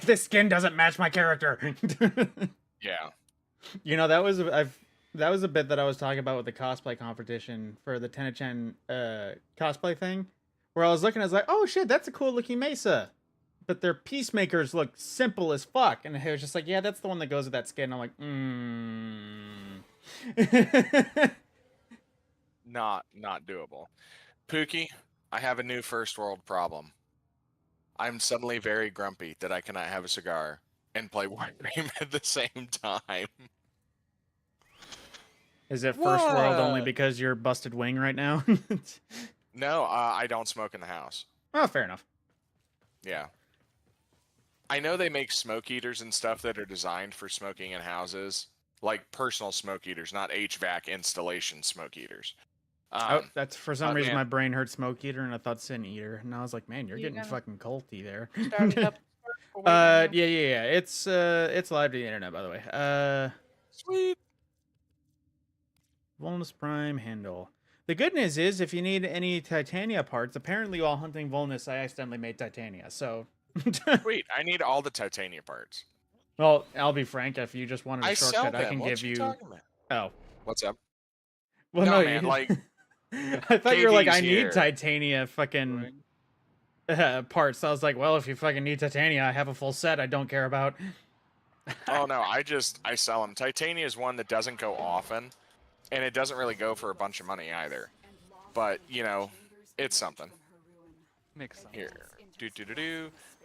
this skin doesn't match my character. Yeah. You know, that was a bit that I was talking about with the cosplay competition for the TennoCon cosplay thing, where I was looking, I was like, oh shit, that's a cool looking Mesa, but their peacemakers look simple as fuck, and it was just like, yeah, that's the one that goes with that skin. I'm like, Not doable. Pookie, I have a new first world problem. I'm suddenly very grumpy that I cannot have a cigar and play Warframe at the same time. Is it first world only What? because you're busted wing right now? No, I don't smoke in the house. Oh, fair enough. Yeah. I know they make smoke eaters and stuff that are designed for smoking in houses, like personal smoke eaters, not HVAC installation smoke eaters. That's for some reason my brain heard smoke eater and I thought sin eater, and I was like, man, you're getting fucking culty there. Yeah. It's live to the internet, by the way. Sweet. Volnus Prime handle. The good news is, if you need any Titania parts, apparently while hunting Volnus, I accidentally made Titania, so... Wait, I need all the Titania parts. Well, I'll be frank, if you just wanted a shortcut, sell them. I can give you... Talking about? Oh. What's up? Well, no, no, man, you... like... I thought you were like, I here. need Titania fucking parts. So I was like, well, if you fucking need Titania, I have a full set I don't care about. Oh, no, I sell them. Titania is one that doesn't go often, and it doesn't really go for a bunch of money either. But, you know, it's something. Makes sense. Here.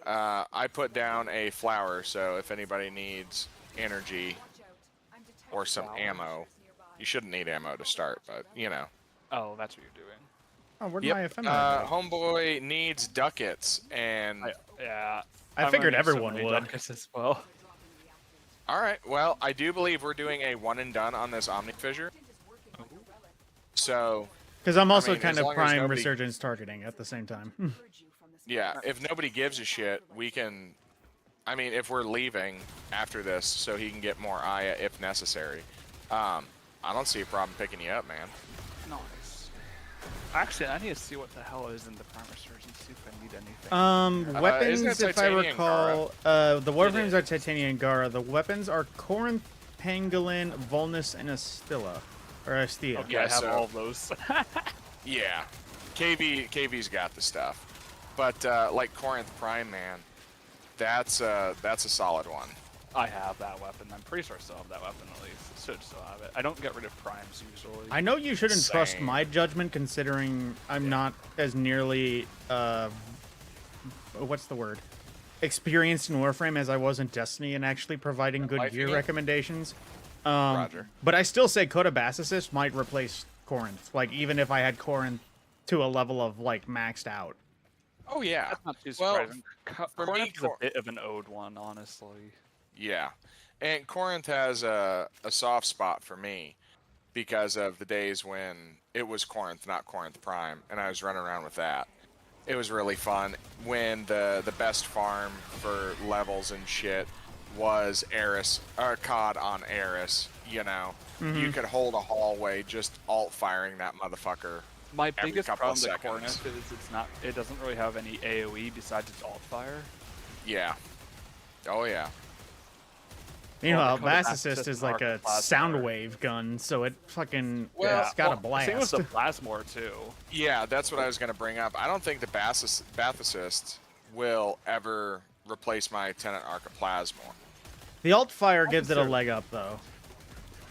I put down a flower, so if anybody needs energy or some ammo, you shouldn't need ammo to start, but, you know. Oh, that's what you're doing. Oh, where'd Yep. my ephemeral go? Homeboy needs ducats, and... I figured everyone would. Ducats as well. Alright, well, I do believe we're doing a one and done on this Omni Fissure. So... Because I'm also kind as of long as prime nobody- resurgence targeting at the same time. Yeah, if nobody gives a shit, we can... I mean, if we're leaving after this so he can get more Aya if necessary, I don't see a problem picking you up, man. Nice. Actually, I need to see what the hell is in the prime resurgence, see if I need anything. Weapons, isn't it if I Titania and recall, the Warframes are Titania and Gara. The weapons are Corinth, Pangolin, Volnus, and Astilla. Or Astia. Okay, Yeah, I have so- all of those. Yeah, KV's got the stuff. But, like Corinth Prime, man, that's a solid one. I have that weapon. I'm pretty sure I still have that weapon at least. Should still have it. I don't get rid of primes usually. I know you shouldn't trust Same. my judgment, considering I'm not as nearly, what's the word? Experienced in Warframe as I was in Destiny and actually providing good Life gear again? recommendations. Roger. But I still say Coda Basicist might replace Corinth. Like, even if I had Corinth to a level of, like, maxed out. Oh, yeah. That's not too Well, surprising. for me, Corinth is a bit of an owed one, honestly. Yeah. And Corinth has a soft spot for me because of the days when it was Corinth, not Corinth Prime, and I was running around with that. It was really fun when the best farm for levels and shit was Eris, or COD on Eris, you know. You could hold a hallway just alt-firing that motherfucker. My Every biggest couple of problem with seconds. Corinth is it doesn't really have any AoE besides its alt fire. Yeah. Oh, yeah. Meanwhile, Coda Basicist Basicist is like a and Arc sound Plasmor. wave gun, so it fucking, Well, it's got a I think it was blast. the Plasmor too. Yeah, that's what I was going to bring up. I don't think the Bathicist will ever replace my Tenant Archiplasmor. The alt fire gives it a leg up, though.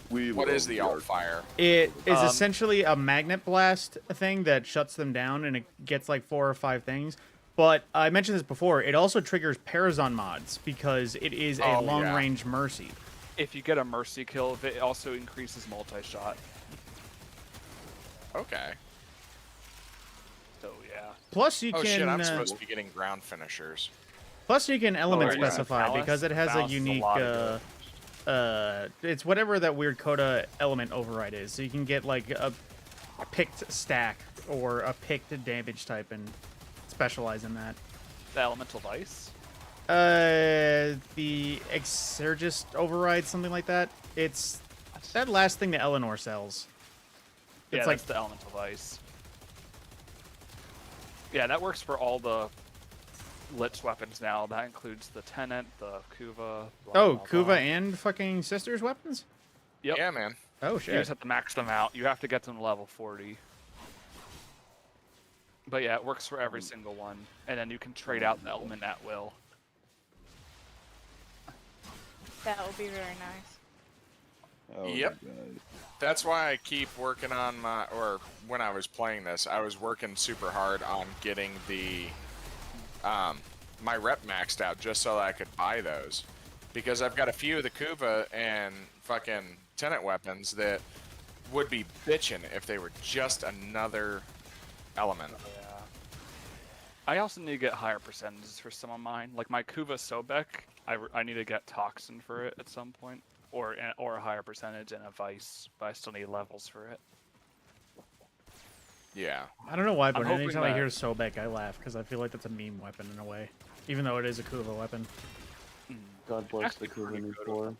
What is the alt fire? It is essentially a magnet blast thing that shuts them down, and it gets like 4 or 5 things. But I mentioned this before, it also triggers Parazon mods because it is a long-range Mercy. If you get a Mercy kill, it also increases multi-shot. Okay. So yeah. Plus you Oh can shit, I'm supposed to be getting ground finishers. plus you can element yeah. specify Balance- because it has a balance is a unique lot of it's whatever that weird Coda element override is. So you can get like a picked stack or a picked damage type and specialize in that. The Elemental Vice? The Exergist override, something like that. It's that last thing that Eleanor sells. Yeah, It's that's like the Elemental Vice. Yeah, that works for all the Lich weapons now. That includes the Tenant, the Kuva. Blah, Oh, blah, Kuva blah. and fucking Sister's weapons? Yep. Yeah, man. Oh, You shit. just have to max them out. You have to get them to level 40. But yeah, it works for every single one. And then you can trade out the element at will. That would be very nice. Oh, Yep. my God. That's why I keep working on or when I was playing this, I was working super hard on getting the, my rep maxed out just so that I could buy those. Because I've got a few of the Kuva and fucking Tenant weapons that would be bitching if they were just another element. Yeah. I also need to get higher percentages for some of mine. Like my Kuva Sobek, I need to get Toxin for it at some point. Or a higher percentage and a Vice, but I still need levels for it. Yeah. I don't know why, but I'm hoping anytime I that- hear Sobek, I laugh, because I feel like that's a meme weapon in a way. Even though it is a Kuva weapon. God bless the Actually Kuva pretty new good. core.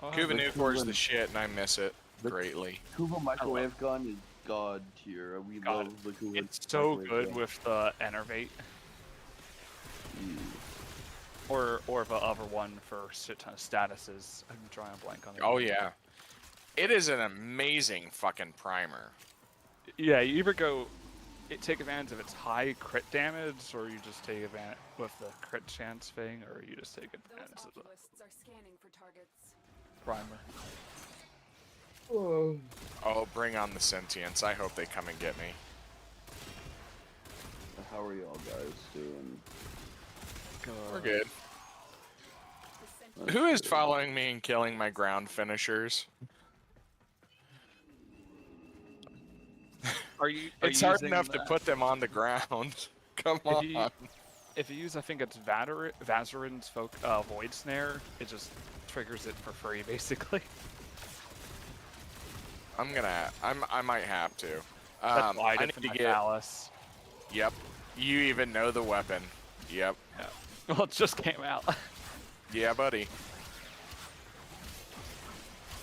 Oh, Kuva the Nucor is Kuva- the shit, and I miss it the- greatly. Kuva microwave gun is god tier. We God, love the Kuva. It's so microwave good gun. with the Enervate. Or the other one for a shit ton of statuses. I'm drawing a blank on it. Oh yeah. It is an amazing fucking primer. Yeah, you either take advantage of its high crit damage, or you just take advantage with the crit chance thing, or you just take advantage of the Oculists are scanning for targets. primer. Oh, bring on the sentience. I hope they come and get me. How are y'all guys doing? We're good. Who is following me and killing my ground finishers? Are you? It's hard enough to put them on the ground. Come If on. you, if you use, I think it's Vazarin's Void Snare, it just triggers it for free, basically. I might have to. That's why I I did need for to my get. Phallus. Yep. You even know the weapon. Yep. Yeah. Well, it just came out. Yeah, buddy.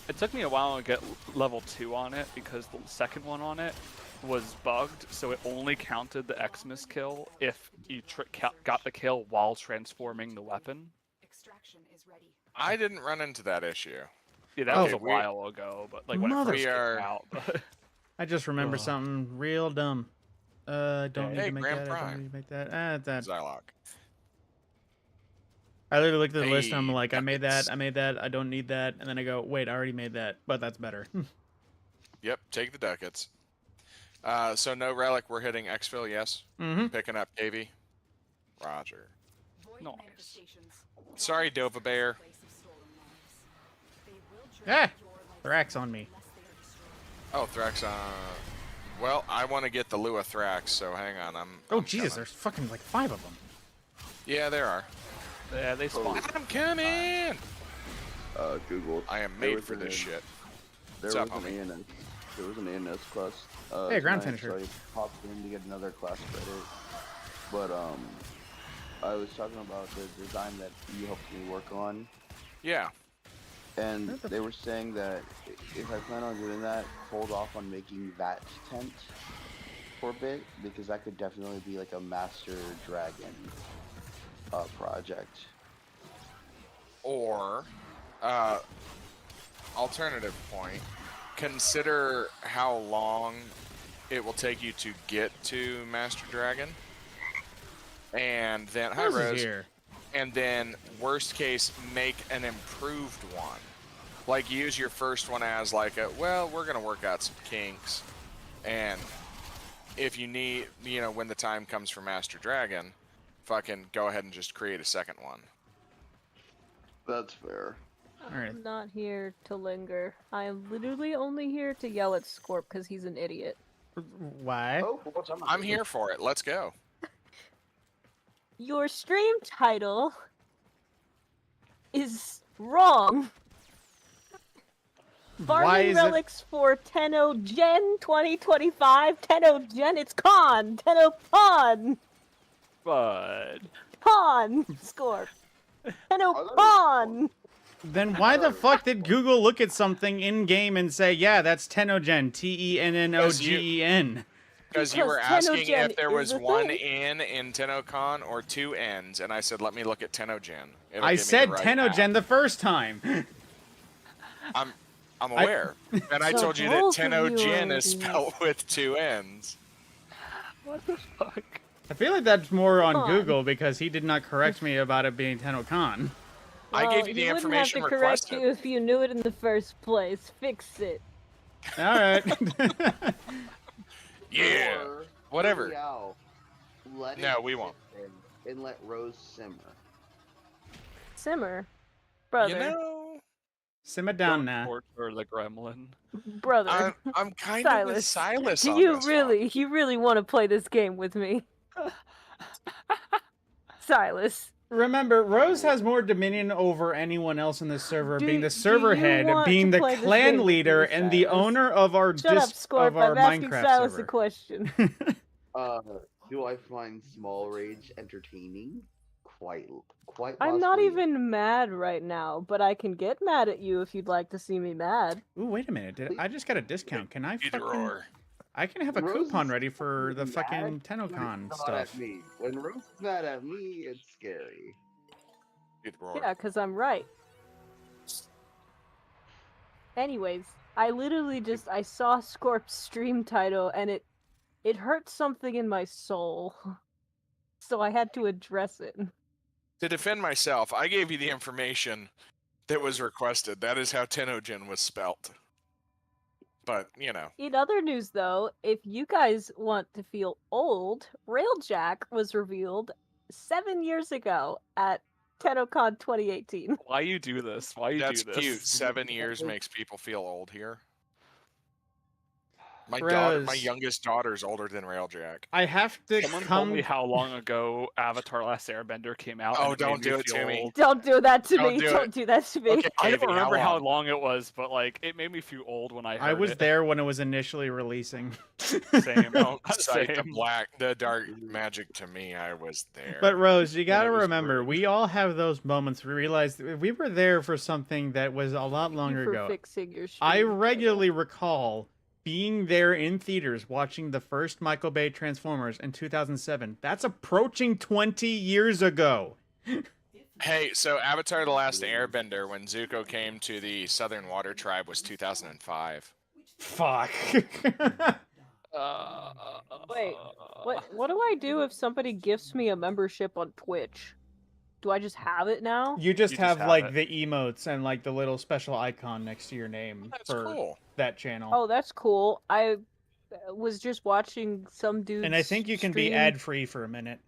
It took me a while to get level 2 on it because the second one on it was bugged, so it only counted the Xmas kill if you got the kill while transforming the weapon. Extraction is ready. I didn't run into that issue. Yeah, that Oh, was a we- while ago, but like when it first We came are- out. But I just remember Ugh. something real dumb. Don't need Hey, to make Grand that. I Prime. don't need to make that. That. Zylok. I literally looked at the list and I'm Hey, like, I made nuggets. that, I don't need that. And then I go, wait, I already made that, but that's better. Yep, take the ducats. So no relic, we're hitting exfil, yes? Mm-hmm. Picking up KV. Roger. Void Nice. manifestations. Sorry, Dova Bear. Place of stolen lives. They will drain Ah! your life Thrax on me. unless they are destroyed. Oh, Thrax, well, I want to get the Lua Thrax, so hang on, Oh, I'm Jesus, coming. there's fucking like 5 of them. Yeah, there are. yeah, they spawned. I'm coming! Google. I am There made was for an- this shit. There What's was up, an homie? ANS. There was an ANS quest. Hey, ground tonight, finisher. So I popped in to get another class credit. But I was talking about the design that you helped me work on, Yeah. and What the they were saying that if I plan on doing that, hold off on making that tent for a bit, because that could definitely be like a Master Dragon project. Or, alternative point, consider how long it will take you to get to Master Dragon. And then, hi Rose is Rose. here. And then, worst case, make an improved one. Like, use your first one as like a, well, we're going to work out some kinks. And if you need, you know, when the time comes for Master Dragon, fucking go ahead and just create a second one. That's fair. Alright. I'm not here to linger. I am literally only here to yell at Scorp because he's an idiot. Why? Oh, what's up? I'm here for it. Let's go. Your stream title is wrong. Why Farming is it? relics for Tenno Gen 2025. Tenno Gen, it's con. Tenno Con. But Con. Scorp. Tenno Con. Then why the fuck did Google look at something in game and say, yeah, that's Tennogen, Tennogen? Because you were Because asking TennoGen if there is was a one thing. in TennoCon or two N's, and I said, let me look at TennoGen. It'll I give me the said right TennoGen map. the first time. I'm aware. And I So told you that both of you TennoGen are is spelled with two N's. What the fuck? I feel like that's more on Con. Google because he did not correct me about it being TennoCon. I Well, gave you the he wouldn't have information to correct requested. you if you knew it in the first place. Fix it. All right. Yeah. Or, Whatever. hear me out. Let No, it we sit won't. there and let Rose simmer. Simmer. Brother. You know, Simmer down Don't now. torture the gremlin. Brother. I'm kind of with Silas. Silas Do on you this really want to play this game with me? Silas. Remember, Rose has more dominion over anyone else in this server, Do- being the do server you head, want being to the play this game clan with leader, me, and the Silas? owner of our Shut up, Scorp. of our I'm asking Minecraft Silas server. a question. Do I find small rage entertaining? Quite I'm not possibly. even mad right now, but I can get mad at you if you'd like to see me mad. Ooh, wait a minute. I just got a discount. Can I Either fucking... or. I can have a Rose coupon is ready for the mad fucking when TennoCon it's not stuff. At me. When Rose is mad at me, it's scary. Either or. Yeah, because I'm right. Anyways, I literally just I saw Scorp's stream title and it hurt something in my soul. So I had to address it. To defend myself, I gave you the information that was requested. That is how TennoGen was spelt. But, you know. In other news though, if you guys want to feel old, Railjack was revealed 7 years ago at TennoCon 2018. Why you do this? Why you That's do this? cute. 7 years makes people feel old here. My Rose. youngest daughter's older than Railjack. I have to Someone told come... me how long ago Avatar: Last Airbender came out. Oh, and it don't made do me it feel to me. old. Don't do that to Don't me. do Don't it. do that to me. Okay, I don't Katie, remember how long? long it was, but like it made me feel old when I heard I was it. there when it was initially releasing. Same. Don't cite the Same. the dark magic to me. I was there. But Rose, you gotta it was remember, rude. we all have those moments. We realize that we were there for something that was a lot Thank longer you for ago. fixing your I stream regularly recall being there in theaters watching the first Michael Bay Transformers in 2007. That's approaching 20 years ago. Hey, so Avatar: The Last Airbender, when Zuko came to the Southern Water Tribe, was 2005. Fuck. Wait, what do I do if somebody gifts me a membership on Twitch? Do I just have it now? You just You just have have like it. the emotes and like the little special icon next to your name That's for cool. that channel. Oh, that's cool. I was just watching some dude. And I think you can be ad-free for a minute.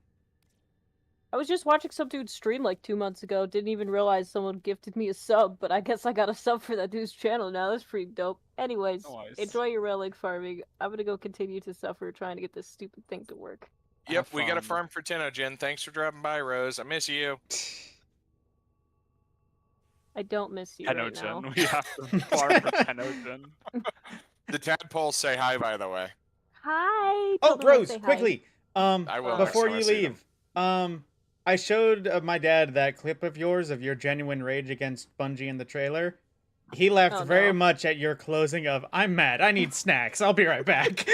I was just watching some dude stream like 2 months ago. Didn't even realize someone gifted me a sub, but I guess I got a sub for that dude's channel now. That's pretty dope. Anyways, Nice. enjoy your relic farming. I'm gonna go continue to suffer trying to get this stupid thing to work. Yep, Have we got a fun. farm for TennoGen. Thanks for dropping by, Rose. I miss you. I don't miss you right now. TennoGen. We have to farm for TennoGen. The tadpoles say hi, by the way. Hi. Oh, tell them I Rose, say hi. quickly. I will next Before time I you see them. leave, I showed my dad that clip of yours of your genuine rage against Bungie in the trailer. He laughed Oh, very no. much at your closing of "I'm mad. I need snacks. I'll be right back."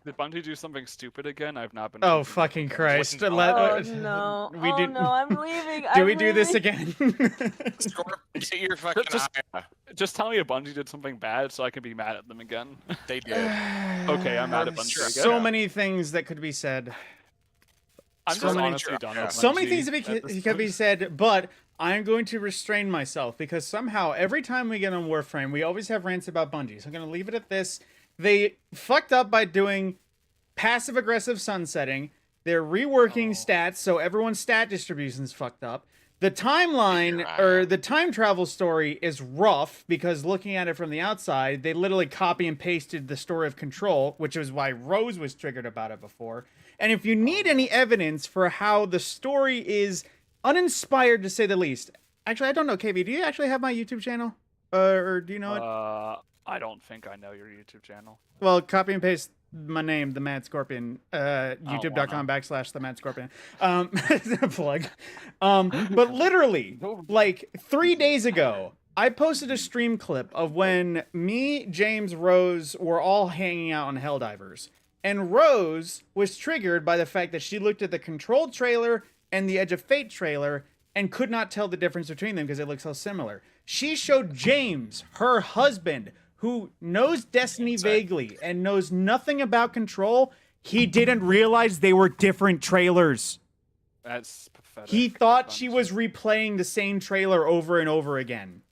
Did Bungie do something stupid again? I've not been. Oh keeping up fucking with them. Christ! Wouldn't Let- Oh no! We Oh did- no! I'm leaving. Do I'm we do this leaving. again? Scorp, get your fucking Just- eye. Just tell me if Bungie did something bad so I can be mad at them again. They did. Okay, I'm mad at Bungie Sure. again. So many things that could be said. I'm so just many- honestly done with So many Bungie things at that this could be point. said, but I'm going to restrain myself because somehow every time we get on Warframe, we always have rants about Bungie. So I'm going to leave it at this. They fucked up by doing passive-aggressive sunsetting. They're reworking stats, so everyone's stat distribution's fucked up. The timeline, or the time travel story is rough because looking at it from the outside, they literally copy and pasted the story of Control, which is why Rose was triggered about it before. And if you need any evidence for how the story is uninspired to say the least, actually, I don't know, KV, do you actually have my YouTube channel? Or do you know it? I don't think I know your YouTube channel. Well, copy and paste my name, the Mad Scorpion, youtube.com/the Mad Scorpion. Plug. But literally, like 3 days ago, I posted a stream clip of when me, James, Rose were all hanging out on Helldivers. And Rose was triggered by the fact that she looked at the Control trailer and the Edge of Fate trailer and could not tell the difference between them because they look so similar. She showed James, her husband, who knows Destiny vaguely and knows nothing about Control. He didn't realize they were different trailers. That's pathetic. He thought she was replaying the same trailer over and over again.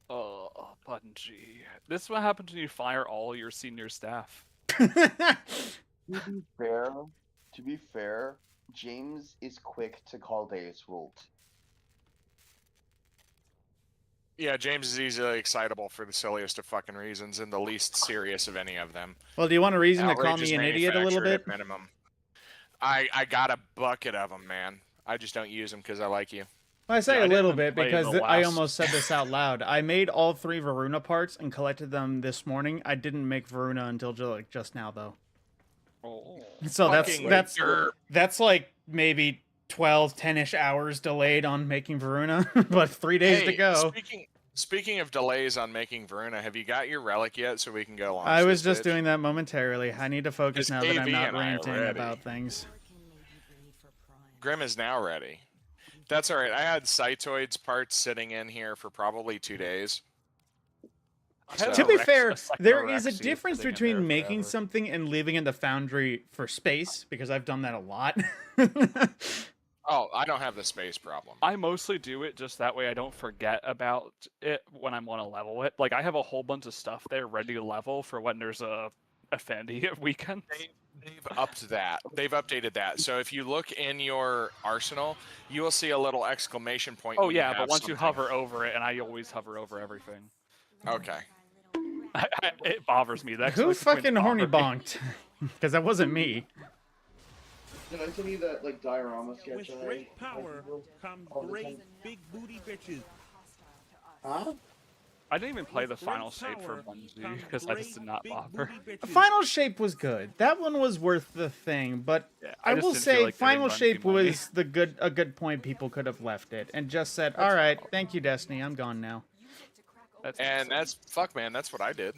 Oh, Bungie. This is what happens when you fire all your senior staff. To be fair, James is quick to call Deus Vult. Yeah, James is easily excitable for the silliest of fucking reasons and the least serious of any of them. Well, do you want a reason to call Outrageous me an idiot a little manufactured bit? at minimum. I got a bucket of them, man. I just don't use them because I like you. Well, I say Yeah, I a little didn't bit play because the I last- almost said this out loud. I made all 3 Varuna parts and collected them this morning. I didn't make Varuna until just now, though. Oh. So Fucking that's like maybe 12, 10-ish hours delayed on making Varuna, but 3 days to Hey, go. Speaking of delays on making Varuna, have you got your relic yet so we can go on? I was just doing that momentarily. I need to focus It's now that I'm AV not and I ranting ready. about things. Grim is now ready. That's all right. I had Cytoids parts sitting in here for probably 2 days. had To a be Rex- fair, a second there is a Rexy difference sitting in between there making forever. something and leaving it in the foundry for space, because I've done that a lot. Oh, I don't have the space problem. I mostly do it just that way I don't forget about it when I want to level it. Like, I have a whole bunch of stuff there ready to level for when there's a Affinity weekend. They've upped that. They've updated that. So if you look in your arsenal, you will see a little exclamation point. Oh when you yeah, but have once you something. hover over it, and I always hover over everything. Okay. It bothers me. That Who exclamation points fucking horny bother me. bonked? Because that wasn't me. Did I send you that like diorama sketch? With great power comes great big booty bitches. Huh? I didn't even play the With final great shape for power Bungie comes because I just great did not big bother. booty bitches. Final Shape was good. That one was worth the thing, but Yeah, I just will didn't feel say like giving Final Bungie Shape money. was a good point. People could have left it and just said, "All right, thank you, Destiny. I'm gone now." That's And that's fuck, man. That's what I did.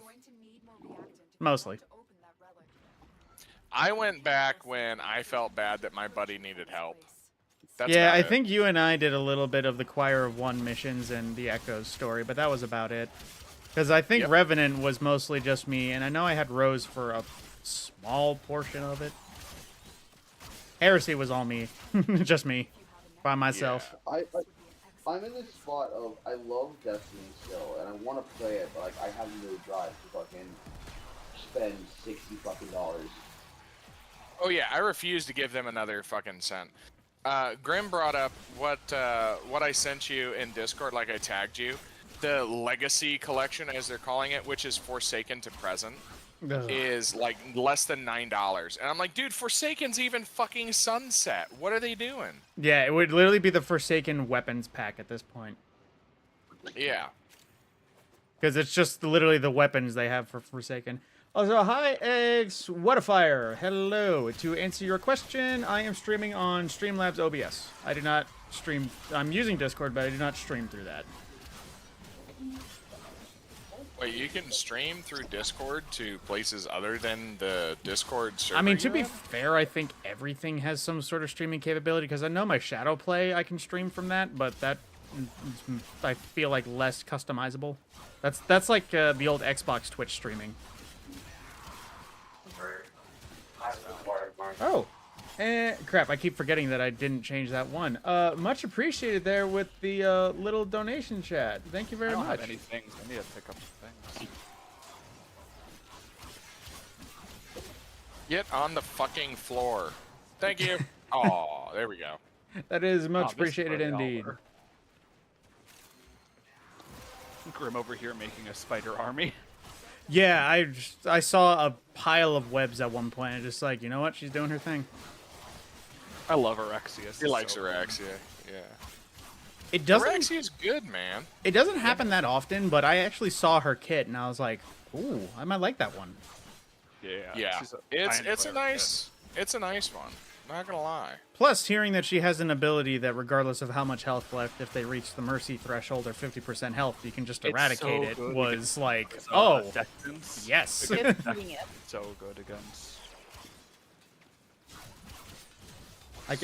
Mostly. I went back when I felt bad that my buddy needed help. That's Yeah, about I it. think you and I did a little bit of the Choir of One missions and the Echoes story, but that was about it. Because I think Yep. Revenant was mostly just me, and I know I had Rose for a small portion of it. Heresy was all me. Just me. By myself. I'm in this spot of I love Destiny still, and I want to play it, but like I have no drive to fucking spend $60 fucking dollars. Oh yeah, I refuse to give them another fucking cent. Grim brought up what I sent you in Discord, like I tagged you. The Legacy Collection, as they're calling it, which is Forsaken to Present, Ugh. is like less than $9. And I'm like, dude, Forsaken's even fucking Sunset. What are they doing? Yeah, it would literally be the Forsaken weapons pack at this point. Yeah. Because it's just literally the weapons they have for Forsaken. Also, hi, Eggs, what a fire. Hello. To answer your question, I am streaming on Streamlabs OBS. I do not stream. I'm using Discord, but I do not stream through that. Wait, you can stream through Discord to places other than the Discord server? I mean, to you're be in? fair, I think everything has some sort of streaming capability, because I know my Shadow Play, I can stream from that, but that, I feel like, less customizable. That's like the old Xbox Twitch streaming. Oh, crap, I keep forgetting that I didn't change that one. Much appreciated there with the little donation chat. Thank you I very don't much. have any things. I need to pick up some things. Get on the fucking floor. Thank you. Oh, there we go. That is much Oh, this is appreciated for a indeed. dollar. Grim over here making a spider army. Yeah, I saw a pile of webs at one point. And just like, you know what? She's doing her thing. I love Arexius. He likes Arexia. Yeah. It doesn't. Arexia's good, man. It doesn't happen that often, but I actually saw her kit and I was like, ooh, I might like that one. Yeah. Yeah. she's It's I enjoy a her nice one. Not gonna lie. Plus, hearing that she has an ability that, regardless of how much health left, if they reach the mercy threshold or 50% health, you can just eradicate it, was like, oh, yes. It's doing it. So good against.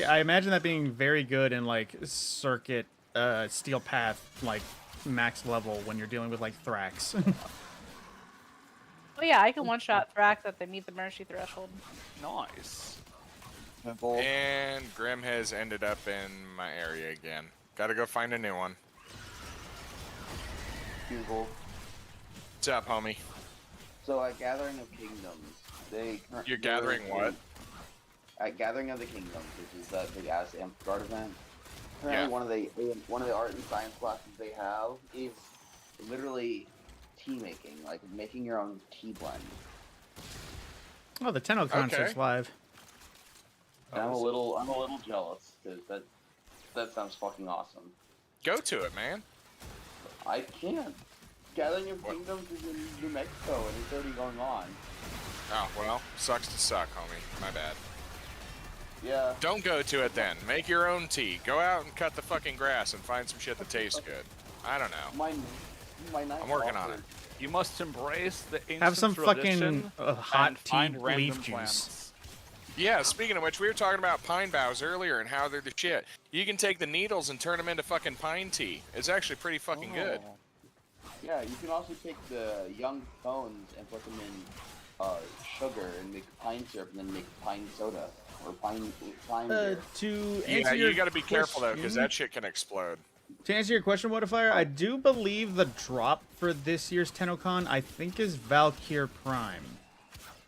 I imagine that being very good in, like, circuit, steel path, like, max level when you're dealing with, like, Thrax. Oh yeah, I can one-shot Thrax if they meet the mercy threshold. Nice. And Grim has ended up in my area again. Gotta go find a new one. Beautiful. What's up, homie? So at Gathering of Kingdoms, You're gathering what? At Gathering of the Kingdoms, which is that big ass Amphgard event. Apparently, Yeah. one of the art and science classes they have is literally tea making, like making your own tea blend. Oh, the TennoCon Okay. starts live. And I'm a little jealous because that sounds fucking awesome. Go to it, man. I can't. Gathering of Kingdoms is in New Mexico and it's already going on. Oh, well, sucks to suck, homie. My bad. Yeah. Don't go to it then. Make your own tea. Go out and cut the fucking grass and find some shit that tastes good. I don't know. My night I'm working on it. You must embrace the ancient Have some tradition fucking hot and tea find random leaf juice. plants. Yeah, speaking of which, we were talking about pine boughs earlier and how they're the shit. You can take the needles and turn them into fucking pine tea. It's actually pretty fucking good. Yeah, you can also take the young cones and put them in sugar and make pine syrup and then make pine soda or pine beer. To Yeah, answer your you gotta be careful though, because question- that shit can explode. To answer your question, Modifier, I do believe the drop for this year's TennoCon, I think, is Valkyr Prime.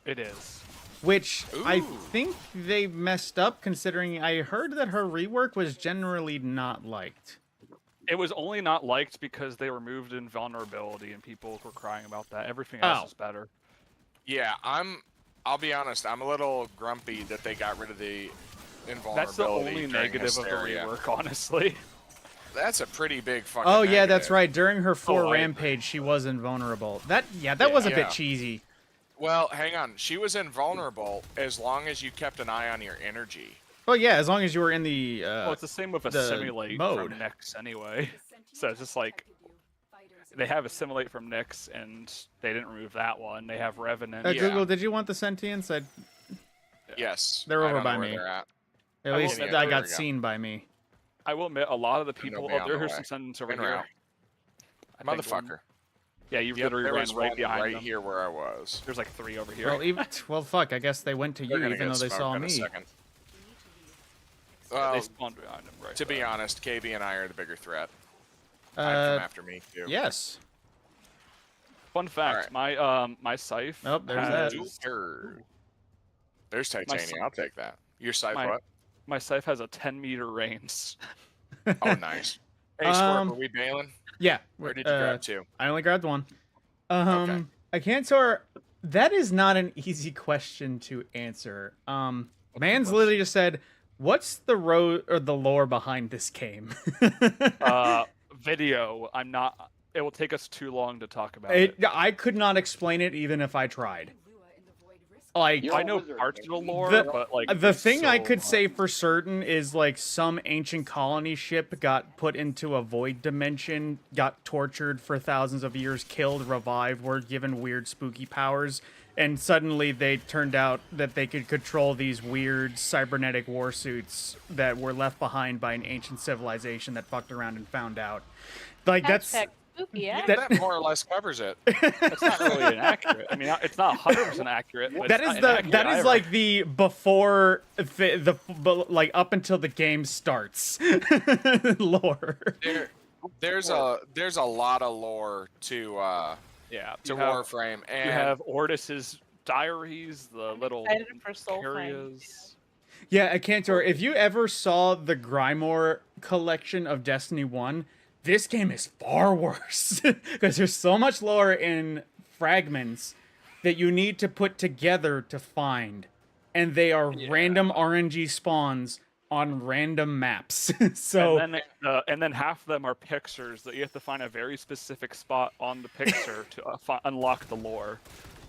It is. Which I Ooh. think they messed up, considering I heard that her rework was generally not liked. It was only not liked because they removed invulnerability and people were crying about that. Everything else Oh. is better. Yeah, I'll be honest, I'm a little grumpy that they got rid of the invulnerability. That's the only during negative Hysteria. of the rework, honestly. That's a pretty big fucking Oh yeah, that's negative. right. During her 4 Oh, I agree. rampage, she was invulnerable. That was a Yeah. bit cheesy. Well, hang on. She was invulnerable as long as you kept an eye on your energy. Oh yeah, as long as you were in the Well, it's the same with a the simulate mode. from Nyx anyway. So it's just like they have a simulate from Nyx and they didn't remove that one. They have Revenant. Yeah. Google, did you want the sentience? Yes. They're I over don't by know where me. they're at. At I least will- I there got we go. seen by me. I will admit, a lot of the Then they'll people. be Oh, on the there's way. some sentence over In here. route. I think Motherfucker. one- Yeah, you Yep, literally there ran was right one behind right them. here where I was. There's like 3 over here. Well, fuck. I guess they went to They're you, gonna even get though they smoked saw in a me. second. They Well, spawned behind them, right? to be there. honest, KB and I are the bigger threat. I'd come after me too. Yes. Fun fact: Alright. my scythe. Oh, there's that. has, Super. There's titanium. son- I'll take that. Your scythe my- what? My scythe has a 10-meter range. Oh, nice. Hey, Scorp, are we bailing? Yeah. Or did you grab 2? I only grabbed one. Okay. I can't sort. That is not an easy question to answer. Man's literally just said, "What's the road or the lore behind this game?" Video. I'm not. It will take us too long to talk about it. I could not explain it even if I tried. Like You're I a know wizard, parts of the baby. lore, The- but like the there's thing I so could much. say for certain is like some ancient colony ship got put into a void dimension, got tortured for thousands of years, killed, revived, were given weird spooky powers, and suddenly they turned out that they could control these weird cybernetic war suits that were left behind by an ancient civilization that fucked around and found out. Like that's Hashtag spooky, yeah. that- That more or less covers it. It's not really inaccurate. I mean, it's not 100% accurate. But that it's is not the inaccurate that is either. like the before the like up until the game starts lore. There's a lot of lore to yeah. to You have, Warframe, and you have Ortis's diaries, the little excited for Soulflame. areas. Yeah, Cantor, if you ever saw the Grimoire collection of Destiny 1, this game is far worse. Because there's so much lore in fragments that you need to put together to find. And they are random RNG spawns on random maps. So And then half of them are pictures that you have to find a very specific spot on the picture to unlock the lore.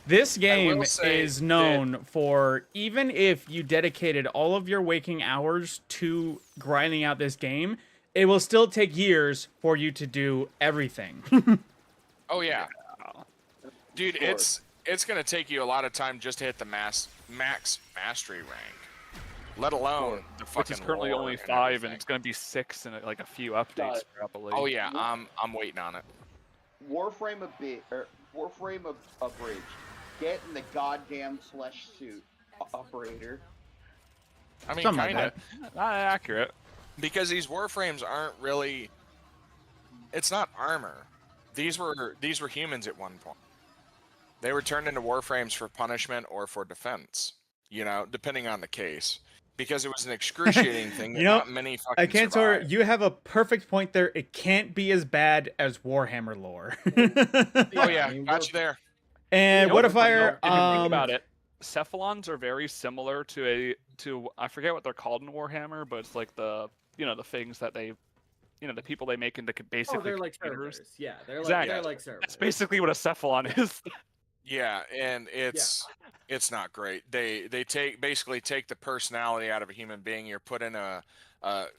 This game say is known for, even if you dedicated all of your waking hours to grinding out this game, it will still take years for you to do everything. Oh yeah, dude, it's gonna take you a lot of time just to hit the max mastery rank, let alone the fucking Which is currently lore only and 5, and everything. it's going to be 6 in like a few updates probably. Oh yeah, I'm waiting on it. Warframe Abridged. Get in the goddamn flesh suit, operator. I mean, Something like kind of, that. Not accurate. because these warframes aren't really. It's not armor. These were humans at one point. They were turned into warframes for punishment or for defense. You know, depending on the case, because it was an excruciating thing that You know, not many fucking I can't tell her. survived. You have a perfect point there. It can't be as bad as Warhammer lore. Oh yeah, I mean, got you there. And Yeah, what we're if I? If you think about it, cephalons are very similar to I forget what they're called in Warhammer, but it's like the the things that they the people they make into basically Oh, they're like computers. servers. Yeah, they're like Exactly. they're like servers. That's basically what a cephalon is. Yeah, and it's not great. They basically take the personality out of a human being. You're put in a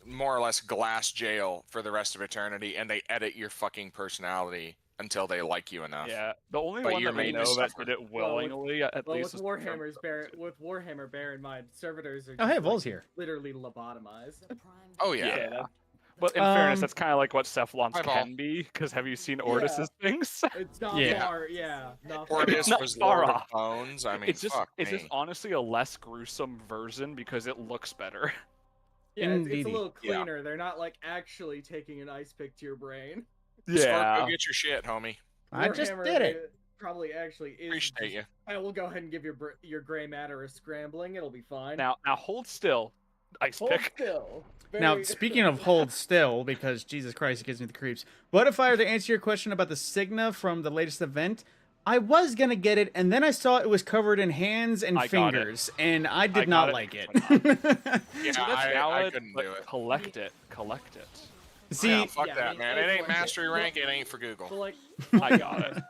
more or less glass jail for the rest of eternity, and they edit your fucking personality until they like you enough. Yeah, the only But one you're that we made to know that suffer. did it Well, willingly, at Well, least. with Warhammer, bear in mind, servitors are Oh, hey, just, Vol's like, here. literally lobotomized. Oh yeah. Yeah. But in fairness, Um, that's kind of like what cephalons Hi, Vol. can be. Because have you seen Ordis's things? It's not Yeah. far, not Or far. this not was far Lord of off. Bones. I mean, it's just fuck it's me. just honestly a less gruesome version because it looks better. Yeah, it's a Indeedy. little Yeah. cleaner. They're not like actually taking an ice pick to your brain. Scorpio, get your shit, homie. I just Warhammer, did it. Probably actually is. Appreciate you. I will go ahead and give your gray matter a scrambling. It'll be fine. Now hold still, ice Hold pick. still. Now, Very- speaking of hold still, because Jesus Christ, it gives me the creeps. What if I were to answer your question about the Signa from the latest event? I was gonna get it, and then I saw it was covered in hands and I got it. fingers, and I did I not got it. like it. Yeah, That's I valid, couldn't but do it. collect it. Collect it. See, Yeah, fuck Yeah, I that, mean, man. it's It ain't worth it. mastery rank. It ain't for Google. But like, I got it.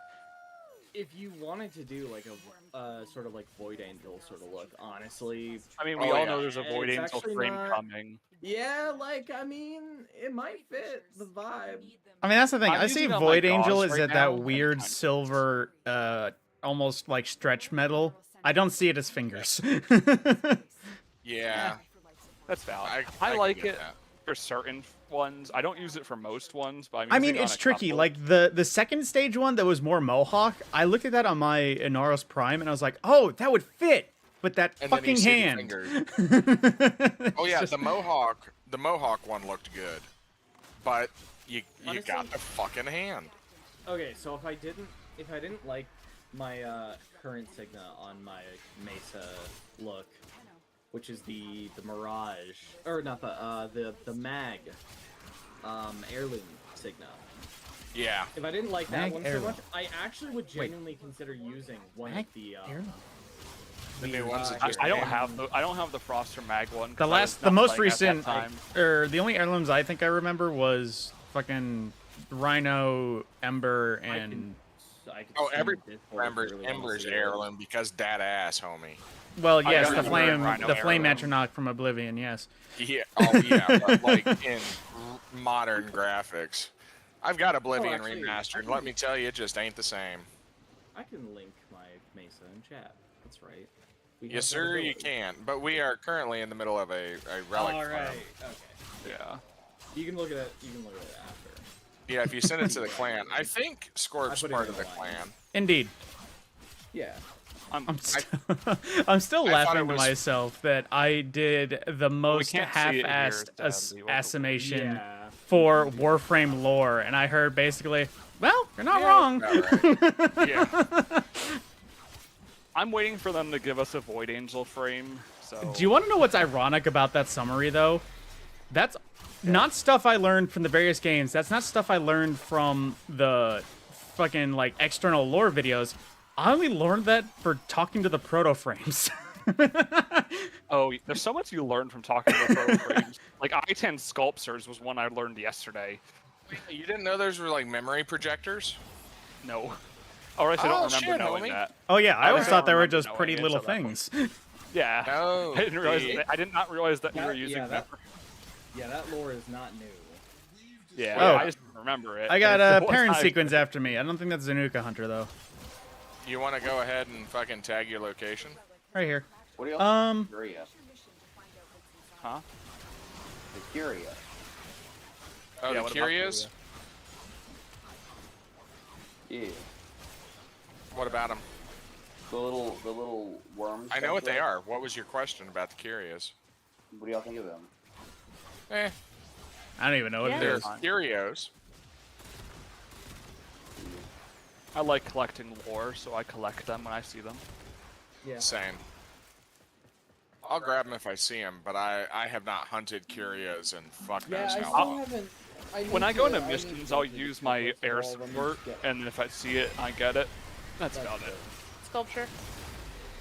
if you wanted to do like a sort of like Void Angel sort of look, honestly, I mean, we Oh, all yeah. know there's a It's Void Angel actually frame not- coming. yeah, like I mean, it might fit the vibe. I mean, that's the thing. I'm I see using it on my Void Angel gauze is right that now, that and weird kind of- silver, almost like stretch metal. I don't see it as fingers. Yeah, That's valid. I I can like get it that. for certain ones. I don't use it for most ones, but I mean, it's tricky. Like the second stage one that was more Mohawk. I looked at that on my Inaros Prime, and I was like, "Oh, that would fit." But that And then fucking you see the hand. fingers. Oh yeah, It's the Mohawk one looked good, but you Honestly- got the fucking hand. Okay, so if I didn't like my current Signa on my Mesa look, which is the Mirage, or not the Mag heirloom Signa. Yeah. If I didn't like that Mag one so heirloom. much, I actually would genuinely consider using one Mag of the The new ones that I just I don't came. have the Froster Mag one. 'cause The I was last, the not most playing at that recent, time. or the only heirlooms I think I remember was fucking Rhino, Ember, and I could Oh, see every this whole Ember's really wants Ember's to do it. heirloom because that ass, homie. well, I yes, got the the flame, Rhino the flame heirloom. Atronach from Oblivion. Yes. Yeah. Oh yeah, but like in modern graphics. I've got Oblivion actually, remastered. Let me tell you, it just ain't the same. I can link my Mesa in chat. That's right. We Yes, have that sir, you ability. can. But we are currently in the middle of a relic All right. farm. Okay. Yeah. You can look at it. You can look at it after. Yeah, if you send it to the clan, I think I Scorp's put it part in of the the line. clan. Indeed. Yeah. I'm I'm still I thought laughing it to was- myself that I did the most can't see it here, half-assed sadly. What the- assumption Yeah. for Warframe lore, and I heard basically, well, you're not Yeah, wrong. all right. Yeah. I'm waiting for them to give us a Void Angel frame. So. Do you want to know what's ironic about that summary, though? That's not stuff I learned from the various games. That's not stuff I learned from the fucking, like, external lore videos. I only learned that for talking to the proto-frames. Oh, there's so much you learn from talking to the pro frames. Like I-10 sculptors was one I learned yesterday. You didn't know those were like memory projectors? No. Or else I don't Oh, remember shit, knowing homie. that. Oh yeah, I always don't thought they were remember just knowing pretty it little until that point. things. Yeah. No, I didn't realize the- that, I did not realize that we That- were using yeah, that- Pepper. Yeah, that lore is not new. Yeah, Oh. I just didn't remember it. I got It's a the parent one I- sequence after me. I don't think that's Zanuka Hunter though. You want to go ahead and fucking tag your location? Right here. What do you Curia. Huh? The Curia. Oh, Yeah, the what about Curious? Yeah. What about them? The little worms. I know what they are. What was your question about the Curious? What do y'all think of them? Eh, I don't even know what Yeah. it they're is. Curios. I like collecting lore, so I collect them when I see them. Yeah. Same. I'll grab them if I see them, but I have not hunted Curios in fuck Yeah, knows I how still long. haven't. When I go into missions, I'll use my air support, and if I see it, I get it. That's about it. Sculpture.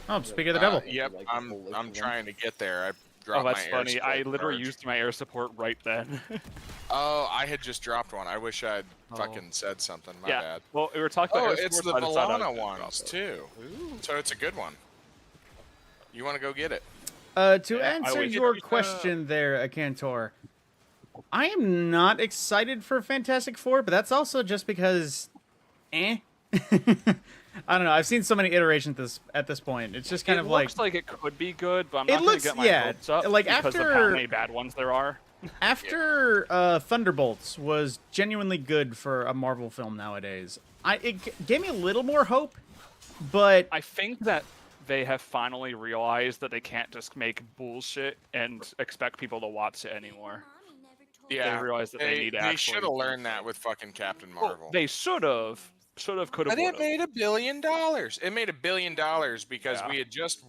Oh, speak of the devil. Yep, Like the I'm full I'm list trying to get there. I Oh, dropped that's my funny. air I support literally charge. used my air support right then. Oh, I had just dropped one. I wish I'd Oh. fucking said something. My yeah. bad. Well, we were talking about Oh, air it's support, the so I decided I was Valana gonna drop ones it. too. So it's a good one. You want to go get it? To Yeah, I answer would- your question there, Akantor, I am not excited for Fantastic Four, but that's also just because, I don't know. I've seen so many iterations at this point. It's just kind It of like looks like it could be good, but I'm It not looks- gonna get my yeah, hopes up like because of how after- many bad ones there are. after Thunderbolts was genuinely good for a Marvel film nowadays. It gave me a little more hope, but I think that they have finally realized that they can't just make bullshit and expect people to watch it anymore. Yeah, They realized that they need they actual should have learned that with fucking Captain Marvel. They should have, could have, But it would have. made $1 billion. It made $1 billion because Yeah. we had just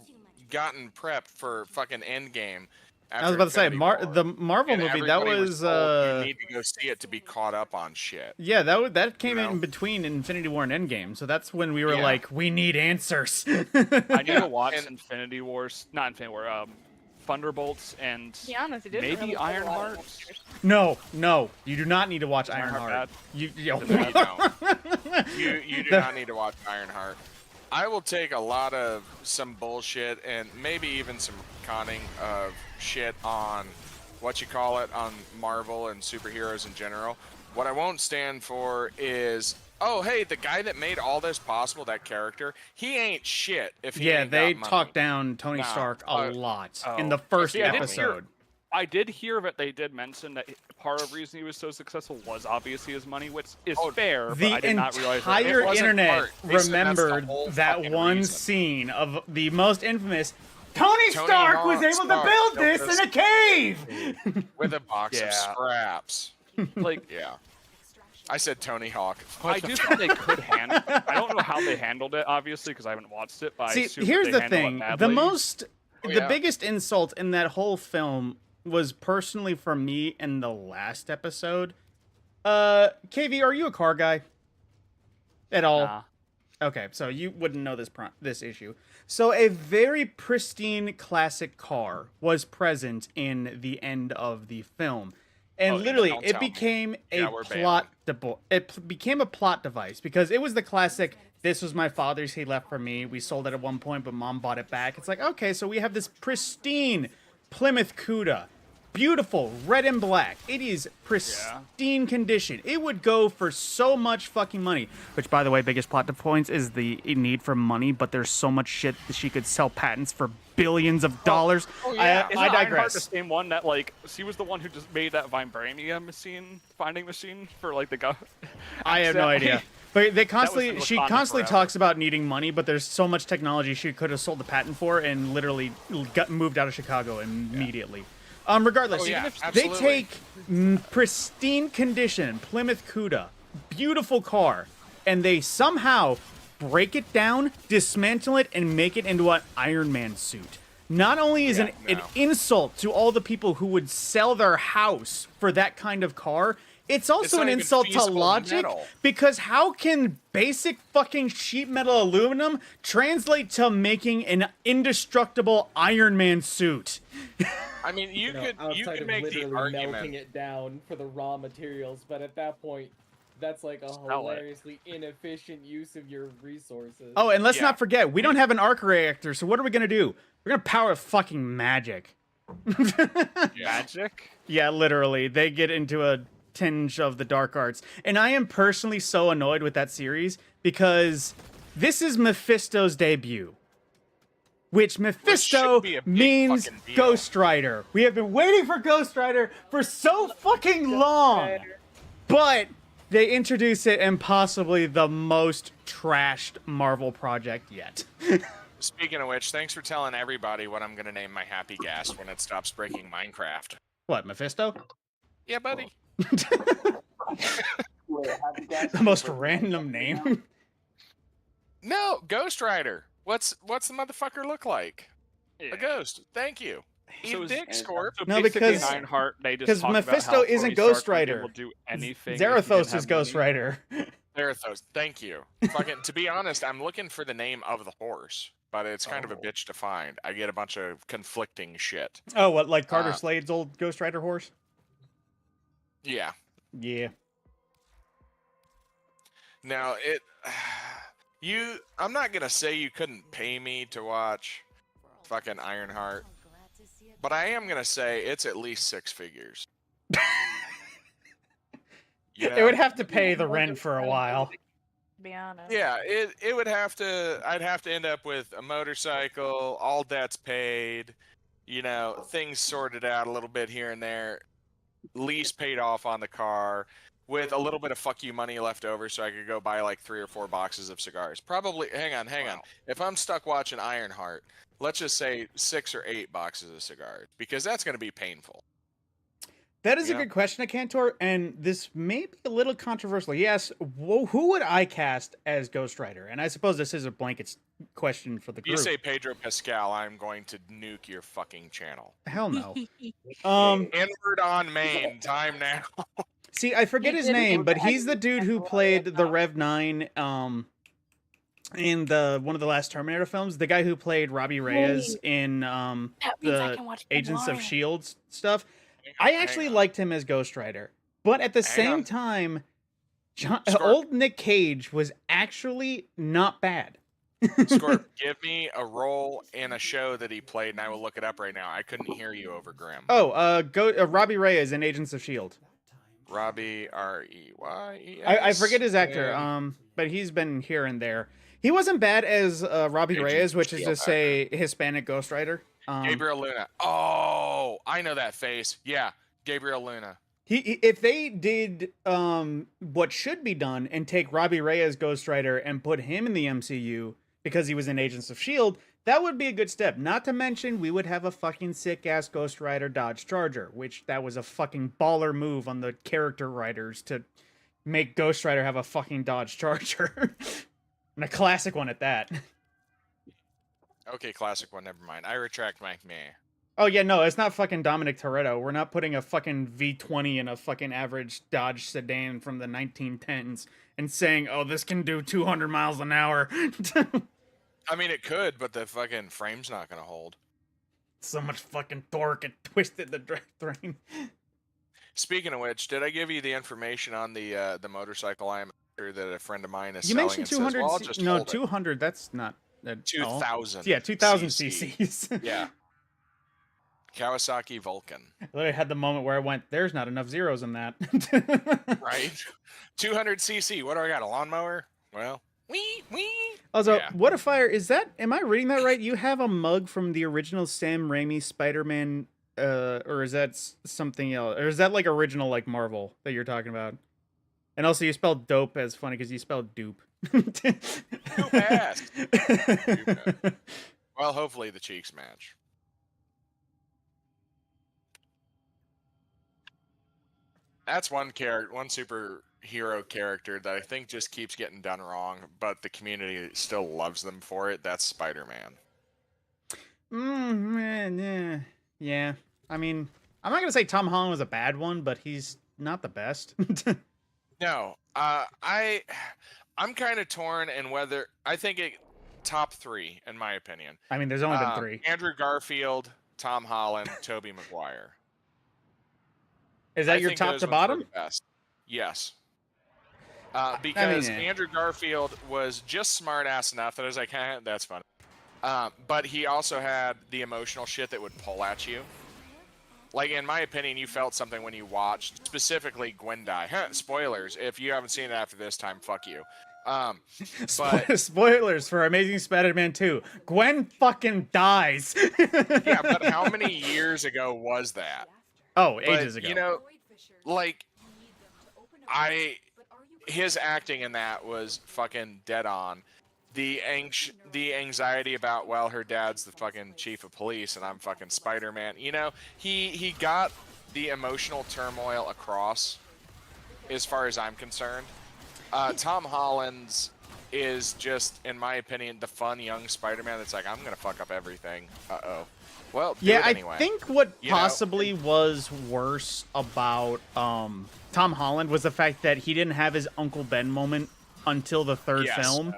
gotten prepped for fucking Endgame. I was about to say Infinity War, the Marvel and movie that everybody was told, you need to go see it to be caught up on shit. yeah, that came You know? in between Infinity War and Endgame, so that's when we were Yeah. like, we need answers. I need to watch and- Infinity Wars, not Infinity War, Thunderbolts and To be honest, it didn't maybe really take a lot of Ironheart. monsters. No, you do not need to watch Ironheart Ironheart. bad? You You don't. You do not need to watch Ironheart. I will take some bullshit and maybe even some conning of shit on on Marvel and superheroes in general. What I won't stand for is, oh hey, the guy that made all this possible, that character, he ain't shit if he Yeah, ain't they got money. talked down Tony Nah, Stark a lot in oh. the first See, I did hear- episode. I did hear that they did mention that part of the reason he was so successful was obviously his money, which is fair, but The I did not realize that. entire It wasn't internet part. They said that's the remembered whole that fucking one reason. scene of the most infamous Tony Tony Stark was able to Stark build built this in a cave. with a box Yeah. of scraps. Like, Yeah. I said Tony Hawk. I do think they could handle. I don't know how they handled it, obviously, because I haven't watched it. But I See, assume here's that the they handled thing: it the badly. Oh, the yeah. biggest insult in that whole film was personally for me in the last episode. KV, are you a car guy at all? Nah. Okay, so you wouldn't know this issue. So a very pristine classic car was present in the end of the film. And Oh, yeah, literally, don't it tell me. became Yeah, a we're became a plot device because it was the classic, this was my father's, he left for me. We sold it at one point, but mom bought it back. It's like, okay, so we have this pristine Plymouth Cuda. Beautiful, red and black. It is pristine condition. It would go for so much fucking money. Which, by the way, biggest plot points is the need for money, but there's so much shit that she could sell patents for billions of dollars. Isn't I Ironheart digress. the same one that, like, she was the one who just made that vibranium finding machine for, like, the guy? I have no idea. But they constantly, in she Wakanda constantly forever. talks about needing money, but there's so much technology she could have sold the patent for and literally got moved out of Chicago immediately. Regardless, Oh, yeah, they absolutely. take pristine condition Plymouth Cuda, beautiful car, and they somehow break it down, dismantle it, and make it into an Iron Man suit. Not only is an insult to all the people who would sell their house for that kind of car, it's also not an even insult to feasible logic, metal. because how can basic fucking sheet metal aluminum translate to making an indestructible Iron Man suit? I mean, you know, could outside of make the literally argument. melting it down for the raw materials, but at that point, That's like a Sell it. hilariously inefficient use of your resources. Oh, and let's Yeah. not forget, we don't have an arc reactor, so what are we gonna do? We're gonna power fucking magic. Magic? Yeah, literally. They get into a tinge of the dark arts. And I am personally so annoyed with that series because this is Mephisto's debut. Which Mephisto should be a big means fucking deal. Ghost Rider. We have been waiting for Ghost Rider for so fucking long. But they introduce it in possibly the most trashed Marvel project yet. Speaking of which, thanks for telling everybody what I'm going to name my happy gas when it stops breaking Minecraft. What, Mephisto? Yeah, buddy. Wait, Happy Gas The is most first random name? name. No, Ghost Rider. What's the motherfucker look like? A ghost. Thank you. So Eat is- dick, Scorp. So No, basically because- Ironheart, they just 'cause talk about Mephisto how isn't Tony Ghost Stark would be Rider. able to do anything if he Zarathos didn't is have Ghost money. Rider. Zarathos. Thank you. Fucking. To be honest, I'm looking for the name of the horse, but it's kind of a bitch to find. I get a bunch of conflicting shit. Oh, what, like Carter Uh, Slade's old Ghost Rider horse? Yeah. Yeah. Now it. I'm not gonna say you couldn't pay me to watch fucking Ironheart, but I am gonna say it's at least six figures. You It would know? have to pay the rent for a while. To be honest. Yeah, it would have to. I'd have to end up with a motorcycle, all debts paid, you know, things sorted out a little bit here and there, lease paid off on the car, with a little bit of fuck you money left over, so I could go buy like 3 or 4 boxes of cigars. Probably. Hang on. If I'm stuck watching Ironheart, let's just say 6 or 8 boxes of cigars, because that's going to be painful. That is a Yeah. good question, Akantor, and this may be a little controversial. Yes, who would I cast as Ghost Rider? And I suppose this is a blanket question for the If you group. say Pedro Pascal, I'm going to nuke your fucking channel. Hell no. Inward on main, time now. See, I forget You his didn't name, look but at he's the it. dude who played the Rev 9 in one of the last Terminator films. The guy who played Robbie Reyes in That means I the can watch Agents of Mandalorian. S.H.I.E.L.D. stuff. I actually liked him as Ghost Rider. But at the same on. time, Scorp. old Nick Cage was actually not bad. Scorp, give me a role in a show that he played, and I will look it up right now. I couldn't hear you over Grim. Oh, Robbie Reyes in Agents of S.H.I.E.L.D. Robbie Reyes. I forget his actor, but he's been here and there. He wasn't bad as Robbie Agents Reyes, of which is to S.H.I.E.L.D. say Hispanic Ghost Rider. Gabriel Luna. Oh, I know that face. Yeah, Gabriel Luna. If they did what should be done and take Robbie Reyes Ghost Rider and put him in the MCU because he was in Agents of S.H.I.E.L.D., that would be a good step. Not to mention, we would have a fucking sick-ass Ghost Rider Dodge Charger, which that was a fucking baller move on the character writers to make Ghost Rider have a fucking Dodge Charger. And a classic one at that. Okay, classic one. Never mind. I retract my meh. Oh, yeah, no, it's not fucking Dominic Toretto. We're not putting a fucking V20 in a fucking average Dodge sedan from the 1910s and saying, oh, this can do 200 miles an hour. I mean, it could, but the fucking frame's not going to hold. So much fucking torque, it twisted the drivetrain. Speaking of which, did I give you the information on the motorcycle I'm after that a friend of mine is You selling? mentioned and says, 200. well, I'll just No, hold it. 200. That's not. 2,000. Yeah, 2,000 cc. cc's. Yeah. Kawasaki Vulcan. I literally had the moment where I went, there's not enough zeros in that. Right? 200 cc. What do I got? A lawnmower? Well, wee. Also, Yeah. what a fire is that? Am I reading that right? You have a mug from the original Sam Raimi Spider-Man, or is that something else? Or is that like original, like Marvel that you're talking about? And also, you spelled dope as funny because you spelled dupe. Too fast. Well, hopefully the cheeks match. That's one superhero character that I think just keeps getting done wrong, but the community still loves them for it. That's Spider-Man. Yeah. I mean, I'm not gonna say Tom Holland was a bad one, but he's not the best. No, I'm kind of torn in whether I think it top 3 in my opinion. I mean, there's only been 3. Andrew Garfield, Tom Holland, Tobey Maguire. Is that I your think top those to ones were bottom? the best. Yes. Because yeah. Andrew Garfield was just smart ass enough that I was like, that's funny. But he also had the emotional shit that would pull at you. Like, in my opinion, you felt something when you watched, specifically Gwen die. Spoilers. If you haven't seen it after this time, fuck you. But Spoilers for Amazing Spider-Man 2. Gwen fucking dies. yeah, but how many years ago was that? Oh, But, ages ago. you know, like, his acting in that was fucking dead on. The anxiety about, well, her dad's the fucking chief of police and I'm fucking Spider-Man. You know, he got the emotional turmoil across, as far as I'm concerned. Tom Holland's is just, in my opinion, the fun young Spider-Man that's like, I'm gonna fuck up everything. Uh-oh. Well, do Yeah, it anyway. I think what You know? possibly was worse about Tom Holland was the fact that he didn't have his Uncle Ben moment until the third Yes, film.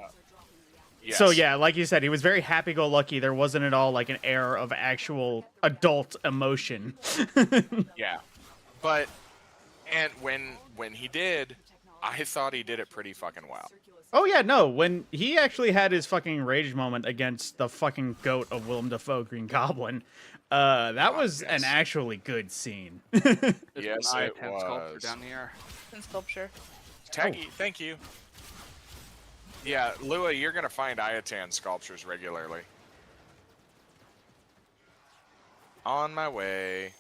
Yes. So yeah, like you said, he was very happy-go-lucky. There wasn't at all like an air of actual adult emotion. Yeah. But, and when he did, I thought he did it pretty fucking well. Oh yeah, no, when he actually had his fucking rage moment against the fucking goat of Willem Dafoe, Green Goblin, that was an actually good scene. Yes, an it I-10 sculpture was. down here. And sculpture. Thank you. Yeah, Lua, you're gonna find Iatan sculptures regularly. On my way.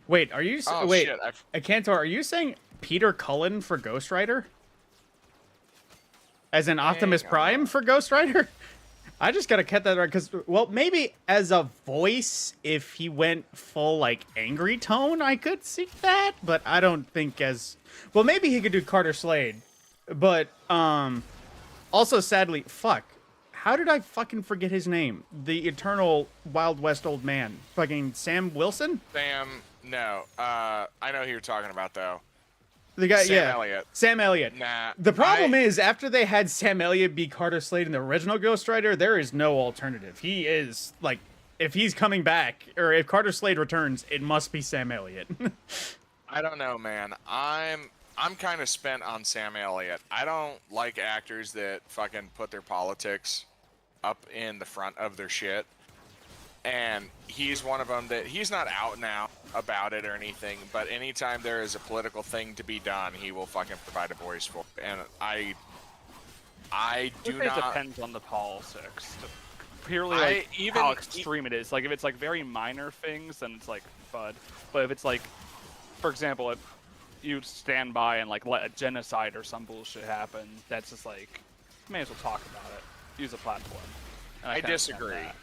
Wait, are you? Oh wait, shit! Akantor, are you saying Peter Cullen for Ghost Rider? As in Optimus Prime for Ghost Rider? I just gotta get that right, because, well, maybe as a voice, if he went full, like, angry tone, I could see that, but I don't think as... Well, maybe he could do Carter Slade, but, also, sadly, fuck, how did I fucking forget his name? The eternal Wild West old man. Fucking Sam Wilson? No, I know who you're talking about, though. The guy, Sam yeah. Elliott. Sam Elliott. Nah. The problem is, after they had Sam Elliott be Carter Slade in the original Ghost Rider, there is no alternative. He is, like, if he's coming back, or if Carter Slade returns, it must be Sam Elliott. I don't know, man. I'm kind of spent on Sam Elliott. I don't like actors that fucking put their politics up in the front of their shit. And he's one of them that he's not out and out about it or anything, but anytime there is a political thing to be done, he will fucking provide a voice for it. And I do It not... depends on the politics. Purely like how extreme it is. Like if it's like very minor things, then it's like FUD. But if it's like, for example, if you stand by and like let a genocide or some bullshit happen, that's just like, you may as well talk about it. Use a platform. And I can understand disagree. that.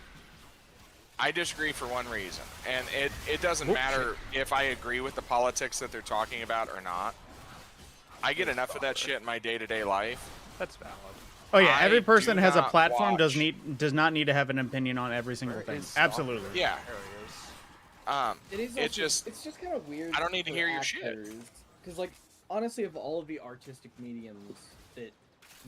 I disagree for one reason, and it doesn't matter if I agree with the politics that they're talking about or not. I get enough of that shit in my day-to-day life. That's valid. Oh yeah, I every person do has a not platform, does watch- not need to have an opinion on every single thing. Absolutely. Yeah. It is. It's just kind of weird. I don't need to for hear your shit. actors, because, like, honestly, of all of the artistic mediums that.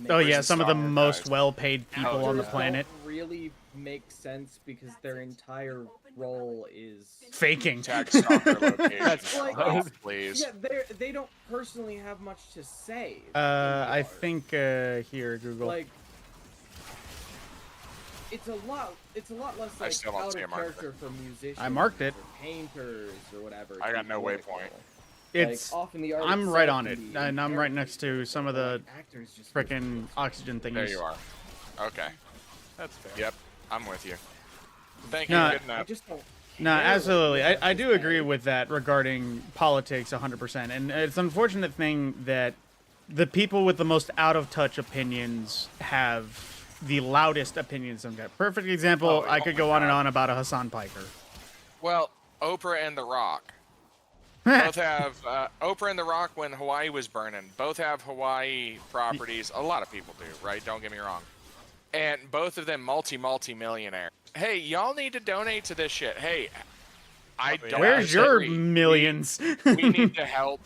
Oh make yeah, the some of the star most guys. well-paid people on the actors planet. don't really make sense because their entire role is Faking. tag stalker location. like, Please. yeah, they don't personally have much to say. I think here, Google. Like, it's a lot less I like still don't out see of a marker. character for musicians. I marked it. Or painters or whatever. I got to no be waypoint. political. It's Like, often the art I'm itself right on can it, be and I'm right next to some of the actors just frickin' oxygen thingies. There you are. Okay. That's fair. Yep. I'm with you. Thank No, you. Good I enough. just don't. No, care. absolutely. Like, I do agree with that regarding politics 100%. And it's an unfortunate thing that the people with the most out-of-touch opinions have the loudest opinions on that. Perfect example, I could go on and on about a Hassan Piker. Well, Oprah and The Rock. Both have Oprah and The Rock when Hawaii was burning. Both have Hawaii properties. A lot of people do, right? Don't get me wrong. And both of them multi-millionaires. Hey, y'all need to donate to this shit. Hey, I don't Where's your disagree. millions? We need to help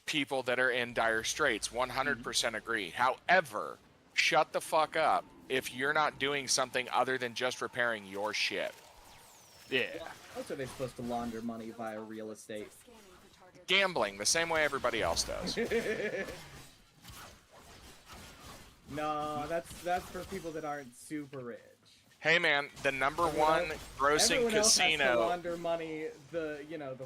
people that are in dire straits. 100% agree. However, shut the fuck up if you're not doing something other than just repairing your shit. Yeah. How are they supposed to launder money via real estate? Gambling, the same way everybody else does. No, that's for people that aren't super rich. Hey man, the number Everyone one grossing Everyone else has to casino. launder money the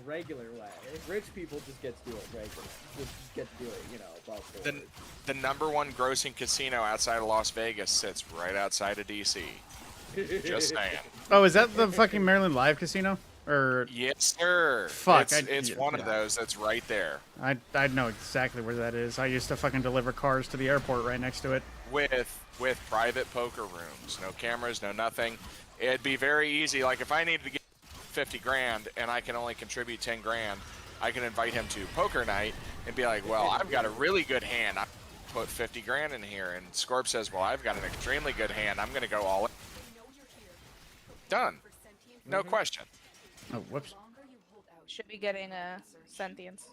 regular way. Rich people just get to do it regular. Just get to do it, above board. The number one grossing casino outside of Las Vegas sits right outside of DC. Just saying. Oh, is that the fucking Maryland Live Casino? Or Yes, sir. Fuck, It's one of those that's right there. I know exactly where that is. I used to fucking deliver cars to the airport right next to it. With private poker rooms, no cameras, no nothing. It'd be very easy. Like if I needed to get 50 grand and I can only contribute 10 grand, I can invite him to poker night and be like, well, I've got a really good hand. I put 50 grand in here. And Scorp says, well, I've got an extremely good hand. I'm going to go all in. Done. No question. Oh, whoops. Should be getting a sentience.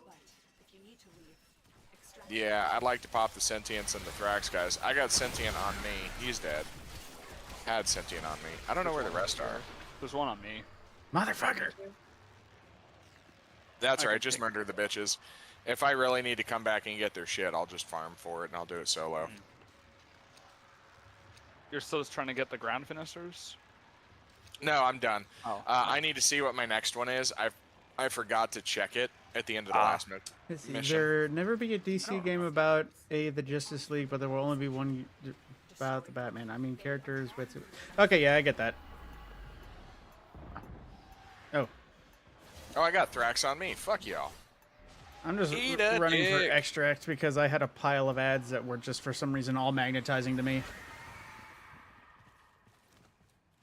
Yeah, I'd like to pop the Sentience and the Thrax guys. I got Sentient on me. He's dead. Had Sentient on me. I don't know where the rest are. There's one on me. Motherfucker. That's right, just murder the bitches. If I really need to come back and get their shit, I'll just farm for it and I'll do it solo. You're still just trying to get the ground finishers? No, I'm done. Oh. I need to see what my next one is. I forgot to check it at the end of the last mission. There never be a DC game about the Justice League, but there will only be one about the Batman. I mean, characters with... Okay, yeah, I get that. Oh. Oh, I got Thrax on me. Fuck y'all. I'm just Eat a running for dick. extract because I had a pile of ads that were just for some reason all magnetizing to me.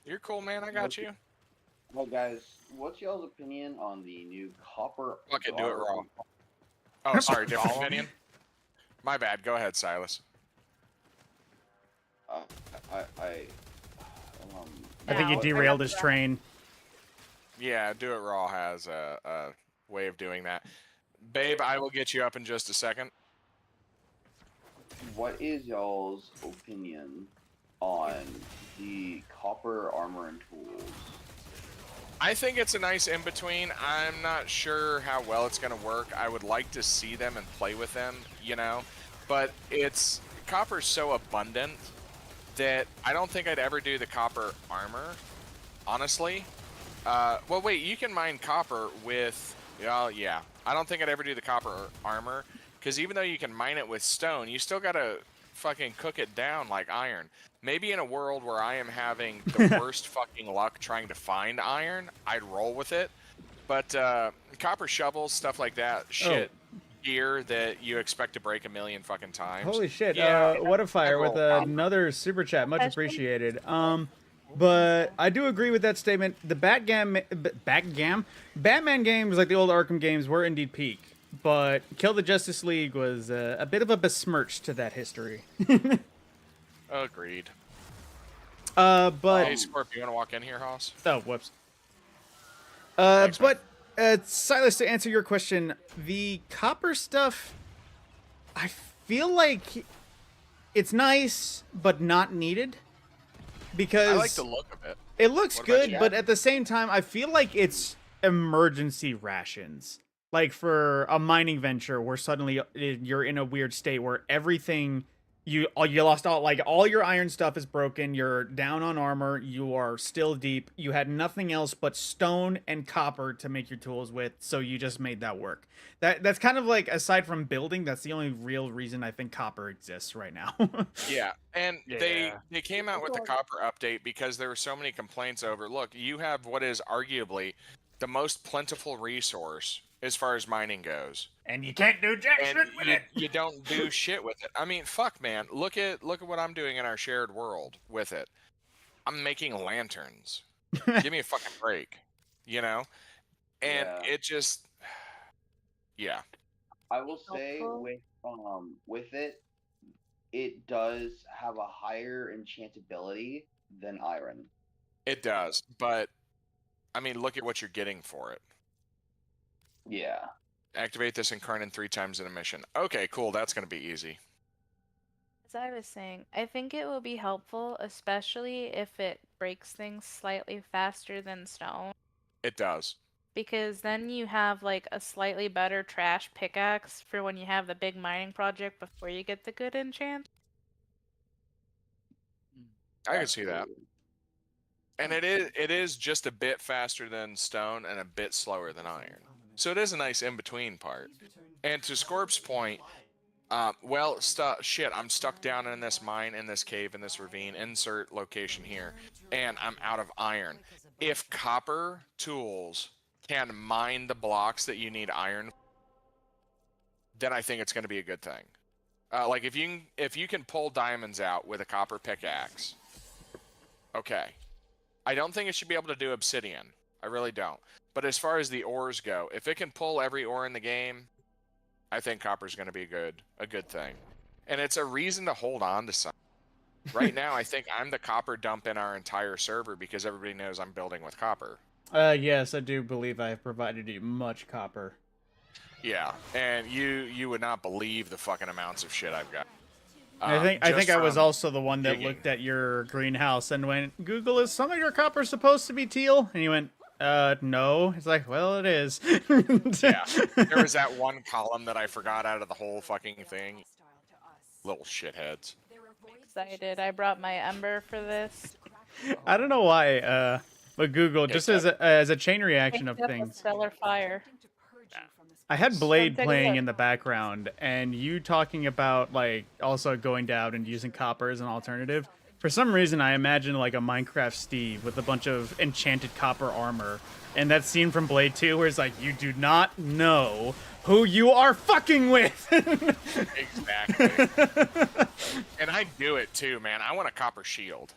You're cool, man. I got you. Well, guys, what's y'all's opinion on the new copper? Fuck it, do it raw. Oh, sorry, different opinion. My bad. Go ahead, Silas. I think he derailed his train. Yeah, Do It Raw has a way of doing that. Babe, I will get you up in just a second. What is y'all's opinion on the copper armor and tools? I think it's a nice in-between. I'm not sure how well it's going to work. I would like to see them and play with them, but copper's so abundant that I don't think I'd ever do the copper armor, honestly. Well, wait, you can mine copper with, yeah. I don't think I'd ever do the copper armor, because even though you can mine it with stone, you still got to fucking cook it down like iron. Maybe in a world where I am having the worst fucking luck trying to find iron, I'd roll with it. But copper shovels, stuff like that, shit, gear that you expect to break a million fucking times. Holy shit! Yeah, What a fire with roll. another super chat, much appreciated. But I do agree with that statement. The Batman games, like the old Arkham games, were indeed peak. But Kill the Justice League was a bit of a besmirch to that history. Agreed. But Hey, Scorp, you want to walk in here, Hoss? oh, whoops. Thanks, man. But Silas, to answer your question, the copper stuff, I feel like it's nice, but not needed. Because I like the look of it. it looks What about good, you? but at the same time, I feel like it's emergency rations. Like for a mining venture where suddenly you're in a weird state where everything you lost all your iron stuff is broken, you're down on armor, you are still deep, you had nothing else but stone and copper to make your tools with, so you just made that work. That's kind of like, aside from building, that's the only real reason I think copper exists right now. Yeah, and Yeah. they came out with the copper update because there were so many complaints over, look, you have what is arguably the most plentiful resource as far as mining goes. And you can't do jack And shit with it. you don't do shit with it. I mean, fuck, man. Look at what I'm doing in our shared world with it. I'm making lanterns. Give me a fucking break, And Yeah. it just, yeah. I will say with it, it does have a higher enchantability than iron. It does, but I mean, look at what you're getting for it. Yeah. Activate this incarnate 3 times in a mission. Okay, cool. That's going to be easy. As I was saying, I think it will be helpful, especially if it breaks things slightly faster than stone. It does. Because then you have like a slightly better trash pickaxe for when you have the big mining project before you get the good enchant. I can see that. And it is just a bit faster than stone and a bit slower than iron. So it is a nice in-between part. And to Scorp's point, shit, I'm stuck down in this mine, in this cave, in this ravine, insert location here, and I'm out of iron. If copper tools can mine the blocks that you need iron, then I think it's going to be a good thing. Like if you can pull diamonds out with a copper pickaxe, okay. I don't think it should be able to do obsidian. I really don't. But as far as the ores go, if it can pull every ore in the game, I think copper's going to be a good thing. And it's a reason to hold on to something. Right now, I think I'm the copper dump in our entire server because everybody knows I'm building with copper. Yes, I do believe I have provided you much copper. Yeah, and you would not believe the fucking amounts of shit I've got. I think I was from also the one that digging. looked at your greenhouse and went, Google, is some of your copper supposed to be teal? And you went, no. It's like, well, it is. Yeah, there was that one column that I forgot out of the whole fucking thing. Little shitheads. Excited. I brought my ember for this. I don't know why, but Google, just as a chain reaction of Picked up a things. stellar fire. I had Blade Take a playing look. in the background, and you talking about, like, also going down and using copper as an alternative. For some reason, I imagine, like, a Minecraft Steve with a bunch of enchanted copper armor. And that scene from Blade 2 where it's like, you do not know who you are fucking with! Exactly. And I do it too, man. I want a copper shield.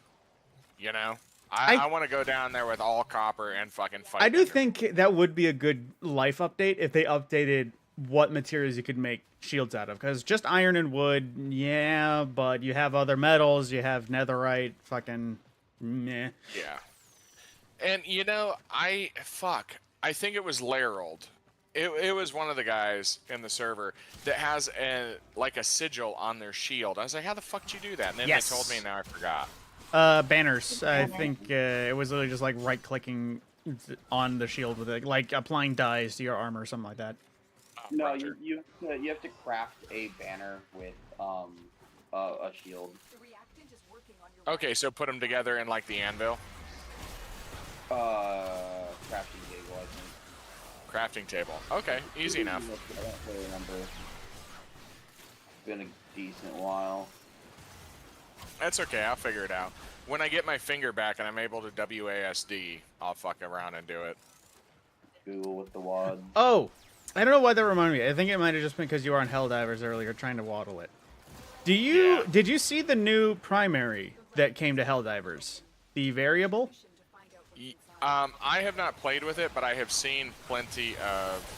You know? I want to go down there with all copper and fucking fight. I do Ender. think that would be a good life update if they updated what materials you could make shields out of. Because just iron and wood, yeah, but you have other metals, you have netherite, fucking meh. Yeah. And you know, I think it was Larold. It was one of the guys in the server that has a sigil on their shield. I was like, how the fuck did you do that? And then Yes. they told me, and now I forgot. Banners. I think it was literally just like right-clicking on the shield with it, like applying dyes to your armor or something like that. No, Roger. you have to craft a banner with a shield. Okay, so put them together in like the anvil. Crafting table, I think. Crafting table. Okay, easy enough. I don't really remember. It's been a decent while. That's okay, I'll figure it out. When I get my finger back and I'm able to WASD, I'll fuck around and do it. Google with the WAD. Oh, I don't know why that reminded me. I think it might have just been because you were on Helldivers earlier trying to waddle it. Did you see the new primary that came to Helldivers? The variable? I have not played with it, but I have seen plenty of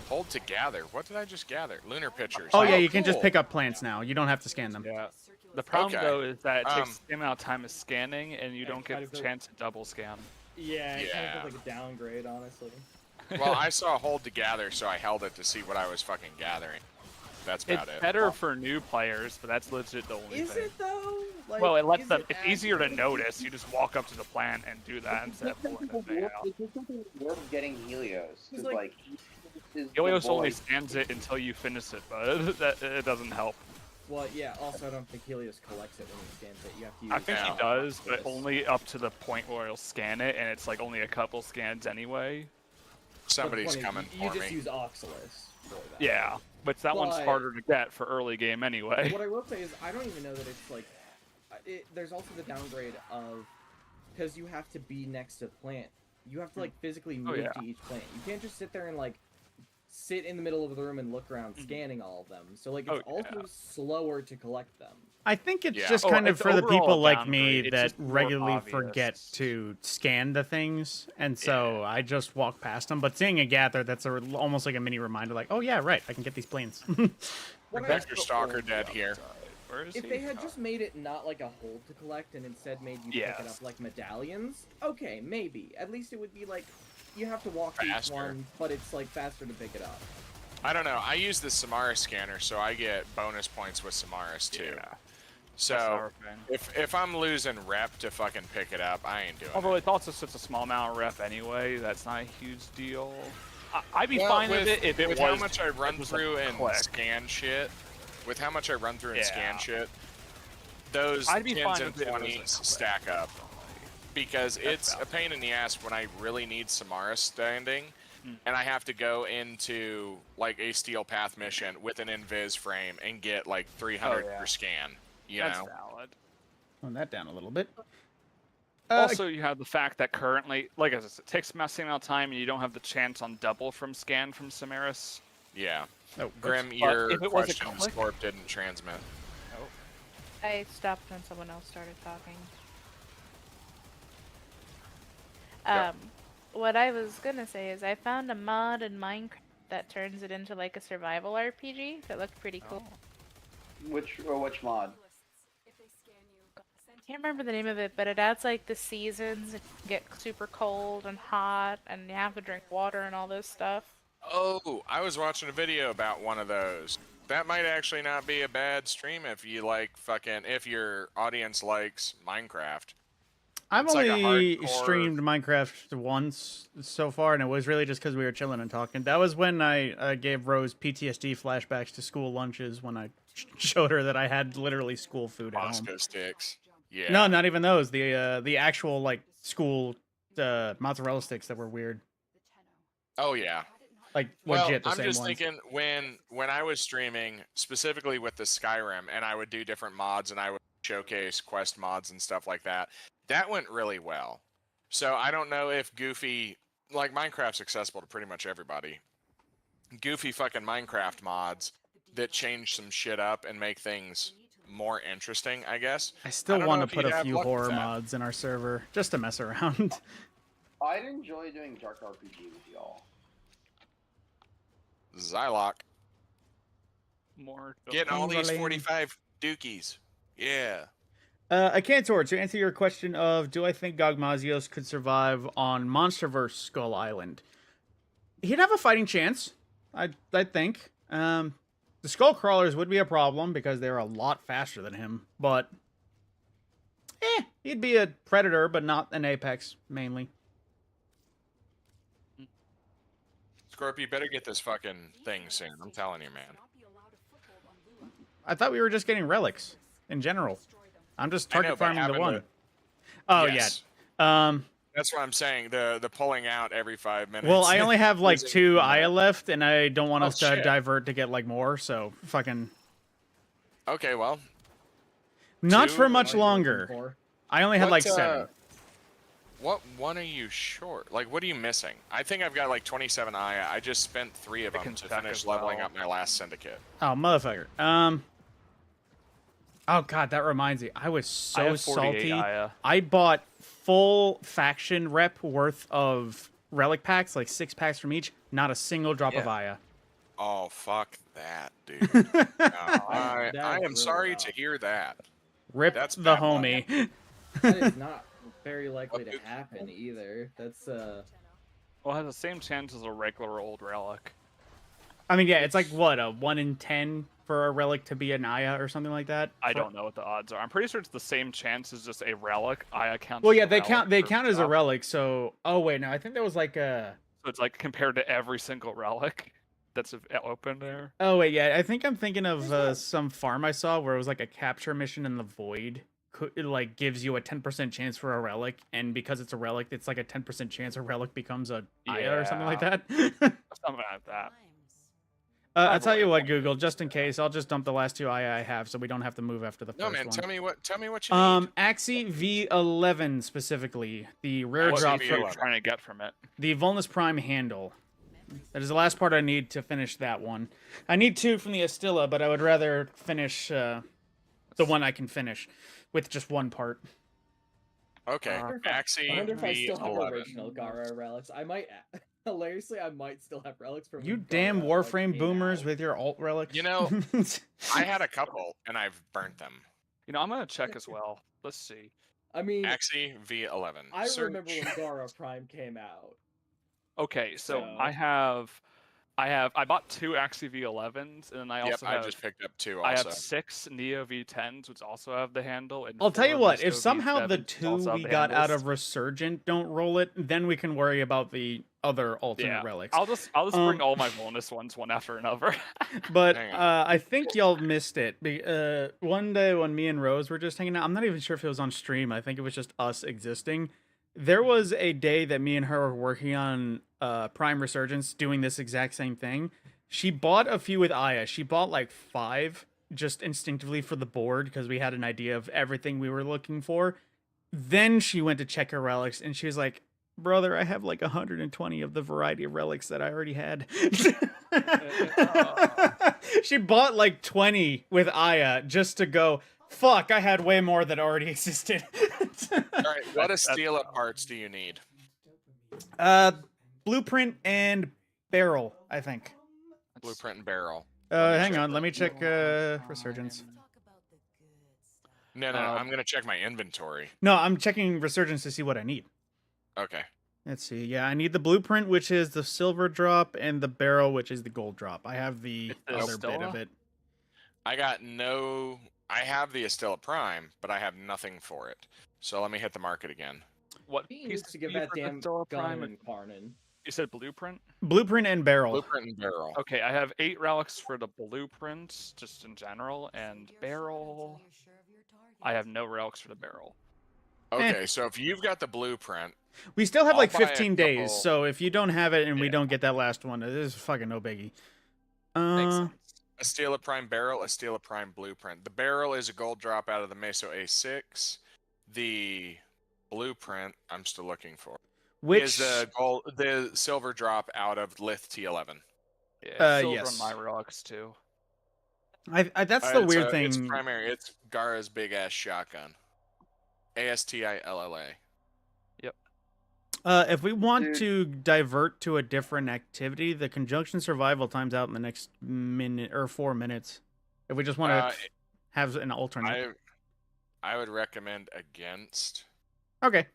Hold to gather. What did I just gather? Lunar pictures. Oh yeah, you can just cool. pick up plants now. You don't have to scan them. Yeah. The problem Okay. though is that it takes the amount of time of scanning, and you don't get the chance to double scan. Yeah, it kind Yeah. of feels like a downgrade, honestly. Well, I saw Hold to gather, so I held it to see what I was fucking gathering. That's It's about it. better for new players, but that's legit the only Is thing. it though? Like, Well, it lets is them. it It's easier to actually? notice. You just walk up to the plant and do that instead of pulling the thing out. It's worth getting Helios. He's Because, like- like, is the Helios only boy. scans it until you finish it, but that it doesn't help. Well, yeah. Also, I don't think Helios collects it when he scans it. You have to use. I think he Yeah. does, but Yes. only up to the point where he'll scan it, and it's like only a couple scans anyway. But the Somebody's point is, coming you for just me. use Oxalis for that. Yeah, but that one's But- harder to get for early game anyway. What I will say is, I don't even know that it's like. There's also the downgrade of because you have to be next to the plant. You have to like physically move yeah. to each plant. You can't just sit there and like sit in the middle of the room and look around scanning all of them. So like it's Oh, also yeah. slower to collect them. I think it's Yeah. just Oh, kind of it's for the overall people a like me downgrade. It's that just more regularly obvious. forget to scan the things, and so I just walk past them. But seeing a gather, that's almost like a mini reminder, like, oh yeah, right, I can get these planes. What I- Dr. Stalker dead here. Where is If he? they had just made it not like a hold to collect and instead made you pick it Yes. up like medallions, okay, maybe. At least it would be like you have to walk to each Faster. one, but it's like faster to pick it up. I don't know. I use the Samaris scanner, so I get bonus points with Samaris too. Yeah. So our thing. if I'm losing rep to fucking pick it up, I ain't doing Although it. it's also such a small amount of rep anyway, that's not a huge deal. I'd be Well, fine with it if it with was. how much I run it was a through and click. scan shit. With how much I run through and Yeah. scan shit, those I'd be 10s fine and if it was a 20s click, stack up. Because it's a valid. pain in the ass when I really need Samara standing, and I have to go into like a steel path mission with an invis frame and get like 300 per scan. You That's know? valid. Tone that down a little bit. Also, you have the fact that currently, like I said, it takes the same amount of time, and you don't have the chance on double from scan from Samaris. Yeah. Oh, Grim, But your if it was a question, click- Scorp didn't transmit. I stopped when someone else started talking. What I was gonna say is I found a mod in Minecraft that turns it into like a survival RPG that looked pretty cool. Which mod? I can't remember the name of it, but it adds like the seasons. It can get super cold and hot, and you have to drink water and all this stuff. Oh, I was watching a video about one of those. That might actually not be a bad stream if you like if your audience likes Minecraft. I've It's like a only hardcore- streamed Minecraft once so far, and it was really just because we were chilling and talking. That was when I gave Rose PTSD flashbacks to school lunches when I showed her that I had literally school food at home. Bosco sticks. Yeah. No, not even those. The actual like school mozzarella sticks that were weird. Oh yeah. Like Well, legit the I'm same just ones. thinking when I was streaming specifically with the Skyrim, and I would do different mods, and I would showcase quest mods and stuff like that. That went really well. So I don't know if Goofy, like Minecraft's accessible to pretty much everybody. Goofy fucking Minecraft mods that change some shit up and make things more interesting, I guess. I still don't want know to if put he'd a have few luck with horror that. mods in our server just to mess around. I'd enjoy doing Dark RPG with y'all. Zylock. More. Getting all these Unbelievable. 45 dookies. Yeah. Akantor, to answer your question of do I think Gogmazios could survive on Monsterverse Skull Island? He'd have a fighting chance, I think. The Skull Crawlers would be a problem because they're a lot faster than him, but he'd be a predator, but not an apex mainly. Scorpio, you better get this fucking thing soon. I'm telling you, man. I thought we were just getting relics in general. I'm just I know, target but farming the having one. to- Oh Yes. yeah. That's what I'm saying. The pulling out every 5 minutes. Well, I only have like Using 2 the- Aya left, and I don't want Oh, us to shit. divert to get like more. So fucking Okay, well. not 2? for much What are you looking longer. for? I only had like What, 7. What one are you short? Like, what are you missing? I think I've got like 27 Aya. I just spent 3 of I them can to check finish as leveling well. up my last syndicate. Oh motherfucker. Oh god, that reminds me. I was I so have 48 salty. Aya. I bought full faction rep worth of relic packs, like 6 packs from each. Not a single drop of Yeah. Aya. Oh, fuck that, dude. No, I That's am really sorry rough. to hear that. Rip That's the bad luck. homie. That is not very likely to happen either. That's Well, it has the same chance as a regular old relic. I mean, yeah, it's like what, a 1 in 10 for a relic to be an Aya or something like that. I don't know what the odds are. I'm pretty sure it's the same chance as just a relic. Aya counts. Well, as yeah, a they relic count. They for count as a drop. relic. So, oh wait, no, I think there was like a. So it's like compared to every single relic that's open there. Oh wait, yeah, I think I'm thinking of some farm I saw where it was like a capture mission in the void. It like gives you a 10% chance for a relic, and because it's a relic, it's like a 10% chance a relic becomes a Aya or something like that. Something like that. I'll tell you what, Google, just in case, I'll just dump the last 2 Aya I have, so we don't have to move after the No, first man, one. tell me what you need. Axie V11 specifically, the rare What's drop the What are you V11? trying to get from it? the Vulnus Prime handle. That is the last part I need to finish that one. I need 2 from the Astilla, but I would rather finish the one I can finish with just 1 part. Okay, I Axie wonder if I still have V11. original Gara relics. I might, hilariously, I might still have relics from. You when damn Gara, like, Warframe came boomers out. with your alt relics. You know, I had a couple, and I've burnt them. You know, I'm gonna check as well. Let's see. I mean, Axie V11. I Search. remember when Gara Prime came out. Okay, so So- I have I bought 2 Axie V11s, and then I Yep, also I have just picked up 2 I also. have 6 Neo V10s, which also have the handle. And I'll tell you 4 what, if Misto somehow the V7s, which 2 also have we the got out handles. of Resurgent don't roll it, then we can worry about the other alternate Yeah, relics. I'll just bring all my bonus ones one after another. But Hang on. I think y'all missed it. One day when me and Rose were just hanging out, I'm not even sure if it was on stream. I think it was just us existing. There was a day that me and her were working on Prime Resurgence, doing this exact same thing. She bought a few with Aya. She bought like 5 just instinctively for the board because we had an idea of everything we were looking for. Then she went to check her relics and she was like, brother, I have like 120 of the variety of relics that I already had. She bought like 20 with Aya just to go, fuck, I had way more that already existed. All right, what Estila parts do you need? Blueprint and barrel, I think. Blueprint and barrel. Hang on, let me check Resurgence. No, I'm gonna check my inventory. No, I'm checking Resurgence to see what I need. Okay. Let's see. Yeah, I need the blueprint, which is the silver drop, and the barrel, which is the gold drop. I have the other bit of it. I have the Estila Prime, but I have nothing for it. So let me hit the market again. What He piece needs to give that damn Estella gun Prime? and Karnan. You said blueprint? Blueprint and barrel. Blueprint and barrel. Okay, I have 8 relics for the blueprint, just in general, and barrel. I have no relics for the barrel. Okay, so if you've got the blueprint, We still have I'll like buy a 15 days, couple- so if you don't have it and we Yeah. don't get that last one, it is fucking no biggie. Makes sense. Estila Prime barrel, Estila Prime blueprint. The barrel is a gold drop out of the Meso A6. The blueprint, I'm still looking for, Which is the silver drop out of Lith T11. Yeah, silver yes. on my relics too. that's the weird thing. It's primary. It's Gara's big ass shotgun. ASTILLA. If we want to divert to a different activity, the conjunction survival times out in the next minute or 4 minutes. If we just want to have an alternate. I would recommend against. Okay.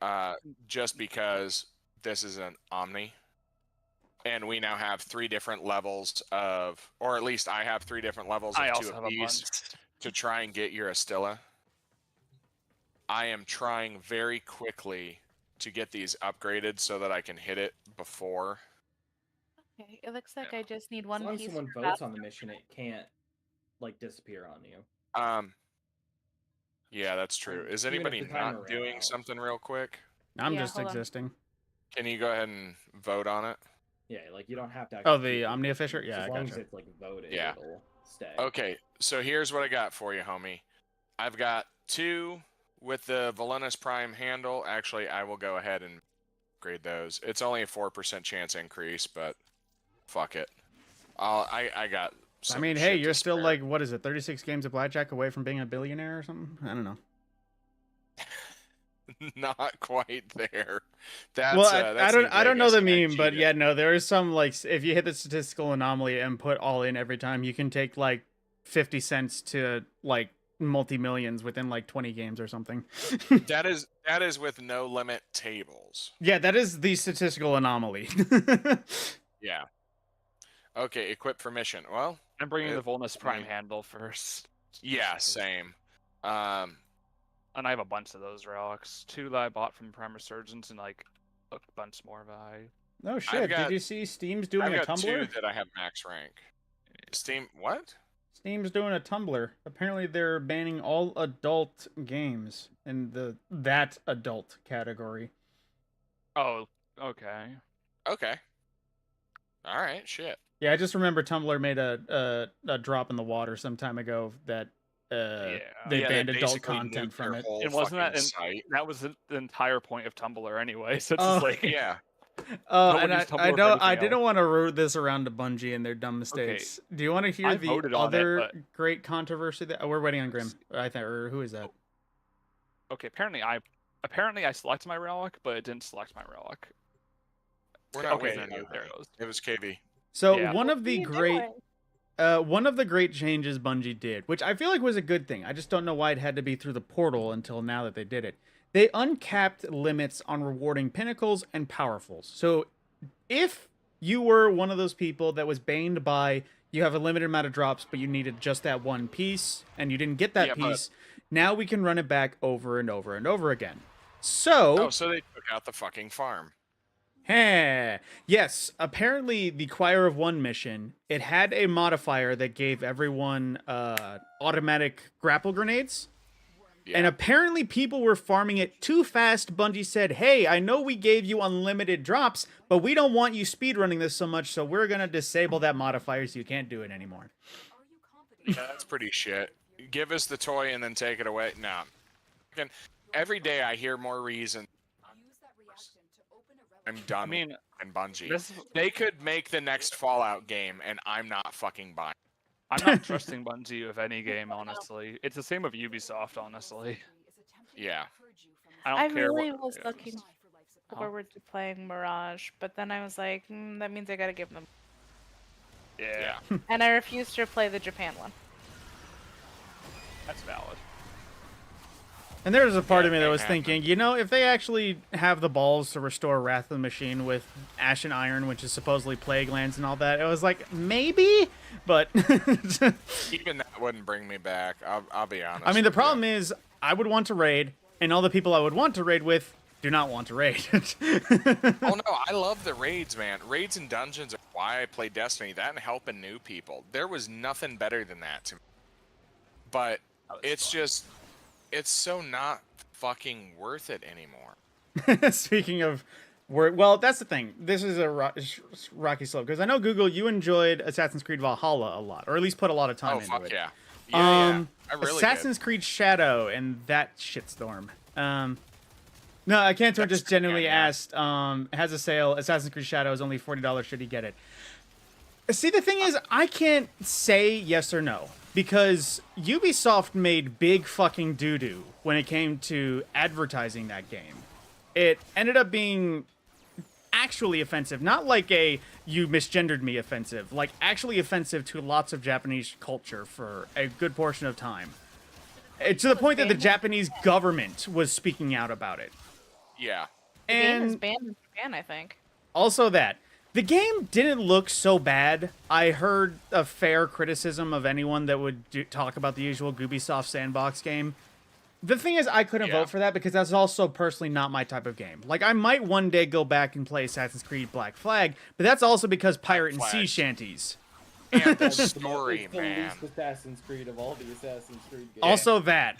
Just because this is an Omni. And we now have 3 different levels of, or at least I have 3 different levels I of 2 also have a of these bunch. to try and get your Estila. I am trying very quickly to get these upgraded so that I can hit it before. Okay, it looks like I just need As one long as piece. someone for votes that. on the mission, it can't like disappear on you. Yeah, that's true. Is Even if anybody the timer not ran doing out. something real quick? I'm Yeah, just hold on. existing. Can you go ahead and vote on it? Yeah, like you don't have to. Oh, actually the keep Omnia it. Fisher? Yeah, as I long gotcha. as it's like voted, Yeah. it'll stay. Okay, so here's what I got for you, homie. I've got 2 with the Valenus Prime handle. Actually, I will go ahead and upgrade those. It's only a 4% chance increase, but fuck it. I got. I mean, hey, you're still like, what is it, 36 games of blackjack away from being a billionaire or something? I don't know. not quite there. That's, Well, that I seems don't know like the I meme, but cheated. yeah, no, there is some like if you hit the statistical anomaly and put all in every time, you can take like 50 cents to like multi-millions within like 20 games or something. That is with no limit tables. Yeah, that is the statistical anomaly. Yeah. Okay, equip for mission. Well, I'm bringing the Volnus Prime mean- handle first. yeah, same. And I have a bunch of those relics. 2 that I bought from Prime Resurgence and like a bunch more by. Oh shit! got- Did you see Steam's doing I've a got 2 Tumblr? that I have max rank. Steam, what? Steam's doing a Tumblr. Apparently, they're banning all adult games in that adult category. Oh, okay. Okay. All right, shit. Yeah, I just remember Tumblr made a drop in the water some time ago that they Yeah, banned they adult basically content nuked from their it. whole And wasn't that fucking in- site. That was the entire point of Tumblr anyway. So it's Oh, just like Yeah. No And one used Tumblr I for don't. I anything didn't else. want to root this around to Bungie and their dumb mistakes. Do you want to hear I the voted on it, other but- great controversy that we're waiting on Grim? I think, or who is that? okay. Apparently I selected my relic, but it didn't select my relic. We're not Okay, waiting on you. there it goes. It was KV. So Yeah. one of What the are you great. doing? One of the great changes Bungie did, which I feel like was a good thing. I just don't know why it had to be through the portal until now that they did it. They uncapped limits on rewarding pinnacles and powerfuls. So if you were one of those people that was baned by you have a limited amount of drops, but you needed just that one piece, and you didn't get that Yeah, but- piece. Now we can run it back over and over and over again. So, Oh, so they took out the fucking farm. yes, apparently the Choir of One mission, it had a modifier that gave everyone automatic grapple grenades. Yeah. And apparently people were farming it too fast. Bungie said, hey, I know we gave you unlimited drops, but we don't want you speedrunning this so much, so we're going to disable that modifier so you can't do it anymore. Yeah, that's pretty shit. Give us the toy and then take it away. No. Every day I hear more reasons. I'm done. I mean, and Bungie. this They could make the next Fallout game, and I'm not fucking buying. I'm not trusting Bungie with any game, honestly. It's the same with Ubisoft, honestly. Yeah. I don't care really what. was looking forward to playing Mirage, but then I was like, that means I gotta give them. Yeah, And I refuse to play the Japan one. that's valid. And there was a part of me that it was happened. thinking, you know, if they actually have the balls to restore Wrath of the Machine with Ash and Iron, which is supposedly Plague Lands and all that, it was like, maybe? But, Even that wouldn't bring me back. I'll be honest. I mean, the with problem you. is, I would want to raid, and all the people I would want to raid with do not want to raid. Oh no, I love the raids, man. Raids and dungeons are why I play Destiny. That and helping new people. There was nothing better than that to me. But it's just, it's so not fucking worth it anymore. Speaking of, well, that's the thing. This is a rocky slope, because I know, Google, you enjoyed Assassin's Creed Valhalla a lot, or at least put a lot of time Oh into fuck it. yeah. Yeah, I really Assassin's Creed Shadow and that shitstorm. No, I can't. That's Just genuinely yeah. asked. It has a sale. Assassin's Creed Shadow is only $40. Should he get it? See, the thing is, I can't say yes or no because Ubisoft made big fucking doo-doo when it came to advertising that game. It ended up being actually offensive, not like a you misgendered me offensive, like actually offensive to lots of Japanese culture for a good portion of time. To the point that the Japanese government was speaking out about it. Yeah. The game is And banned in Japan, I think. also that the game didn't look so bad. I heard a fair criticism of anyone that would talk about the usual Ubisoft sandbox game. The thing is, I couldn't Yeah. vote for that because that's also personally not my type of game. Like, I might one day go back and play Assassin's Creed Black Flag, but that's also because pirate and sea Flag. shanties. And the That's story, it's the man. least Assassin's Creed of all the Assassin's Creed games. Also that.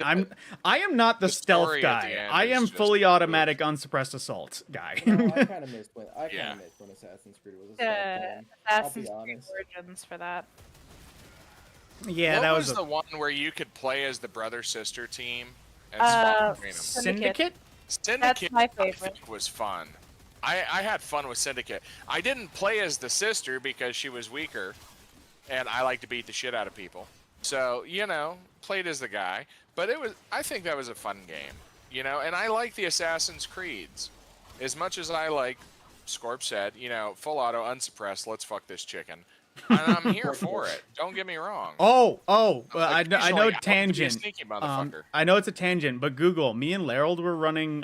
I am not the stealth story at the guy. end I is am just fully good. automatic unsuppressed assault guy. No, I kind of missed when Yeah. Assassin's Creed was a stealth game. Assassin's I'll be Creed honest. Origins for that. Yeah, what that was was the one where you could play as the brother-sister team and Uh, swap between them? Syndicate? Syndicate, my I favorite. think, was fun. I had fun with Syndicate. I didn't play as the sister because she was weaker, and I like to beat the shit out of people. So, you know, played as the guy. But I think that was a fun game, you know? And I like the Assassin's Creeds. As much as I like, Scorp said, you know, full auto, unsuppressed, let's fuck this chicken. And I'm here for it. Don't get me wrong. Oh, I know Occasionally, I like to be a tangent. sneaky motherfucker. I know it's a tangent, but Google, me and Larold were running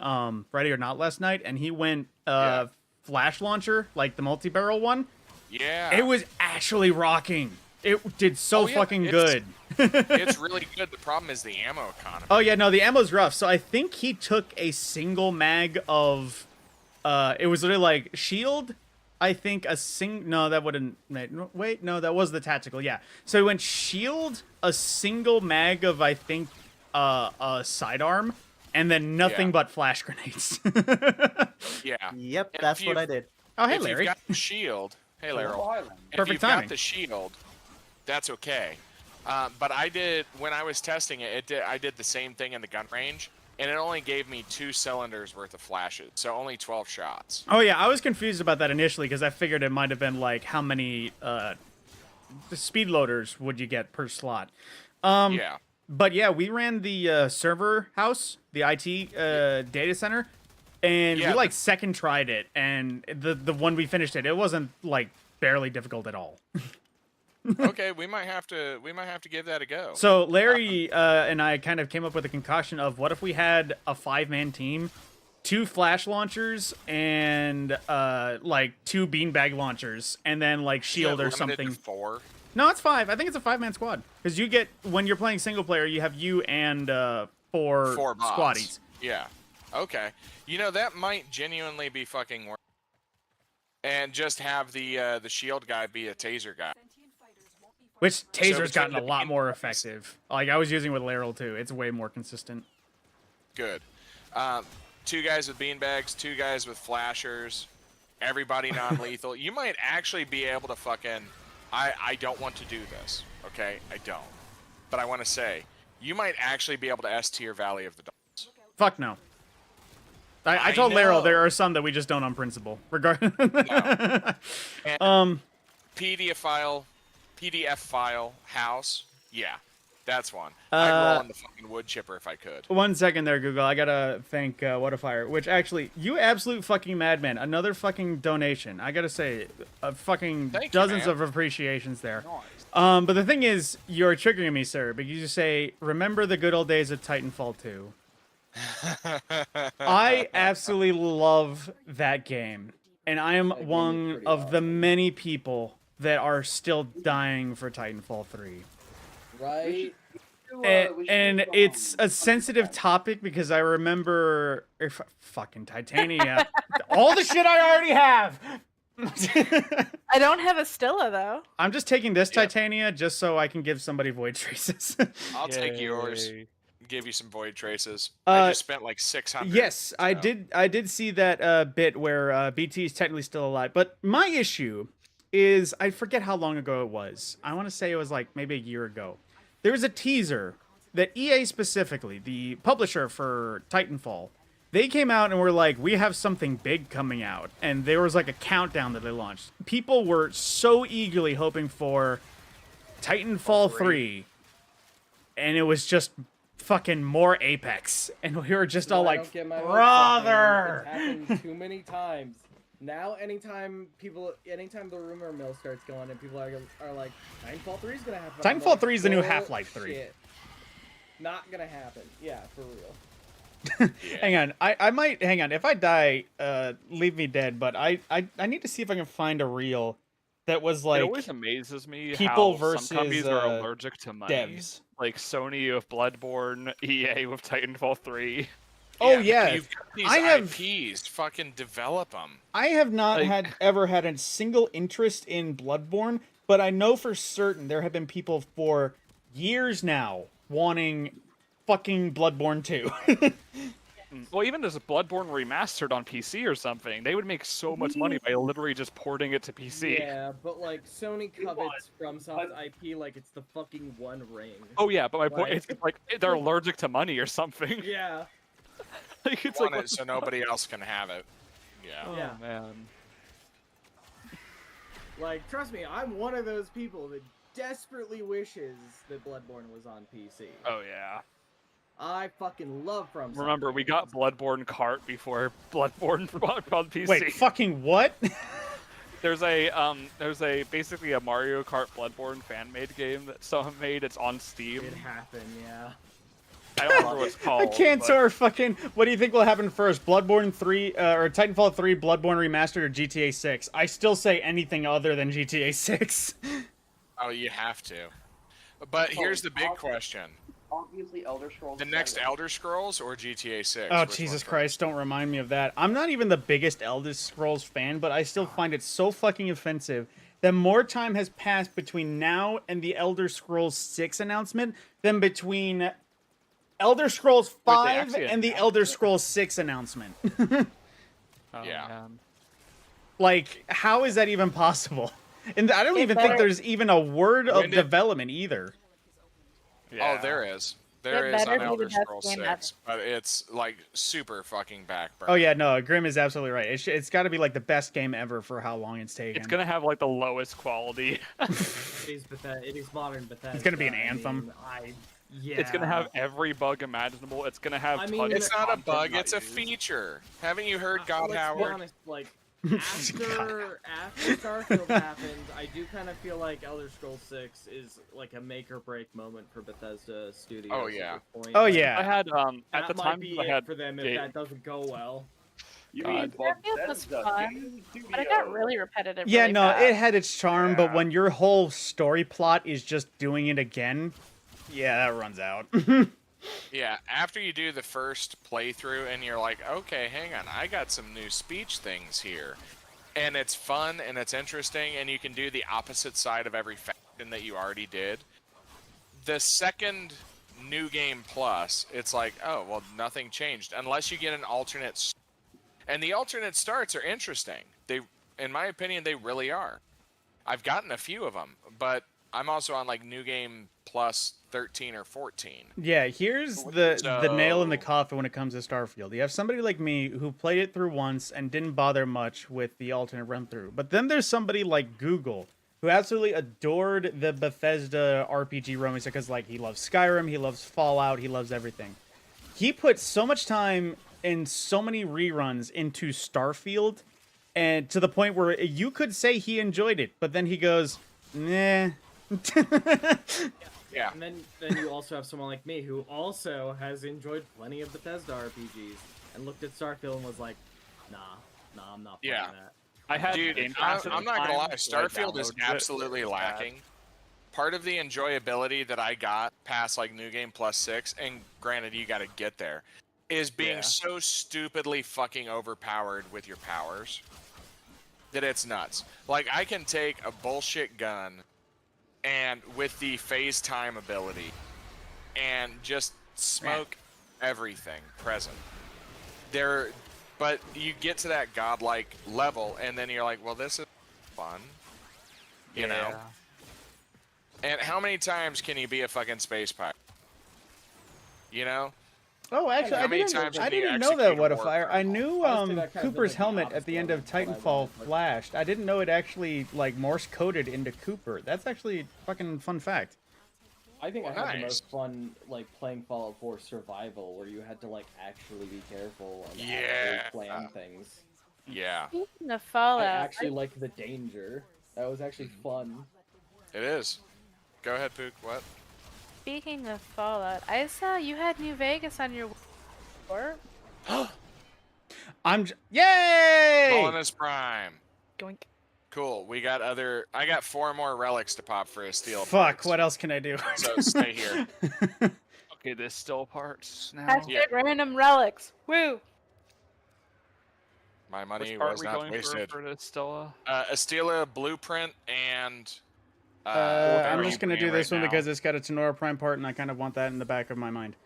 Ready or Not last night, and he went Yeah. flash launcher, like the multi-barrel one. Yeah. It was actually rocking. It did so Oh, yeah, fucking good. It's really good. The problem is the ammo economy. Oh yeah, no, the ammo's rough. So I think he took a single mag of, it was literally like shield. I think no, that wouldn't. Wait, no, that was the tactical. Yeah. So he went shield, a single mag of I think a sidearm, and then nothing Yeah. but flash grenades. Yeah. Yep, And that's if what you- I did. Oh hey If Larry. you've got the shield, hey Laryl. If Perfect you've timing. got the shield, that's okay. But I did when I was testing it. I did the same thing in the gun range, and it only gave me 2 cylinders worth of flashes, so only 12 shots. Oh yeah, I was confused about that initially because I figured it might have been like how many speed loaders would you get per slot. Yeah. But yeah, we ran the server house, the IT data center, and Yeah, we like second tried it, and the one we finished it wasn't like barely difficult at all. Okay, we might have to give that a go. So Larry and I kind of came up with a concoction of what if we had a 5-man team, 2 flash launchers and like 2 beanbag launchers, and then like shield or Limited to something. 4. No, it's 5. I think it's a 5-man squad because you get when you're playing single player, you have you and 4 4 bots. squaddies. Yeah. Okay. You know, that might genuinely be fucking worth. And just have the shield guy be a taser guy. Which taser's between gotten a the lot more beanbags- effective. Like I was using with Laryl too. It's way more consistent. Good. 2 guys with beanbags, 2 guys with flashers, everybody non-lethal. You might actually be able to fucking... I don't want to do this, okay? I don't. But I want to say, you might actually be able to S-tier Valley of the Dolls. Fuck no. I I told Laryl know. there are some that we just don't on principle. Regardless. And PDF file house, yeah, that's one. I'd roll on the fucking wood chipper if I could. 1 second there, Google. I gotta thank Whatafire, which actually, you absolute fucking madman. Another fucking donation. I gotta say, fucking Thank you, dozens man. of appreciations there. But the thing is, you're triggering me, sir, because you say, remember the good old days of Titanfall 2. I absolutely love that game, and I am That game is one pretty of the awesome. many people that are still dying for Titanfall 3. Right? And it's a sensitive topic because I remember fucking Titania, all the shit I already have. I don't have a Stilla though. I'm just taking this Yep. Titania just so I can give somebody void traces. I'll take yours. Yay. Give you some void traces. I Uh, just spent like 600. Yes, I so. did see that bit where BT is technically still alive. But my issue is I forget how long ago it was. I want to say it was like maybe a year ago. There was a teaser that EA specifically, the publisher for Titanfall, they came out and were like, we have something big coming out. And there was like a countdown that they launched. People were so eagerly hoping for Titanfall 3. And it was just fucking more Apex. And we were just all I like, don't get my hopes up, man. brother! It's happened too many times. Now, anytime the rumor mill starts going and people are like, Titanfall 3 is gonna happen. I'm Titanfall like, 3 is the new Half-Life 3. "Bullshit. Not gonna happen. Yeah, for real. Hang on, I might hang on. If I die, leave me dead. But I need to see if I can find a reel that was It like always amazes me people how versus, some companies are allergic to money. devs. Like Sony with Bloodborne, EA with Titanfall 3. Oh but yeah, You've got these I have- IPs. Fucking develop them. I have not Like- ever had a single interest in Bloodborne, but I know for certain there have been people for years now wanting fucking Bloodborne 2. Well, even as a Bloodborne remastered on PC or something, they would make so much money by literally just porting it to PC. Yeah, but like Sony covets FromSoft's IP like it's the fucking One Ring. Oh yeah, but my point Like- is it's like they're allergic to money or something. Yeah. Like, it's Want like it so nobody else can have it. Yeah. oh Yeah. man. Like, trust me, I'm one of those people that desperately wishes that Bloodborne was on PC. Oh yeah. I fucking love FromSoft. Remember, we got Bloodborne cart before Bloodborne on PC. Wait, fucking what? There's basically a Mario Kart Bloodborne fan-made game that someone made. It's on Steam. It happened, yeah. I don't remember what it's I called. can't but- sort fucking. What do you think will happen first? Bloodborne 3 or Titanfall 3, Bloodborne Remastered, or GTA 6? I still say anything other than GTA 6. Oh, you have to. But here's the big question: Obviously, Elder Scrolls. the next Elder Scrolls or GTA 6? Oh, Which Jesus one's Christ, don't remind me of that. I'm not even the biggest Elder Scrolls fan, but I still find it so fucking offensive that more time has passed between now and the Elder Scrolls 6 announcement than between Elder Scrolls Wait, they 5 actually and the announced Elder it? Scrolls 6 announcement. Oh, Yeah. man. Like, how is that even possible? And I don't It even think better- there's even a word of When did- development either. Yeah. Oh, there is. There It is better on be the Elder best Scrolls game 6, but it's like super fucking backburned. Oh yeah, no, Grim is absolutely right. It's got to be like the best game ever for how long it's taken. It's gonna have like the lowest quality. It is Bethesda. It is modern Bethesda. It's gonna be an I mean, anthem. Yeah. It's gonna have every bug imaginable. It's gonna have I mean, tons It's of not a content bug, not it's a used. feature. Haven't you heard God Let's be Howard? honest, like, after Starfield happened, I do kind of feel like Elder Scrolls 6 is like a make or break moment for Bethesda Studios. Oh, yeah. At this point. Oh Like, yeah. I had that at the might time be I it had for them if Ga- that doesn't go well. You God. mean Starfield was Bethesda fun, Game but it got Studios. really repetitive. Yeah, really no, fast. it had its charm, but Yeah. when your whole story plot is just doing it again, yeah, that runs out. Yeah, after you do the first playthrough and you're like, okay, hang on, I got some new speech things here. And it's fun and it's interesting and you can do the opposite side of every faction that you already did. The second New Game Plus, it's like, oh, well, nothing changed unless you get an alternate. And the alternate starts are interesting. They, in my opinion, they really are. I've gotten a few of them, but I'm also on like New Game Plus 13 or 14. Yeah, here's the nail in the So- coffin when it comes to Starfield. You have somebody like me who played it through once and didn't bother much with the alternate run through. But then there's somebody like Google who absolutely adored the Bethesda RPG romance because like he loves Skyrim, he loves Fallout, he loves everything. He put so much time and so many reruns into Starfield, and to the point where you could say he enjoyed it, but then he goes, nah. Yeah. And then you also have someone like me who also has enjoyed plenty of Bethesda RPGs and looked at Starfield and was like, nah, I'm not playing Yeah. that. I had Dude, Game Pass at I'm the not gonna lie, time, so I Starfield is downloaded it. absolutely It was bad. lacking. Part of the enjoyability that I got past like New Game Plus 6, and granted you gotta get there, is being Yeah. so stupidly fucking overpowered with your powers that it's nuts. Like I can take a bullshit gun and with the phase time ability and just smoke everything present. But you get to that godlike level and then you're like, well, this is fun. You know? Yeah. And how many times can you be a fucking space pirate? You know? Oh, actually, How I many didn't, times I did you didn't know that execute a What a Fire. I Warframe? knew Honestly, that kind of Cooper's is the helmet at the end of opposite of what I Titanfall wanted, but- flashed. I didn't know it actually like Morse coded into Cooper. That's actually a fucking fun fact. I think I had the Nice. most fun like playing Fallout 4 Survival, where you had to like actually be careful and Yeah. actually plan things. Yeah, Speaking of I Fallout, actually like the danger. That was actually fun. it is. Go ahead, Pook. What? speaking of Fallout, I saw you had New Vegas on your report. Yay! Colonus Prime. Doink. Cool. I got 4 more relics to pop for a steel. Fuck, parts. what else can I do? So stay here. Okay, there's still parts now. Hashtag random relics. Woo! My money Which part was are we not going wasted. for Stella? Astilla blueprint and. I'm are just you gonna do bringing this right one now? because it's got a Tenora Prime part, and I kind of want that in the back of my mind.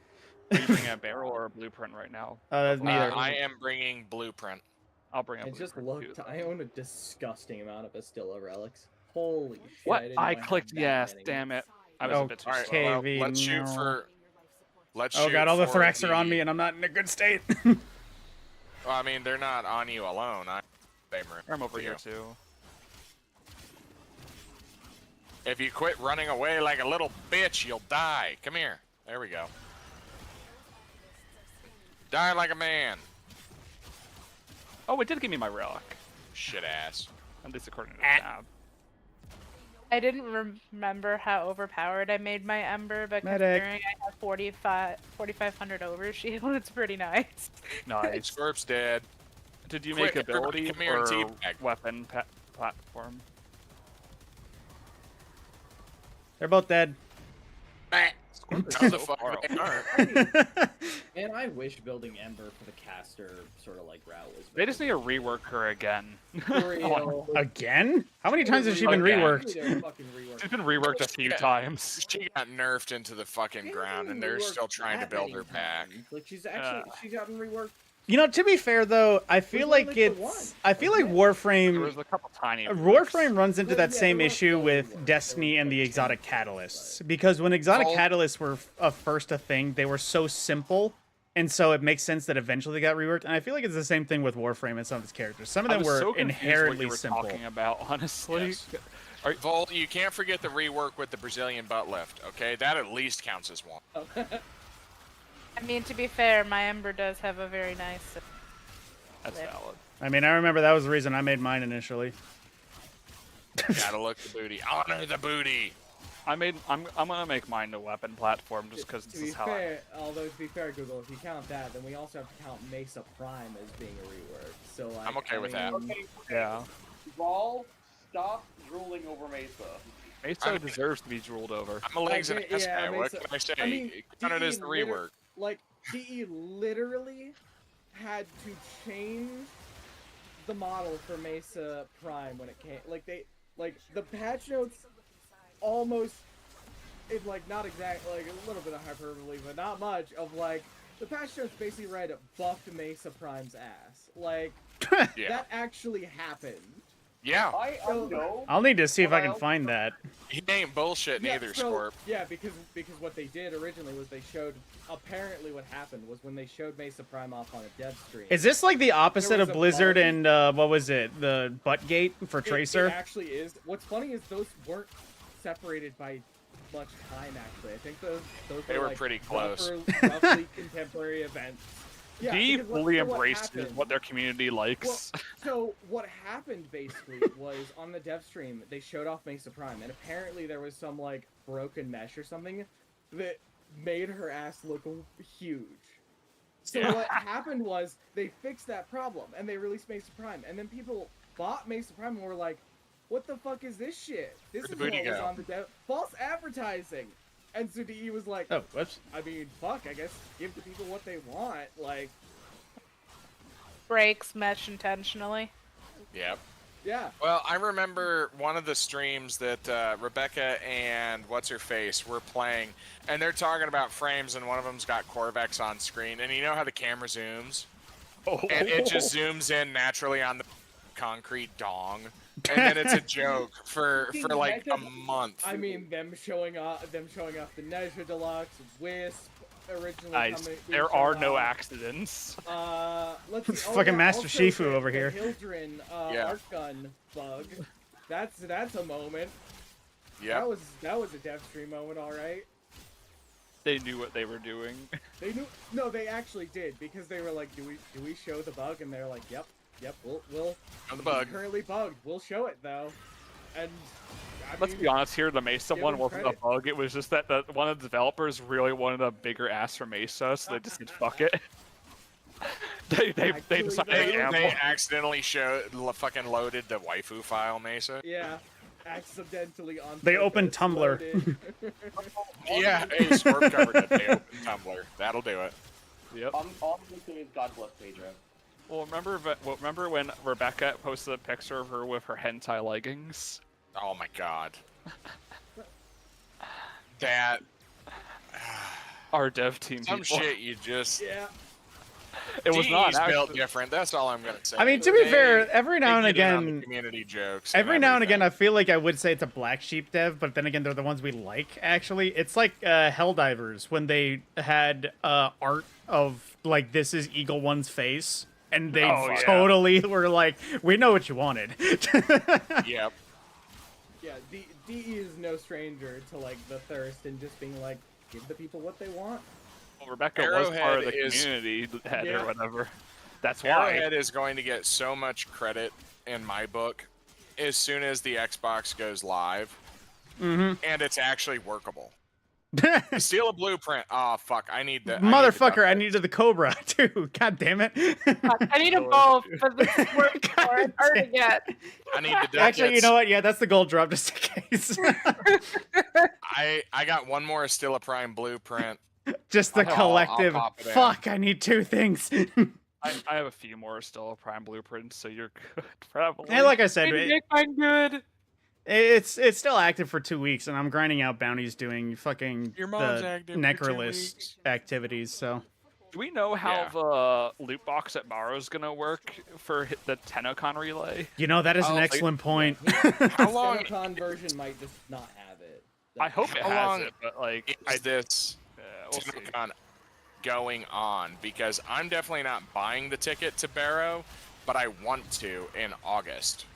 Are you bringing a barrel or a blueprint right now? Neither. I am bringing blueprint. I'll bring a I just blueprint looked. too. I own a disgusting amount of Astilla relics. Holy shit! What? didn't know I had clicked that yes. many. Damn it. I was a bit too All right. slow. Well, KV, let's shoot no. for. Let's Oh shoot god, all the for Thrax are on me, and I'm not in a good state. Well, I mean, they're not on you alone. I'm over here too. If you quit running away like a little bitch, you'll die. Come here. There we go. Die like a man. Oh, it did give me my relic. Shit ass. At least according to the Ah. tab. I didn't remember how overpowered I made my Ember, but Medic. considering I have 4,500 overshield, it's pretty nice. Nice. Scorp's dead. Did you Quick, make everybody ability come here and or teabag. weapon platform? They're both dead. How the fuck Carl. they aren't? And I wish building Ember for the caster sort of like route was. They just need to rework her again. For real. Again? How many times has she been Again. reworked? They're fucking reworked. She's been reworked a few Yeah. times. She got nerfed into the fucking She ground, hasn't and they're reworked still trying to that build many her back. times. Like she's gotten reworked. You know, to be fair though, I feel There's like only the it's. one. I feel like There Warframe. was a couple tiny. Warframe runs into Well, that yeah, same there were issue only with ones. Destiny There and the was like exotic 10, catalysts. Because when exotic Vol- catalysts were first a thing, they were so simple, and so it makes sense that eventually they got reworked. And I feel like it's the same thing with Warframe and some of its characters. Some of I them was were so confused what inherently you were simple. talking about, honestly. Yes. Volt, you can't forget the rework with the Brazilian butt lift, okay? That at least counts as one. I mean, to be fair, my Ember does have a very nice. That's Lift. valid. I mean, I remember that was the reason I made mine initially. Gotta look the booty. Honor the booty. I'm gonna make mine a weapon platform just because To this be is how. fair, although to be fair, Google, if you count that, then we also have to count Mesa Prime as being a rework. So like, I'm okay with that. Yeah. Rawl, stop drooling over Mesa. Mesa deserves to be drooled over. I'm a legs and ass Yeah, guy. What Mesa- can I say? I mean, Count it DE as the rework. Like, DE literally had to change the model for Mesa Prime when it came. Like the patch notes almost, it like not exact, like a little bit of hyperbole, but not much of like the patch notes basically read buffed Mesa Prime's ass. Like Yeah. that actually happened. Yeah. I know. I'll need to see if I can find that. He ain't bullshitting either, Scorp. Yeah, because what they did originally was they showed, apparently what happened was when they showed Mesa Prime off on a dev stream. Is this like the opposite There was of a Blizzard bug. and what was it? The Buttgate for Tracer? It actually is. What's funny is those weren't separated by much time. Actually, I think those They were like, pretty close. roughly contemporary events. Yeah, He because fully so what embraces happened- what their community likes. So what happened basically was on the dev stream they showed off Mesa Prime, and apparently there was some like broken mesh or something that made her ass look huge. So what happened was they fixed that problem and they released Mesa Prime, and then people bought Mesa Prime and were like, "What the fuck is this shit? This Where'd is the what booty was go?" on the dev false advertising." And so DE was like, Oh, whoops. I mean, fuck, I guess give the people what they want. Like, Breaks mesh intentionally. Yep. yeah. Well, I remember one of the streams that Rebecca and what's-her-face were playing, and they're talking about frames, and one of them's got Corvex on screen, and you know how the camera zooms? And it just zooms in naturally on the concrete dong, and then it's a joke for like a month. I mean, them showing off the Nezha Deluxe, Wisp, originally Nice. coming. There are no accidents. Let's see. Fucking Master also Shifu the over here. Hildren Yeah. arc gun bug. That's a moment. Yeah. That was a dev stream moment, all right. They knew what they were doing. They knew. No, they actually did, because they were like, "Do we show the bug?" And they're like, "Yep, we'll Show the bug. currently bugged. We'll show it though." And I Let's mean, be honest here, the Mesa give one them wasn't credit. a bug. It was just that one of the developers really wanted a bigger ass for Mesa, so they just said, fuck it. they Actually, decided though, to gamble. They accidentally fucking loaded the waifu file, Mesa. Yeah, accidentally on. They opened purpose Tumblr. loaded. Yeah, hey, Scorp covered it. They opened Tumblr. That'll do it. Yep. All I'm gonna say is God bless Pedro. Well, remember when Rebecca posted a picture of her with her hentai leggings? Oh my god. That Our dev team some people. shit you just Yeah. It was not DE's built actually. different. That's all I'm gonna say. I mean, to be They- fair, every they now and get in on the again, community jokes. every now and again, I everything. feel like I would say it's a black sheep dev, but then again, they're the ones we like. Actually, it's like Helldivers when they had art of like this is Eagle One's face, and they Oh, yeah. totally were like, "We know what you wanted." Yep. Yeah, DE is no stranger to like the thirst and just being like, give the people what they want. Well, Rebecca was part of the Arrowhead is- community head Yeah. or whatever. That's why. Arrowhead is going to get so much credit in my book as soon as the Xbox goes live, and it's actually workable. Steal a blueprint. Oh fuck! I need that. Motherfucker, I needed the Cobra too. God damn it. I need them both for this work for it. Hard to get. I need the duck Actually, you hits. know what? Yeah, that's the gold drop just in case. I got one more Stilla Prime blueprint. Just the I'll collective. pop it in. Fuck, I need two things. I have a few more still Prime blueprints, so you're good. Probably. And like I said, Didn't make mine good. it's still active for 2 weeks, and I'm grinding out bounties doing fucking Your mom's the active for 2 Necrolist weeks. activities. So Do we know how Yeah. the loot box at Barrow's gonna work for the TennoCon relay? you know that is an Oh, excellent point. How long TennoCon version might just not have it. I hope it How has long it, but like, is this we'll see. TennoCon going on? Because I'm definitely not buying the ticket to Barrow, but I want to in August.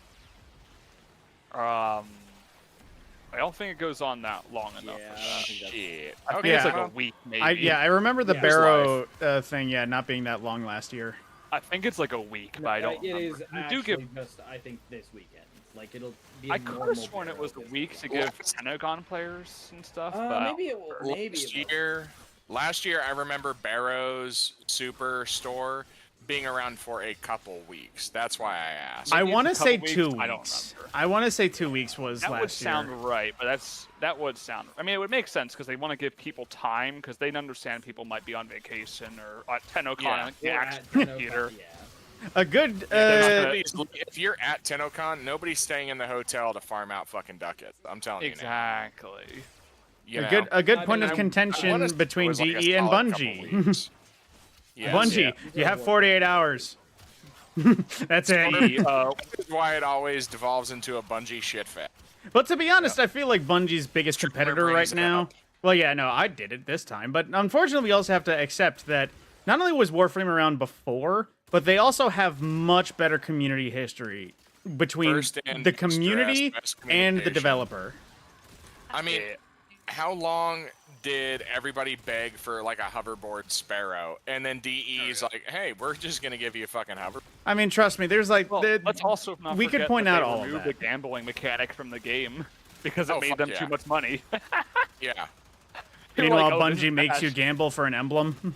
I don't think it goes on that long enough. Yeah, for I don't that. think that's- Shit. I think Okay, it's like well, a week, maybe. I remember the Yeah. Barrow thing, yeah, not being that long last year. I think it's like a week, but I don't It remember. is You actually do give. just, I think, this weekend. Like, it'll be I a could have normal sworn it was the Barrow week to this give TennoCon players and stuff, but I maybe it will. Maybe it will. Last year, I remember Barrow's Superstore being around for a couple weeks. That's why I asked. I Maybe want to it's a couple say 2 weeks, I don't weeks. remember. I want to say 2 weeks was That would last year. sound right, but that would sound. I mean, it would make sense because they want to give people time because they understand people might be on vacation or at TennoCon Yeah. and can't Or access at the TennoCon, computer. yeah. A good. If you're at TennoCon, nobody's staying in the hotel to farm out fucking ducats. I'm telling you now. Exactly. You know? A good I point mean, of I contention wanna say it between was like a DE and solid couple Bungie. weeks. Yes. Bungie, you have 48 hours. That's it. This is why it always devolves into a Bungie shit fest. But to be honest, I feel like Bungie's biggest competitor right brings it now. up. Well, yeah, no, I did it this time, but unfortunately, we also have to accept that not only was Warframe around before, but they also have much better community history between First in the community stress, best and the communication. developer. I mean, how long did everybody beg for like a hoverboard Sparrow, and then DE's like, "Hey, we're just gonna give you a fucking hover." I mean, trust me, there's like Well, let's also not we could forget point that out they all of removed that. the gambling mechanic from the game because it Oh, made fuck them yeah. too much money. Yeah. They were Meanwhile, like, "Oh, this Bungie is makes bad you shit." gamble for an emblem.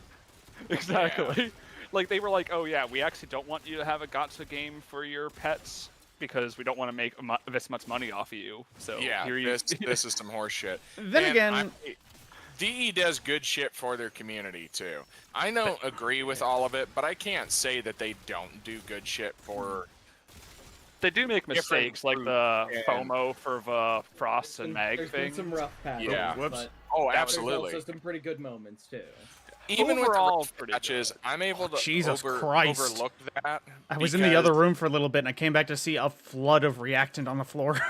Exactly. Like they were like, "Oh yeah, we actually don't want you to have a gacha game for your pets because we don't want to make this much money off of you." So Yeah, here you this is some horse shit. Then again- DE does good shit for their community too. I don't agree with all of it, but I can't say that they don't do good shit for. They do make Different mistakes, like groups, the and- FOMO for the Frost and Mag There's been thing. some rough patches. Yeah. Whoops. But Oh, there's absolutely. also some pretty good moments too. Even Overall, with the pretty patches, I'm able to Jesus Christ. overlook that. I was in the other room for a little bit, and I came back to see a flood of reactant on the floor.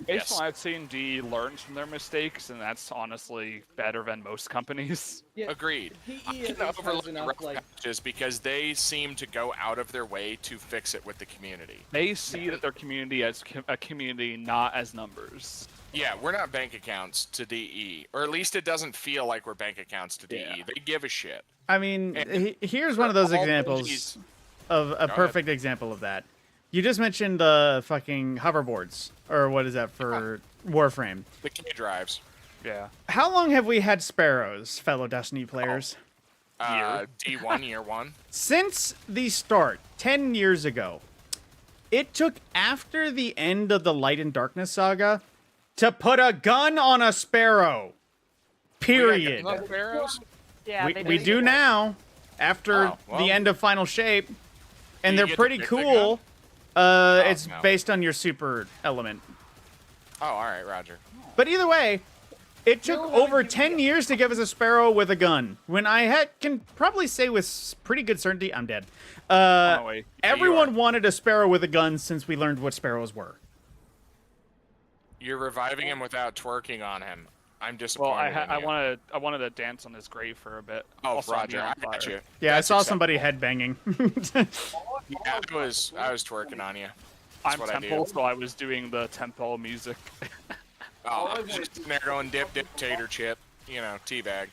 Based Yes. on what I've seen, D learns from their mistakes, and that's honestly better than most companies. Yeah, Agreed. DE I at can least has overlook the enough, rough like, patches because they seem to go out of their way to fix it with the community. They see that their community as a community, not as numbers. Yeah, we're not bank accounts to DE, or at least it doesn't feel like we're bank accounts to DE. Yeah. They give a shit. I mean, And here's one of those all examples Bungie's- of a ahead. perfect example of that. You just mentioned the fucking hoverboards, or what is that for Warframe? The key drives. Yeah. How long have we had sparrows, fellow Destiny players? D1, year one. Since the start, 10 years ago. It took after the end of the Light and Darkness saga to put a gun on a sparrow. Period. We got arrows? Yeah, they We do now, after Oh, well. the end of Final Shape, and you they're get to pretty pick the cool. It's no. based on your super element. Oh, all right, Roger. But either way, it took over 10 years to give us a sparrow with a gun. When I can probably say with pretty good certainty, I'm dead. Wait. Everyone wanted a sparrow with a gun since we learned what sparrows were. You're reviving him without twerking on him. I'm Well, disappointed. I in you. wanted to dance on his grave for a bit. Oh, Also, I'd Roger, be on I got fire. you. Yeah, That's I saw somebody acceptable. headbanging. Yeah, I was twerking on you. I'm what I do. Temple, so I was doing the temple music. Oh, I was just sitting there going dip, tater chip, you know, teabag.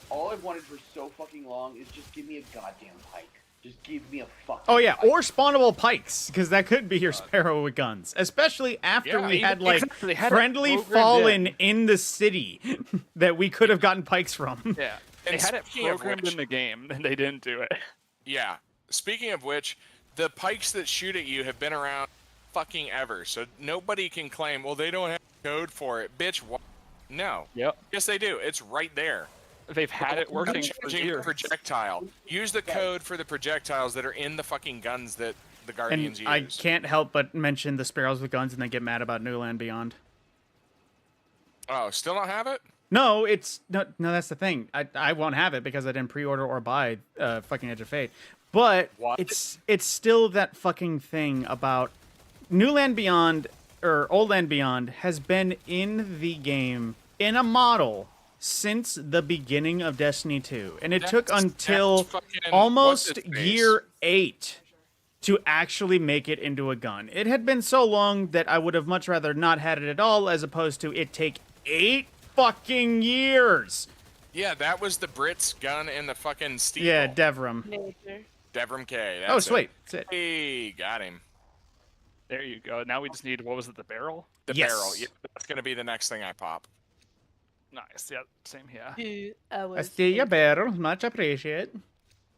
All I've wanted for so fucking long is just give me a goddamn pike. Just give me a fucking Oh yeah, pike. or spawnable pikes, because that could be your sparrow with guns. Especially after Yeah, we had even- like exactly, they had it friendly programmed fallen in the city that we could have gotten pikes from. Yeah. They And had it speaking of programmed which- in the game, and they didn't do it. Yeah. Speaking of which, the pikes that shoot at you have been around fucking ever, so nobody can claim, well, they don't have code for it. Bitch, what? No. Yep. Yes, they do. It's right there. They've had it working for Changing years. projectile. Use the code for the projectiles that are in the fucking guns that the Guardians And I use. can't help but mention the sparrows with guns and then get mad about New Land Beyond. Oh, still don't have it? No, it's no. That's the thing. I won't have it because I didn't pre-order or buy fucking Edge of Fate. But What? it's still that fucking thing about New Land Beyond or Old Land Beyond has been in the game in a model since the beginning of Destiny 2, and it took That's until fucking- almost what's its face? year 8 to actually make it into a gun. It had been so long that I would have much rather not had it at all, as opposed to it take 8 fucking years. Yeah, that was the Brits gun in the fucking Steeple. Yeah, Devram. Major. Devram K. Oh, That's sweet. It. That's it. Hey, got him. There you go. Now we just need, what was it, the barrel? The Yes. barrel. Yeah, that's going to be the next thing I pop. Nice. Yeah, same here. I see your barrel. Much appreciate.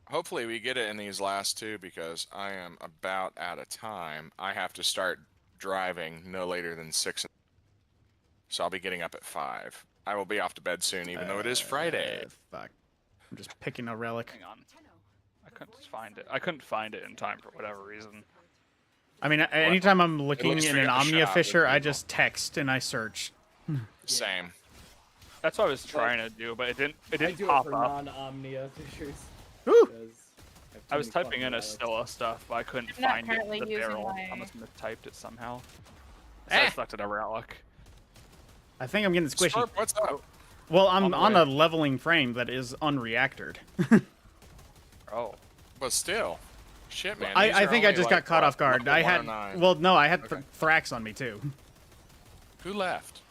Hopefully we get it in these last two because I am about out of time. I have to start driving no later than 6. So I'll be getting up at 5. I will be off to bed soon, even though it is Friday. Fuck. I'm just picking a relic. Hang on. I couldn't find it. I couldn't find it in time for whatever reason. I mean, anytime I'm looking least in we an got the Omnia shot Fisher, with I people. just text and I search. Same. That's what I was trying to do, but it didn't I didn't do it pop for up. non-Omnia fishers. Woo! because have I too was many typing fucking in a relics. Stilla stuff, but I couldn't I'm not find it. currently The using barrel. my- I must have typed it somehow. So I Eh. selected a relic. I think I'm getting squishy. Scorp, what's up? Well, I'm On the on way. a leveling frame that is unreactored. Oh. But still. Shit, man. these I are think I only, just like, got caught off guard. level I had 109. well, no, I had Okay. Thrax on me too. Who left?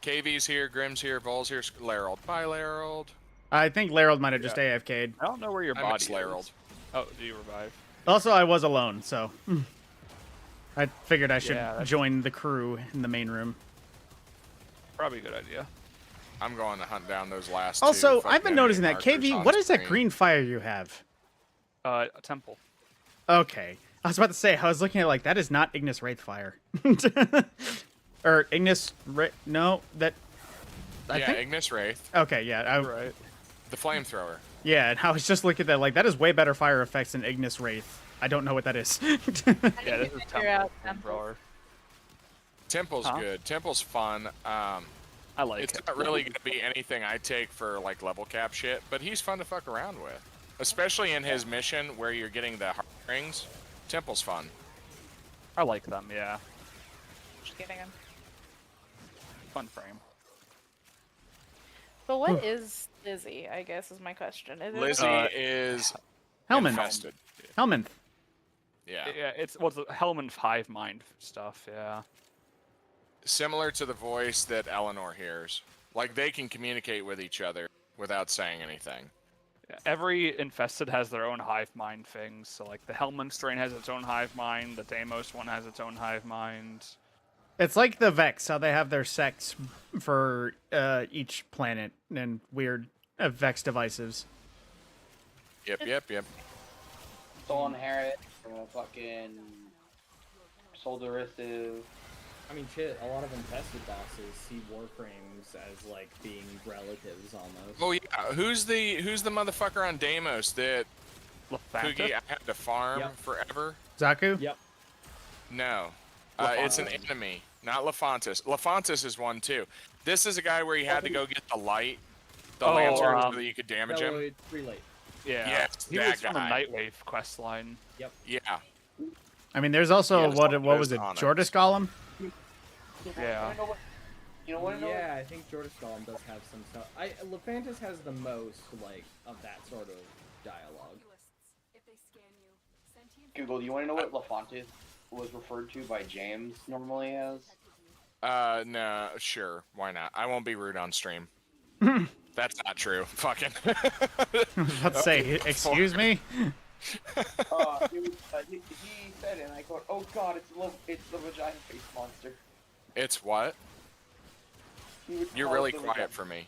KV's here, Grim's here, Vol's here, Larold. Bye, Larold. I think Larold might have just AFK'd. I don't know where your I body miss Larold. is. Oh, do you revive? Also, I was alone, so I figured I should Yeah, that's- join the crew in the main room. Probably a good idea. I'm going to hunt down those last Also, two I've been fucking noticing that enemy KV. markers What on is that screen. green fire you have? A temple. Okay, I was about to say. I was looking at like that is not Ignis Wraith fire, or Ignis. No, that. I Yeah, think. Ignis Wraith, Okay, yeah, Right. the flamethrower. yeah, and I was just looking at that like that is way better fire effects than Ignis Wraith. I don't know what that is. Yeah, this is figure temple. out temples. Thrower. Temple's Huh? good. Temple's fun. I like It's it. not really going to be anything I take for like level cap shit, but he's fun to fuck around with. Especially in his mission where you're getting the heart rings. Temple's fun. I like them, yeah. Just getting him. Fun frame. But what is Lizzie, I guess, is my question. Is it Lizzie is Helmand. infested. Helmand. Yeah. Yeah, it's the Hellman Hive Mind stuff, yeah. Similar to the voice that Eleanor hears. Like they can communicate with each other without saying anything. Yeah, every infested has their own hive mind things. So like the Hellman strain has its own hive mind, the Deimos one has its own hive mind. It's like the Vex, how they have their sects for each planet and weird Vex devices. Yep. Soul Inherit, fucking Soul Derisive. I mean, shit, a lot of infested bosses see Warframes as, like, being relatives, almost. Oh yeah, who's the motherfucker on Deimos that Lefanta? Poogie I had to farm Yep. forever? Zaku? Yep. No. It's an enemy, not Lefantis. Lefantis is one too. This is a guy where you had to go get the light, the Oh, lancer, so that you could damage him. Relate, relate. Yeah. Yes, he that was from the guy. Nightwave quest line. Yeah. I mean, there's also Yeah, what there's was it? on it. Jordis Golem? Yeah. You know what? Yeah, I think Jordan Golem does have some stuff. Lefantis has the most, like, of that sort of dialogue. Google, do you want to know what Lefantis was referred to by James normally as? No, sure, why not? I won't be rude on stream. That's not true. Fucking. Let's say, excuse me? He said it, and I quote, "Oh God, it's the vagina face monster." It's what? He would You're call really it the quiet vagi- for me.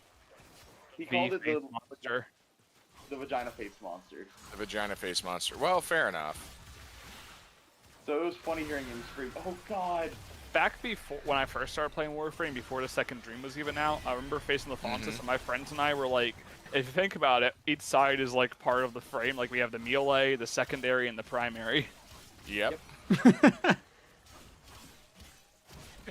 He called it Face monster. the vagina face monster. The vagina face monster. Well, fair enough. So it was funny hearing him scream, "Oh God!" Back before when I first started playing Warframe, before the second dream was even out, I remember facing Lefantis, and my friends and I were like, if you think about it, each side is like part of the frame. Like we have the melee, the secondary, and the primary. Yep.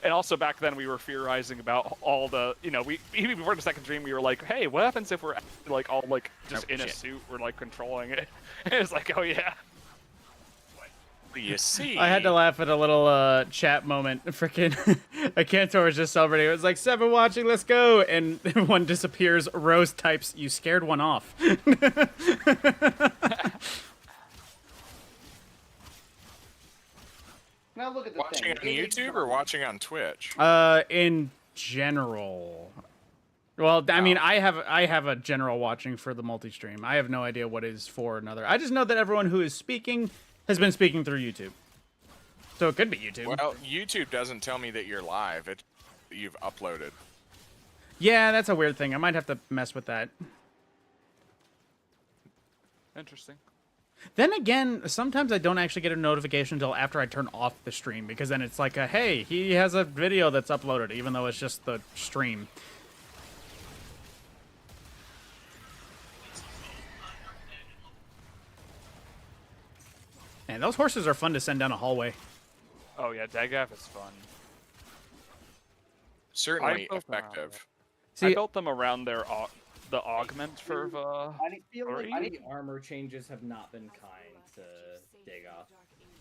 And also back then we were theorizing about all the, we even before the second dream we were like, hey, what happens if we're like all like just Oh, in a shit. suit, we're like controlling it. And it's like, oh yeah. You see. I had to laugh at a little chat moment. Freaking, a Cantor was just celebrating. It was like, 7 watching, let's go. And one disappears. Rose types, you scared one off. Now look at the Watching thing. on YouTube or watching on Twitch? In general. Well, I mean, No. I have a general watching for the multi-stream. I have no idea what is for another. I just know that everyone who is speaking has been speaking through YouTube. So it could be YouTube. Well, YouTube doesn't tell me that you're live. You've uploaded. Yeah, that's a weird thing. I might have to mess with that. Interesting. Then again, sometimes I don't actually get a notification until after I turn off the stream, because then it's like, hey, he has a video that's uploaded, even though it's just the stream. Man, those horses are fun to send down a hallway. Oh yeah, Dagaf is fun. Certainly built them effective. See, I built them around the augment for I feel like Three? the armor changes have not been kind to Dagoth.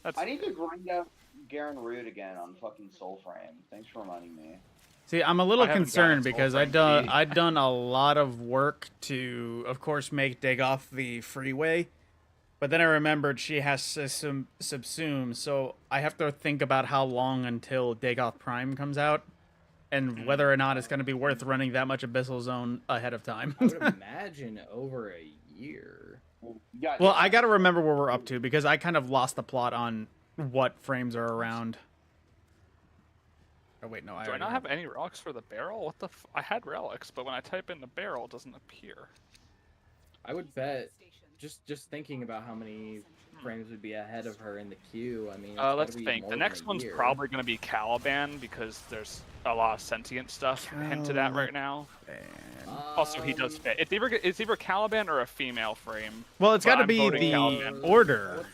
That's I need to grind out Garen Root again on fucking Soulframe. Thanks for reminding me. See, I'm a little I haven't concerned gotten because Soulframe I'd done a lot of work to, of course, make Dagoth the freeway, but then I remembered she has to subsume, so I have to think about how long until Dagoth Prime comes out, and whether or not it's going to be worth running that much Abyssal Zone ahead of time. I would imagine over a year. Well, I got to remember where we're up to, because I kind of lost the plot on what frames are around. Oh wait, no, Do I not have any relics for the barrel? What the I had relics, but when I type in the barrel, it doesn't appear. I would bet, just thinking about how many frames would be ahead of her in the queue. I mean, it's Let's gotta be think. more The than next a one's year. probably going to be Caliban, because there's a lot of sentient stuff hinted at right now. Also, he does fit. It's either Caliban or a female frame. Well, it's but got to I'm be voting the Caliban. order,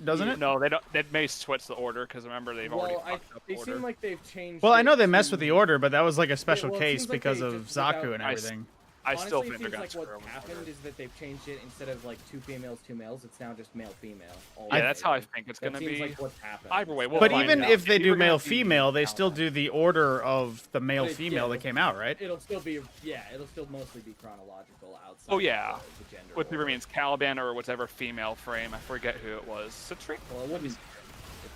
doesn't it? No, they don't. They may switch the order, because remember they've already Well, fucked up they order. seem like they've changed. Well, I it know they messed to- with the order, but that was like a special well, it case seems like because they of just without- Zaku and I everything. I still Honestly, think they're it going seems to like screw what's them happened over. is that they've changed it instead of like two females. It's now just male-female. Yeah, that's how I think it's That going to seems be. like what's happened. Either way, we'll But find even out. if they It's do either gonna be male-female, they still Caliban. do the order of the male-female yeah, that came out, right? It'll still be it'll still mostly be chronological outside. Oh yeah, of the gender whichever order. means Caliban or whatever female frame. I forget who it was. Citrine? Well, it wouldn't. It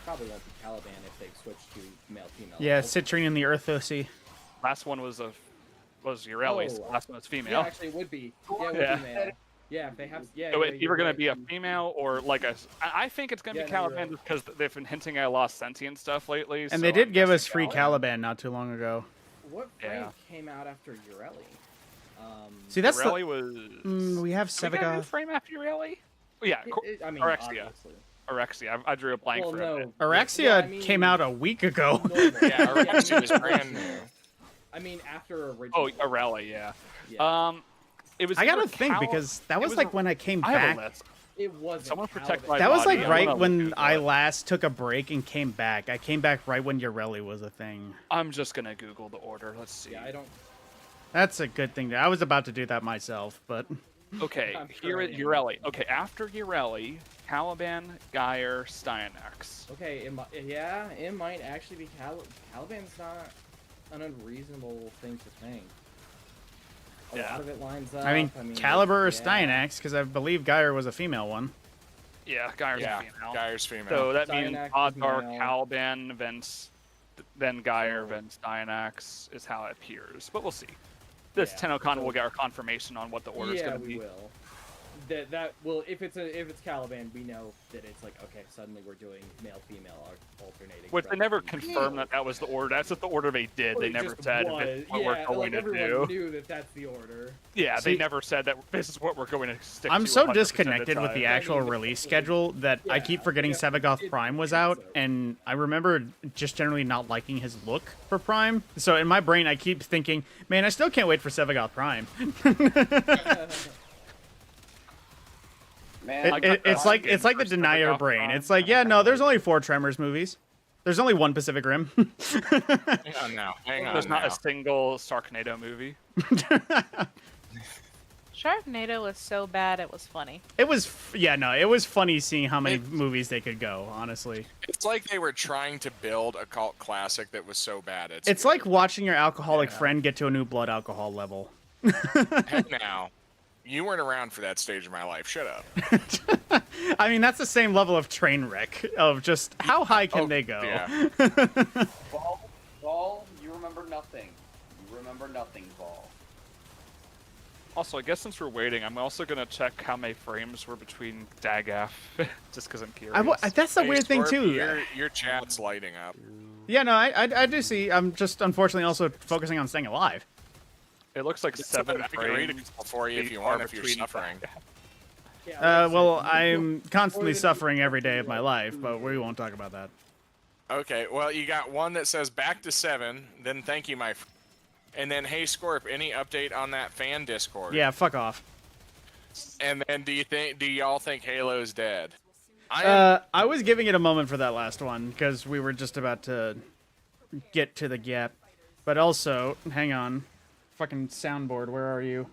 probably won't be Caliban if they switch to male-female. Yeah, Citrine and the Earthosy. Last one was Ureli's. Oh. Last one was Yeah, female. actually, it would be. Yeah, it would Yeah. be male. Yeah, if they have. Yeah. So yeah, it's you're either going right. to be a female or like a. I think it's going to Yeah, be no, you're Caliban right. because they've been hinting at a lot of sentient stuff lately. And so they did I'm give us guessing free Caliban. Caliban not too long ago. What frame Yeah. came out after Ureli? See, that's the... Ureli was. we have Did we get a new Sevagoth. frame after Ureli? Oh, yeah, I mean, Orexia. obviously. Orexia. I drew a blank Well, for no. it. Orexia Well, I mean, came out a week ago. normal. Yeah, I Orexia mean, was brand new. I mean, after original. Oh, Ureli, yeah. Yeah. It was. I gotta either think, because that it was was like a- when I came I have a back. list. It wasn't. Someone protect Caliban. my That was body. like I'm right gonna when Google I it. last took a break and came back. I came back right when Ureli was a thing. I'm just gonna Google the order. Let's see. Yeah, I don't. That's a good thing. I was about to do that myself, but... Okay, I'm here sure at I am. Ureli. Okay, after Ureli, Caliban, Geyer, Styanax. Okay, it might actually be Caliban's not an unreasonable thing to think. A Yeah. lot of it lines up. I mean, Caliber or yeah. Styanax, because I believe Geyer was a female one. Yeah, Geyer's Yeah, female. Geyer's female. So that means Styanax is Oddvar, male. Caliban, then Geyer, Oh. then Styanax is how it appears. But we'll see. This Yeah, TennoCon so- will get our confirmation on what the order's Yeah, gonna we be. will. That will if it's Caliban, we know that it's like okay, suddenly we're doing male female alternating. Which they rather never than- confirmed that was the order. That's just the order they did. Well, They it never just said was. this is what yeah, we're going like to everyone do. knew that that's the order. Yeah, See- they never said that this is what we're going to stick I'm to. so 100% of disconnected with time. the actual release schedule that I keep Yeah, forgetting yeah, Sevagoth it- Prime was it's out, so- and I remember just generally not liking his look for Prime. So in my brain, I keep thinking, man, I still can't wait for Sevagoth Prime. Man, It's like the for denier Sevagoth brain. Prime. It's like, yeah, no, there's only 4 Tremors movies. There's only 1 Pacific Rim. Hang on now. Hang on There's not now. a single Sharknado movie. Sharknado was so bad it was funny. It was, it was funny seeing how many movies they could go, honestly. It's like they were trying to build a cult classic that was so bad. It's good. like watching your alcoholic friend get to a new blood alcohol level. Heck now. You weren't around for that stage of my life. Shut up. I mean, that's the same level of train wreck of just how high can they go? Yeah. Vol, you remember nothing. You remember nothing, Vol. Also, I guess since we're waiting, I'm also gonna check how many frames were between DAGAF, just because I'm curious. That's the Hey, weird thing Scorp, too. Your chat's lighting up. Yeah, no, I do see. I'm just unfortunately also focusing on staying alive. It looks like 7 I can read frames it for you if you want, if you're between suffering. Well, I'm constantly suffering every day of my life, but we won't talk about that. Okay, well, you got one that says back to 7, then thank you, my friend. And then, hey, Scorp, any update on that fan Discord? Yeah, fuck off. And then, do y'all think Halo's dead? I was giving it a moment for that last one, because we were just about to get to the gap. But also, hang on. Fucking soundboard, where are you?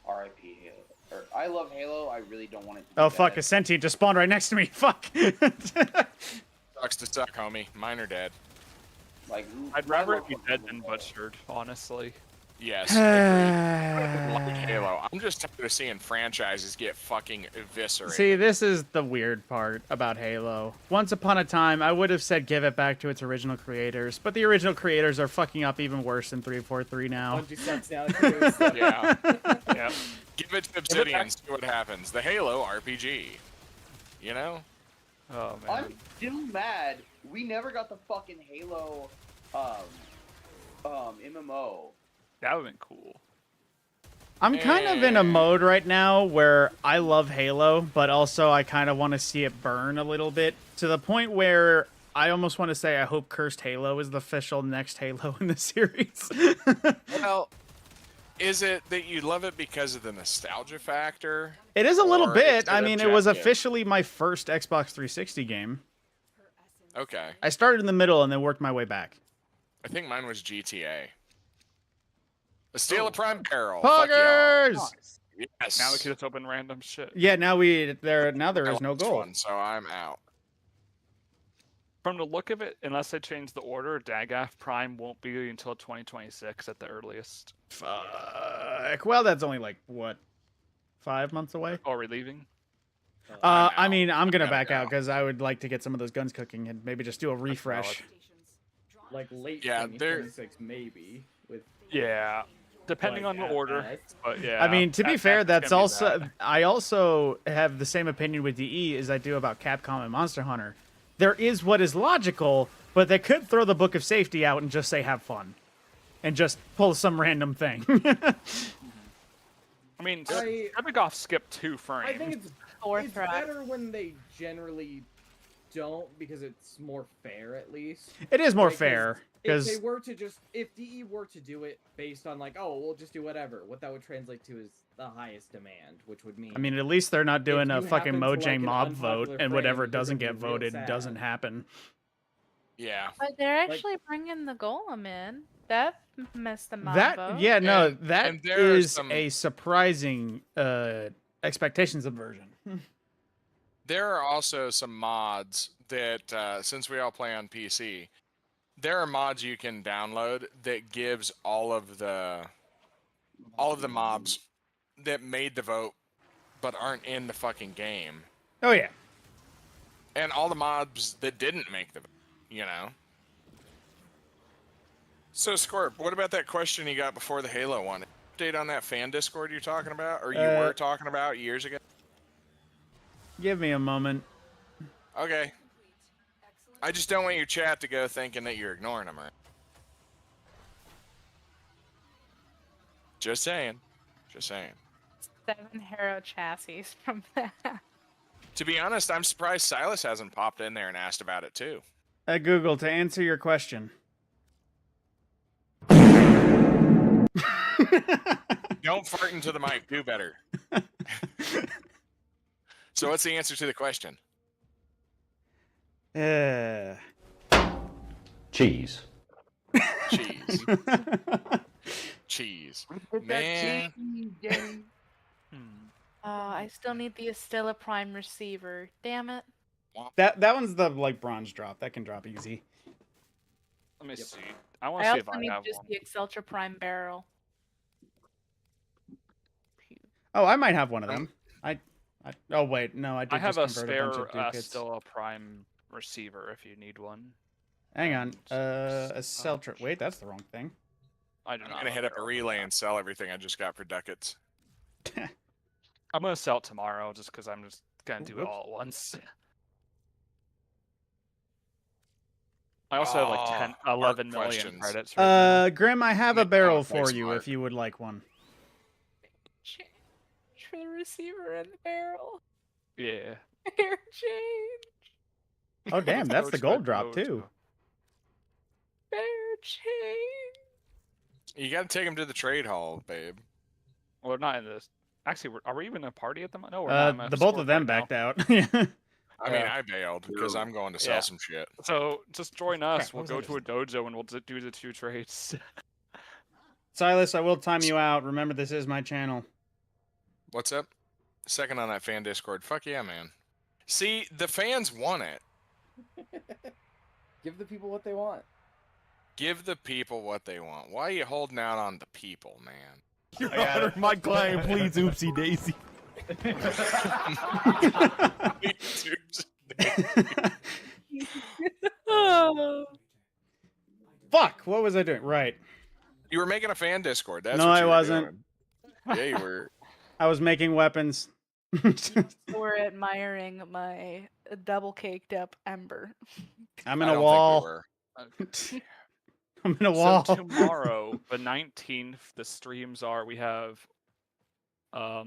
R.I.P. Halo. Or, I love Halo. I really don't want it to be Oh, fuck, dead. a sentient just spawned right next to me. Fuck. Sucks to suck, homie. Mine are dead. Like, I'd rather it be dead than butchered, honestly. Yes, agreed. Like Halo. I'm just tired of seeing franchises get fucking eviscerated. See, this is the weird part about Halo. Once upon a time, I would have said give it back to its original creators, but the original creators are fucking up even worse than 343 now. Bungie sucks now. Too, so. Yeah. Yeah. Give it to Obsidian, see what happens. The Halo RPG. You know? Oh man. I'm still mad. We never got the fucking Halo, MMO. That would've been cool. I'm kind of in a mode right now where I love Halo, but also I kind of want to see it burn a little bit to the point where I almost want to say I hope Cursed Halo is the official next Halo in the series. Well, is it that you love it because of the nostalgia factor? It is a little Or bit. is it I mean, it was objective? officially my first Xbox 360 game. Okay. I started in the middle and then worked my way back. I think mine was GTA. A Steel of Prime Barrel. Poggers! Yes. Now we can just open random shit. Yeah, now there is no This goal. one, so I'm out. From the look of it, unless they change the order, DAGAF Prime won't be until 2026 at the earliest. Fuck. Well, that's only like what, 5 months away. Are we leaving? I mean, I'm gonna gotta back out go. because I would like to get some of those guns cooking and maybe just do a refresh. Like late Yeah, they're- 2026 maybe. With Yeah. Depending like, on the at order. best. But yeah. I mean, to be fair, that's gonna be also that. I also have the same opinion with DE as I do about Capcom and Monster Hunter. There is what is logical, but they could throw the Book of Safety out and just say have fun, and just pull some random thing. I mean, I- Epigoff skipped 2 frames. I think it's Fourth round. better when they generally don't because it's more fair at least. It is more Like, fair if because they were to just if DE were to do it based on like, oh, we'll just do whatever, what that would translate to is the highest demand, which would mean I mean, at least they're not doing a you fucking happen to like Mojang an mob vote, unpopular and whatever frame, you're doesn't gonna get be real voted sad. doesn't happen. Yeah. But they're actually bringing the golem in. That messed them up. That yeah, no, And- that and there are is some- a surprising expectations subversion. There are also some mods that, since we all play on PC, there are mods you can download that gives all of the mobs that made the vote but aren't in the fucking game, Oh yeah. and all the mobs that didn't make the vote, you know. So Scorp, what about that question you got before the Halo one? Update on that fan Discord you're talking about, or you were talking about years ago? Give me a moment. Okay. I just don't want your chat to go thinking that you're ignoring them, right? Just saying. Just saying. 7 Hero chassis from that. To be honest, I'm surprised Silas hasn't popped in there and asked about it too. Google, to answer your question. Don't fart into the mic. Do better. So what's the answer to the question? Cheese. Cheese. Cheese. Man. I still need the Estella Prime receiver. Damn it. That one's the like bronze drop. That can drop easy. Let me see. I want I to see if also I need have just one. the Exceltra Prime barrel. Oh, I might have one of them. Oh wait, no, I did. I have just a convert spare bunch of duplicates. still a Prime receiver if you need one. Hang on. Oh, A Celtra. Wait, that's the wrong thing. I do I'm not. gonna have hit up a barrel for relay that. and sell everything I just got for ducats. I'm gonna sell it tomorrow just because I'm just gonna do it Whoops. all at once. I also have like 10, Oh, 11 art million questions. credits right now. Grim, I have a Nick, barrel I'm for quite you smart. if you would like one. Change for the receiver and the barrel. Yeah. Hair change. Oh damn, that's the Dojo, gold drop too. Hair change. You gotta take him to the trade hall, babe. Well, we're not in this. Actually, are we even a party at the moment? No, we're not. I'm a The both score of them right now. backed out. Yeah. I mean, Yeah. I bailed because I'm going to sell Yeah. some shit. So just join us. Crap, We'll what go was to a dojo and we'll do the 2 trades. Silas, I will time you out. Remember, this is my channel. What's up? Second on that fan Discord. Fuck yeah, man. See, the fans want it. Give the people what they want. Give the people what they want. Why are you holding out on the people, man? Your Honor, my client, please, oopsie daisy. Fuck! What was I doing? Right. You were making a fan Discord. That's No, what I you were wasn't. doing. Yeah, you were. I was making weapons. Or admiring my double caked up ember. I'm in I a don't wall. think we were. I'm in a wall. So tomorrow, the 19th, the streams are. We have a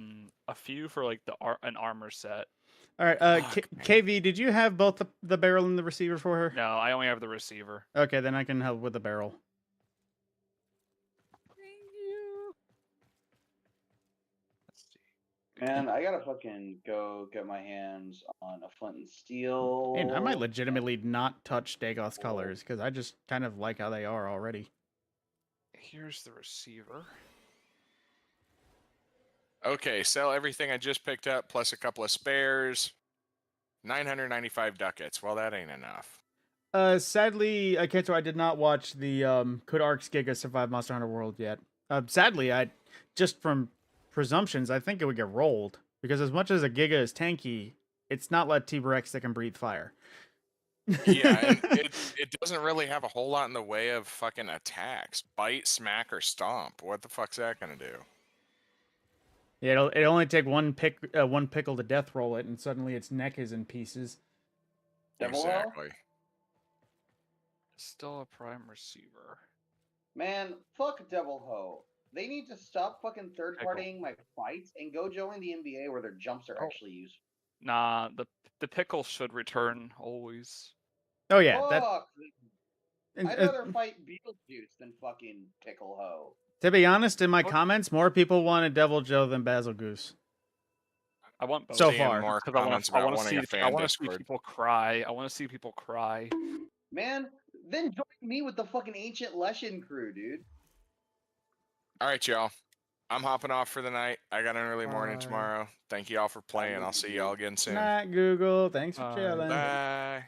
few for like an armor set. All right. KV, did you have both the barrel and the receiver for her? No, I only have the receiver. Okay, then I can help with the barrel. Thank you. Let's see. Man, I gotta fucking go get my hands on a flint and steel. And I might legitimately not touch Dagoth's colors because I just kind of like how they are already. Here's the receiver. Okay, sell everything I just picked up plus a couple of spares. 995 ducats. Well, that ain't enough. Sadly, Keto, I did not watch the Could Arx Giga survive Monster Hunter World yet. Sadly, I just from presumptions, I think it would get rolled because as much as a Giga is tanky, it's not like T-Rex that can breathe fire. Yeah, and it doesn't really have a whole lot in the way of fucking attacks. Bite, smack, or stomp. What the fuck's that gonna do? Yeah, it'll only take one pickle to death roll it, and suddenly its neck is in pieces. Devil Hell? Exactly. Still a prime receiver. Man, fuck Devil Ho. They need to stop fucking third partying my fights and go join the NBA where their jumps are actually useful. Nah, the pickle should return always. Oh yeah, Fuck. that. I'd rather fight Beetlejuice than fucking Pickle Ho. To be honest, in my What? comments, more people wanted Devil Joe than Basil Goose. I want both. So Seeing far. more 'Cause I comments want about to wanting see. a fan I want to see Discord. people cry. I want to see people cry. Man, then join me with the fucking Ancient Leshen crew, dude. All right, y'all. I'm hopping off for the night. I got an early morning Bye. tomorrow. Thank you all for playing. I'll see y'all again soon. Not Google. Thanks for Bye. chilling. Bye.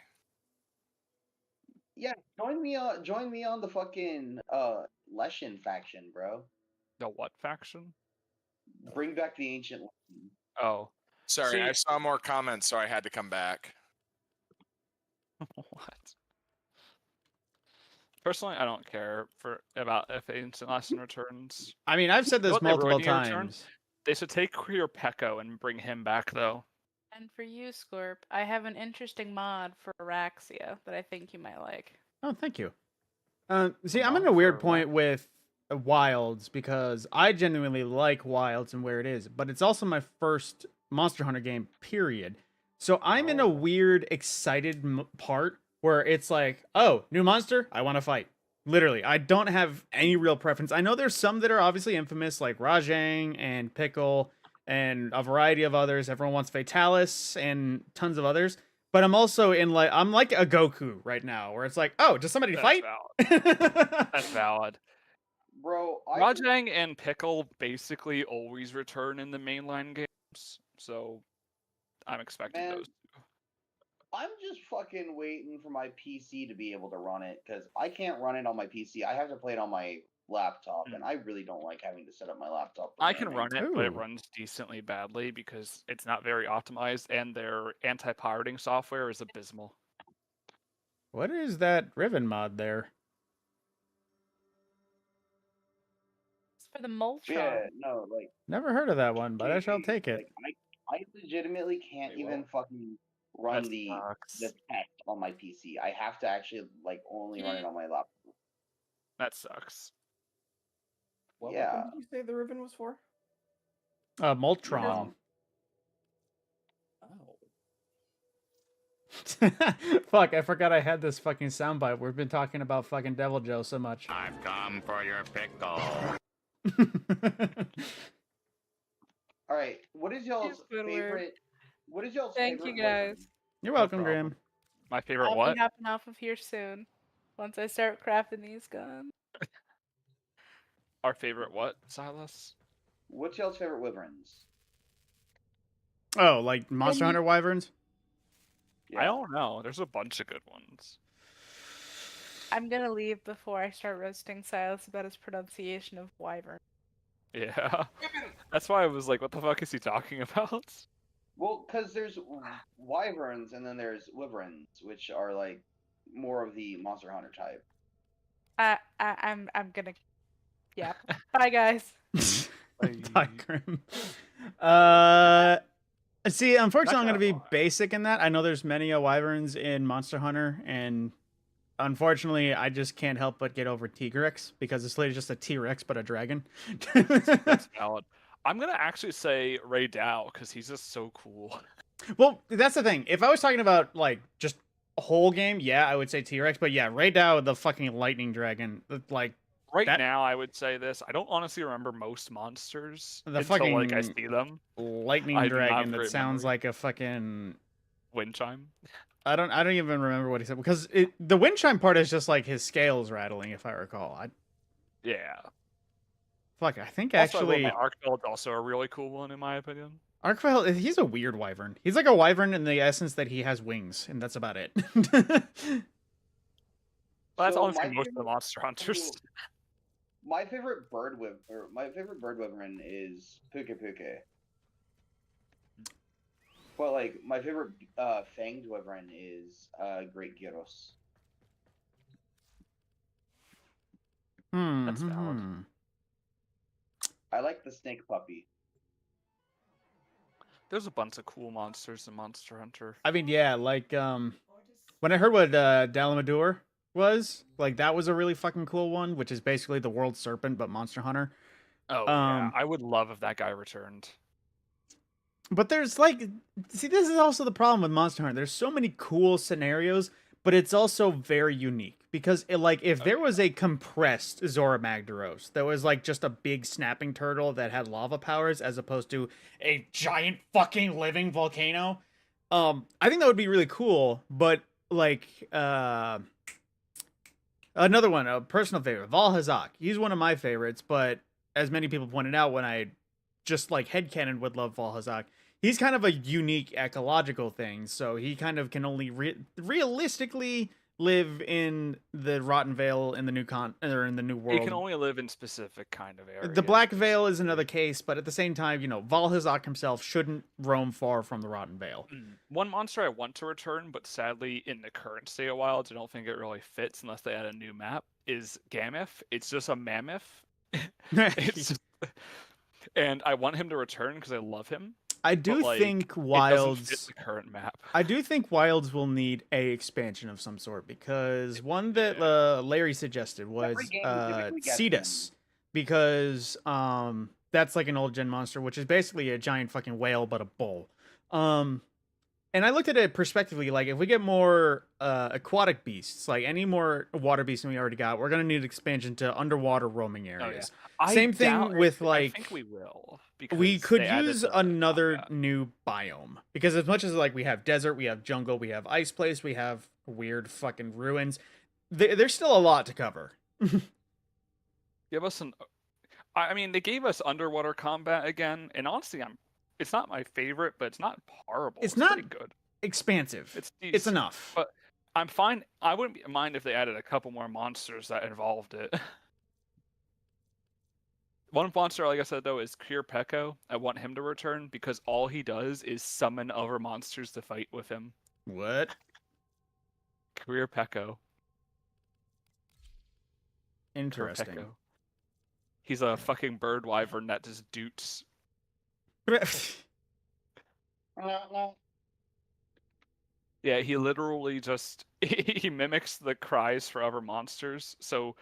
Yeah, join me on the fucking Leshen faction, bro. The what faction? Bring back the Ancient Leshen. Oh, Sorry, See- I saw more comments, so I had to come back. what? Personally, I don't care about if Ancient Lesson returns. I mean, I've said You know this what they really multiple need to return? times. They should take Queer Pekko and bring him back, though. And for you, Scorp, I have an interesting mod for Araxia that I think you might like. Oh, thank you. See, I'm mod in a weird for point with Wilds because I genuinely like Wilds and where it is, but it's also my first Monster Hunter game, period. So I'm in a weird, excited part where it's like, oh, new monster, I want to fight. Literally, I don't have any real preference. I know there's some that are obviously infamous, like Rajang and Pickle and a variety of others. Everyone wants Fatalis and tons of others. But I'm also I'm like a Goku right now, where it's like, oh, does somebody That's fight? valid. That's valid. Bro, Rajang and Pickle basically always return in the mainline games, so I'm expecting Man. those. I'm just fucking waiting for my PC to be able to run it because I can't run it on my PC. I have to play it on my laptop, and I really don't like having to set up my laptop. for I can gaming. run it, but it Ooh. runs decently badly because it's not very optimized, and their anti-pirating software is abysmal. What is that Riven mod there? For the Moltron. Yeah, no, like Never heard of that one, but I shall GG, take it. like I legitimately can't Wait, even what? fucking run That the sucks. test on my PC. I have to actually like only run it on my laptop. That sucks. What Yeah. weapon did you say the ribbon was for? Moltron. Oh. Fuck, I forgot I had this fucking soundbite. We've been talking about fucking Devil Joe so much. I've come for your pickle. All right, what is y'all's Squidward. favorite? What is y'all's Thank favorite? you, guys. weapon? You're welcome, No problem. Graham. My favorite I'll what? be hopping off of here soon. Once I start crafting these guns. Our favorite what, Silas? What's y'all's favorite wyverns? Oh, like Monster Any- Hunter Wyverns? I don't know. There's a bunch of good ones. I'm gonna leave before I start roasting Silas about his pronunciation of wyvern. Yeah. That's why I was like, what the fuck is he talking about? Well, because there's wyverns and then there's wyverns, which are like more of the Monster Hunter type. I'm gonna. Yeah. Bye, guys. Bye, Grim. See, unfortunately, I'm going to be basic in that. I know there's many Wyverns in Monster Hunter, and unfortunately, I just can't help but get over Tigrex because it's literally just a T-Rex but a dragon. That's valid. I'm gonna actually say Ray Dow because he's just so cool. Well, that's the thing. If I was talking about like just a whole game, yeah, I would say T-Rex. But yeah, Ray Dow, the fucking lightning dragon, like Right that- now, I would say this. I don't honestly remember most monsters The until like I fucking see them. lightning I do not have dragon that great sounds memory. like a fucking. Wind chime. I don't even remember what he said because the wind chime part is just like his scales rattling, if I recall. Yeah. Fuck, I think Also, actually Arcveld also a really cool one in my opinion. Arcveld, he's a weird wyvern. He's like a wyvern in the essence that he has wings, and that's about it. Well, that's So honestly my most of the favorite- monster hunters. My favorite bird wyvern is Puka Puka. But like my favorite fanged wyvern is Great Gyros. That's valid. I like the snake puppy. There's a bunch of cool monsters in Monster Hunter. I mean, yeah, like when I heard what Dalamadur was, like that was a really fucking cool one, which is basically the world serpent but Monster Hunter. Oh yeah, I would love if that guy returned. But there's like, see, this is also the problem with Monster Hunter. There's so many cool scenarios, but it's also very unique because if there was a compressed Zora Magdaros that was like just a big snapping turtle that had lava powers as opposed to a giant fucking living volcano, I think that would be really cool. But like another one, a personal favorite, Valhazak. He's one of my favorites, but as many people pointed out when I just like headcanon would love Valhazak, he's kind of a unique ecological thing, so he kind of can only realistically live in the Rotten Vale in the in the new world. He can only live in specific kind of areas. The Black Vale is another case, but at the same time, Valhazak himself shouldn't roam far from the Rotten Vale. One monster I want to return, but sadly in the current state of Wilds, I don't think it really fits unless they add a new map, is Gammoth. It's just a mammoth. And I want him to return because I love him. I do but, think it doesn't Wilds. fit the current map. I do think Wilds will need a expansion of some sort because one that Larry suggested was Every game typically gets Cetus, because that's like an old gen monster, which is basically a giant fucking whale but a bull. And I looked at it prospectively, like if we get more aquatic beasts, like any more water beasts than we already got, we're gonna need expansion to underwater roaming areas. Same thing with I think we will. We because could they added use the another combat. new biome because as much as like we have desert, we have jungle, we have ice place, we have weird fucking ruins. There's still a lot to cover. Give us an. I mean, they gave us underwater combat again, and honestly, it's not my favorite, but it's not horrible. It's not pretty good. Expansive. It's It's decent, enough. But I'm fine. I wouldn't mind if they added a couple more monsters that involved it. One monster, like I said, though, is Cure Peko. I want him to return because all he does is summon other monsters to fight with him. What? Career Peko. Interesting. He's a fucking bird wyvern that just doots. Yeah, he literally just he mimics the cries for other monsters. So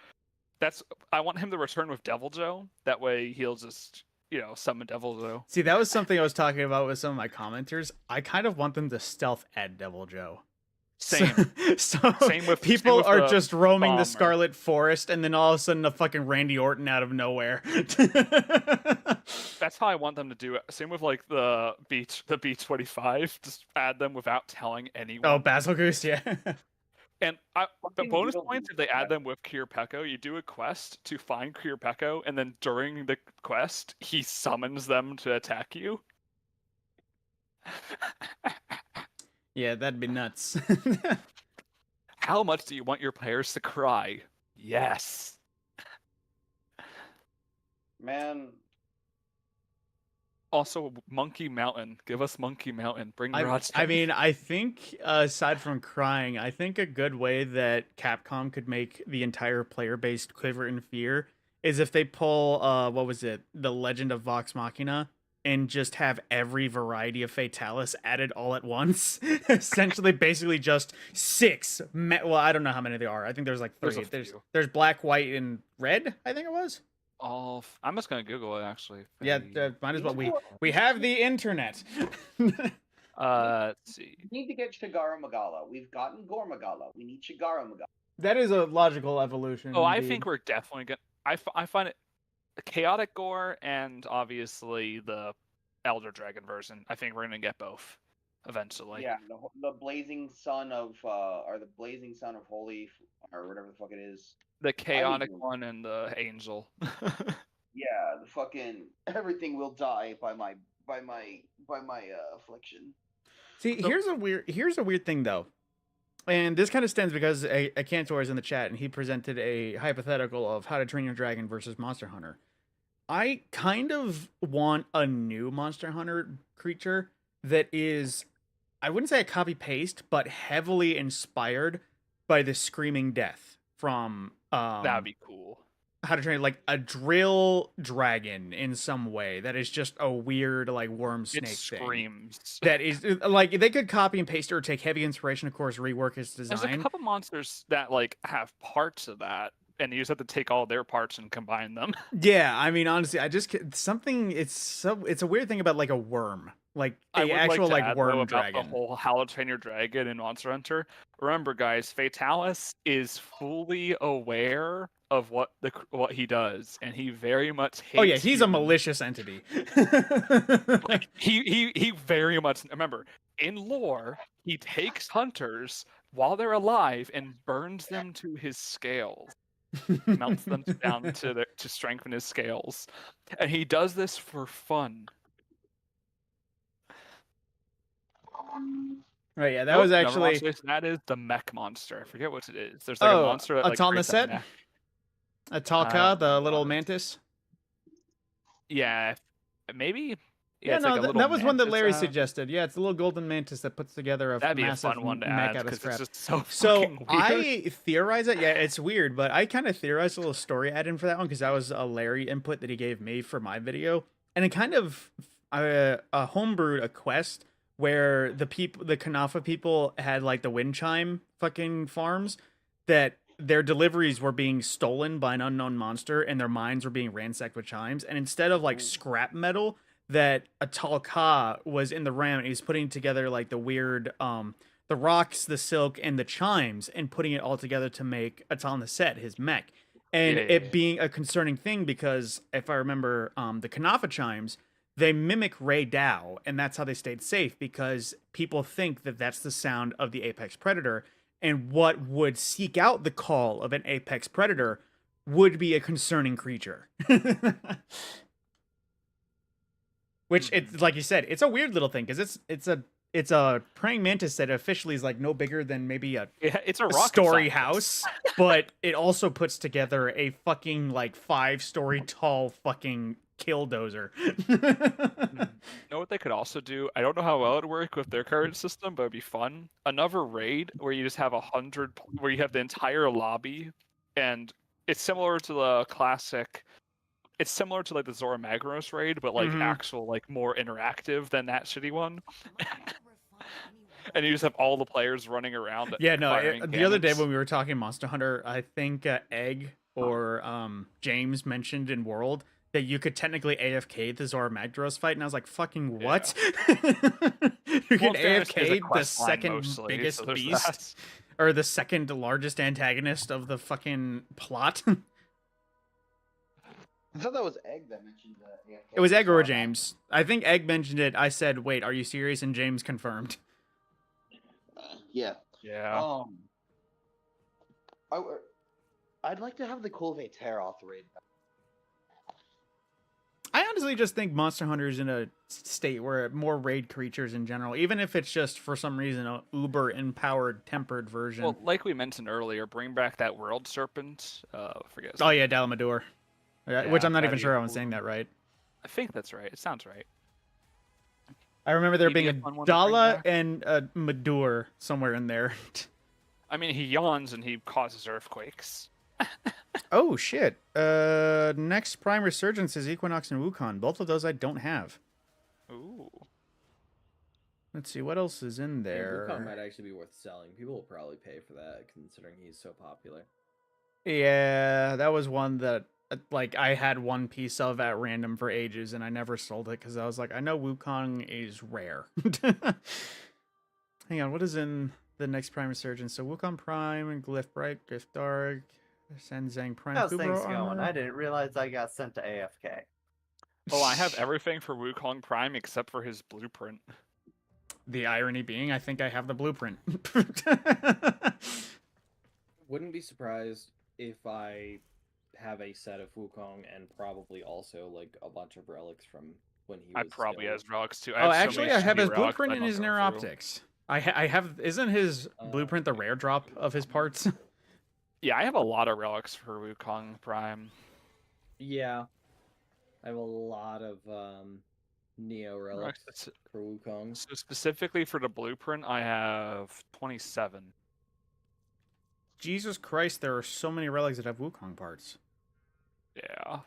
I want him to return with Devil Joe. That way he'll just summon Devil Joe. See, that was something I was talking about with some of my commenters. I kind of want them to stealth add Devil Joe. Same. So Same with people are the just roaming the bomber. Scarlet Forest, and then all of a sudden a fucking Randy Orton out of nowhere. That's how I want them to do it. Same with like the B25. Just add them without telling anyone. Oh, Basil Goose, yeah. And the Fucking bonus Beetlejuice, points if they add them with Kirpeko, you do a quest to find Kirpeko, and then during the quest, he summons them to attack you. Yeah, that'd be nuts. How much do you want your players to cry? Yes. Man, Also, Monkey Mountain. Give us Monkey Mountain. Bring Raj. I mean, I think aside from crying, I think a good way that Capcom could make the entire player-based quiver in fear is if they pull what was it, The Legend of Vox Machina, and just have every variety of Fatalis added all at once. Essentially, basically just 6. Well, I don't know how many there are. I think there's like 3. There's black, white, and red. I think it was. I'm just gonna Google it actually. Yeah, might as well. We have the internet. Let's see. we need to get Shigara Magala. We've gotten Gore Magala. We need Shigara Magala. That is a logical evolution. Oh, I indeed. think we're definitely gonna. I find it chaotic gore and obviously the Elder Dragon version. I think we're gonna get both eventually. Yeah, the blazing sun of or the blazing sun of holy or whatever the fuck it is. The chaotic one and the angel. Yeah, the fucking everything will die by my affliction. See, here's a weird thing though, and this kind of stems because a Cantor is in the chat and he presented a hypothetical of How to Train Your Dragon versus Monster Hunter. I kind of want a new Monster Hunter creature that is, I wouldn't say a copy paste, but heavily inspired by the Screaming Death from That'd be cool. How to Train, like a drill dragon in some way that is just a weird like worm snake thing. Screams. That is like they could copy and paste it or take heavy inspiration, of course, rework its design. There's a couple monsters that like have parts of that, and you just have to take all their parts and combine them. Yeah, I mean, honestly, I just something. It's a weird thing about like a worm, like I a would actual like, to like add, worm though, dragon. about the whole How to Train Your Dragon in Monster Hunter. Remember, guys, Fatalis is fully aware of what he does, and he very much hates. Oh yeah, he's a humans. malicious entity. Like he very much, remember, in lore, he takes hunters while they're alive and burns them to his scales. Melts them down to strengthen his scales, and he does this for fun. Right, yeah, that was actually. That is the mech monster. I forget what it is. There's like a monster that like on the creates a set. mech. Atalka, the little mantis. Yeah, maybe. Yeah, it's no, like a little that was one that mantis, Larry suggested. Yeah, it's a little golden mantis that puts together a That'd be a massive fun one to mech add out of because scrap. it's just so So fucking weird. I theorize it. Yeah, it's weird, but I kind of theorized a little story add-in for that one because that was a Larry input that he gave me for my video, and it kind of homebrewed a quest where the Kanafa people had like the wind chime fucking farms that their deliveries were being stolen by an unknown monster and their mines were being ransacked with chimes, and instead of like scrap metal that Atalka was in the ram, and he's putting together like the weird the rocks, the silk, and the chimes, and putting it all together to make Atal Naset, his mech. And it being a concerning thing because if I remember, the Kanafa chimes, they mimic Ray Dow, and that's how they stayed safe because people think that that's the sound of the apex predator, and what would seek out the call of an apex predator would be a concerning creature. Which it's like you said, it's a weird little thing because it's a praying mantis that officially is like no bigger than maybe it's a story house, but it also puts together a fucking like 5-story tall fucking killdozer. You know what they could also do? I don't know how well it'd work with their current system, but it'd be fun. Another raid where you just have 100, where you have the entire lobby, and it's similar to the classic it's similar to like the Zora Magros raid, but like Mhm. actual like more interactive than that shitty one. And you just have all the players running around Yeah, no. firing The other day cannons. when we were talking Monster Hunter, I think Egg or James mentioned in World that you could technically AFK the Zora Magdaros fight, and I was like, "Fucking what? You can Well, in fairness, there's a AFK the quest line second mostly, biggest so there's beast, that. or the second largest antagonist of the fucking plot." I thought that was Egg that mentioned that. It was Egg or James. I think Egg mentioned it. I said, "Wait, are you serious?" And James confirmed. Yeah. Yeah. I'd like to have the Cultivate Terroth raid. I honestly just think Monster Hunter is in a state where more raid creatures in general, even if it's just for some reason a uber empowered tempered version. Well, like we mentioned earlier, bring back that World Serpent. Forget. Oh yeah, Dalamador. Which I'm not even that'd be sure I'm cool. saying that right. I think that's right. It sounds right. I remember there Maybe being a a fun one to bring Dala back. and a Madur somewhere in there. I mean, he yawns and he causes earthquakes. Oh shit. Next Prime Resurgence is Equinox and Wukong. Both of those I don't have. Ooh. Let's see what else is in there. Wukong might actually be worth selling. People will probably pay for that considering he's so popular. Yeah, that was one that like I had one piece of at random for ages and I never sold it because I was like, I know Wukong is rare. Hang on, what is in the next Prime Resurgence? So Wukong Prime and Glyph Bright, Glyph Dark, Senzang Prime. How's Kubro things going? Armor. I didn't realize I got sent to AFK. Oh, I have everything for Wukong Prime except for his blueprint. The irony being, I think I have the blueprint. Wouldn't be surprised if I have a set of Wukong and probably also like a bunch of relics from when he was. I probably still... has relics too. Oh, I have actually, so I many have shitty his relics blueprint I in don't his go Neural through. Optics. I have. Isn't his blueprint the rare drop of his parts? Yeah, I have a lot of relics for Wukong Prime. Yeah, I have a lot of Neo relics for Wukong. So specifically for the blueprint, I have 27. Jesus Christ, there are so many relics that have Wukong parts. Yeah.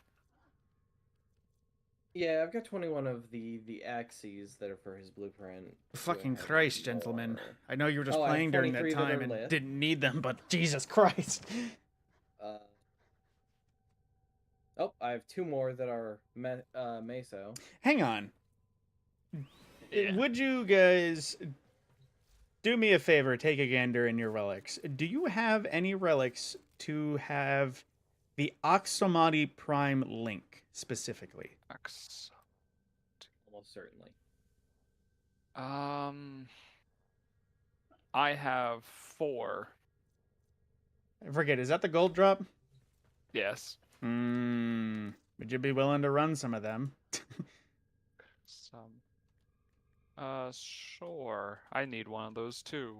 Yeah, I've got 21 of the axes that are for his blueprint. Fucking Christ, gentlemen. I know you were just Oh, I have playing during that 23 that time are and lit. didn't need them, but Jesus Christ. Oh, I have 2 more that are Meso. Hang on. Would you guys do me a favor, take a gander in your relics? Do you have any relics to have the Oxomati Prime link specifically? Almost certainly. I have 4. I forget, is that the gold drop? Yes. Would you be willing to run some of them? Sure. I need one of those too.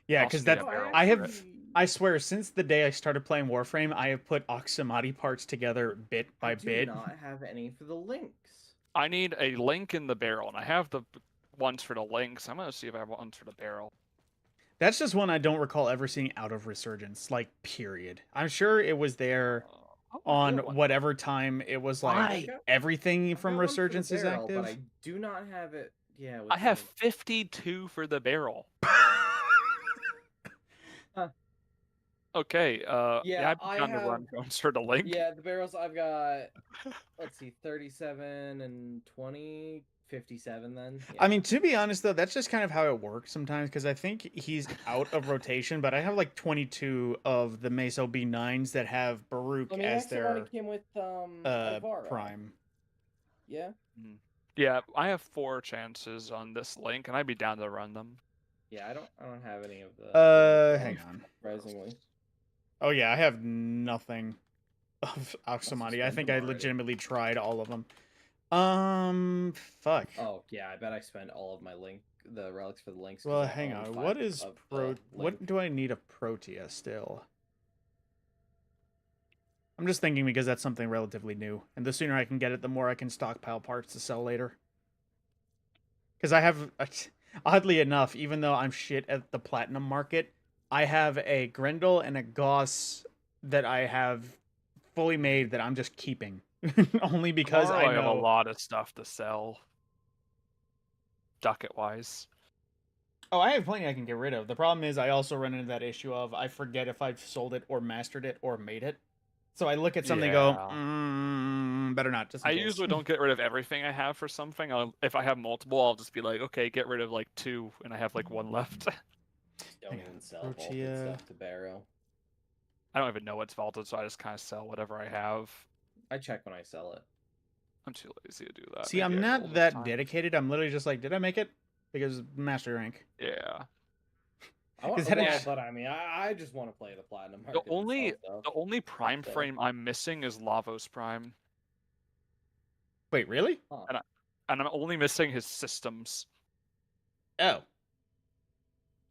Yeah, Also because need that a barrel I for have. it. I swear, since the day I started playing Warframe, I have put Oxomati parts together bit by I do bit. not have any for the links. I need a link in the barrel, and I have the ones for the links. I'm gonna see if I have ones for the barrel. That's just one I don't recall ever seeing out of Resurgence, like, period. I'm sure it was there on whatever time it was like everything from Resurgence is barrel, active. But I do not have it. Yeah, I have 52 for the barrel. Okay. Yeah, I've begun to run ones for the link. Yeah, the barrels I've got. Let's see, 37 and 20, 57 then. I mean, to be honest, though, that's just kind of how it works sometimes, because I think he's out of rotation, but I have like 22 of the Meso B9s that have Baruch I mean, as that's the one their that came with Ivara. prime. Yeah. Yeah, I have 4 chances on this link, and I'd be down to run them. Yeah, I don't have any of the. Hang on. Surprisingly. Oh yeah, I have nothing of Oxomati. I think I already. legitimately tried all of them. Fuck. Oh yeah, I bet I spent all of my the relics for the links. 'cause Well, I hang own on. 5 What is of pro? the What link. do I need of Protea still? I'm just thinking because that's something relatively new, and the sooner I can get it, the more I can stockpile parts to sell later. Because I have, oddly enough, even though I'm shit at the platinum market, I have a Grendel and a Gauss that I have fully made that I'm just keeping Only because Tomorrow I have a know. lot of stuff to sell. Ducket wise. Oh, I have plenty I can get rid of. The problem is I also run into that issue of I forget if I've sold it or mastered it or made it. So I look at something and go, better not, just in I case. usually don't get rid of everything I have for something. If I have multiple, I'll just be like, okay, get rid of like 2, and I have like 1 left. Don't even sell vaulted Protea. stuff to Barrow. I don't even know what's vaulted, so I just kind of sell whatever I have. I check when I sell it. I'm too lazy to do that. See, Maybe I'm I will not this that time. dedicated. I'm literally just like, did I make it? Because master rank. Yeah. Is that a- But I mean, I just want to play the platinum The market. and only sell the stuff. only prime So- frame I'm missing is Lavos Prime, Wait, really? Huh. and I'm only missing his systems. Oh.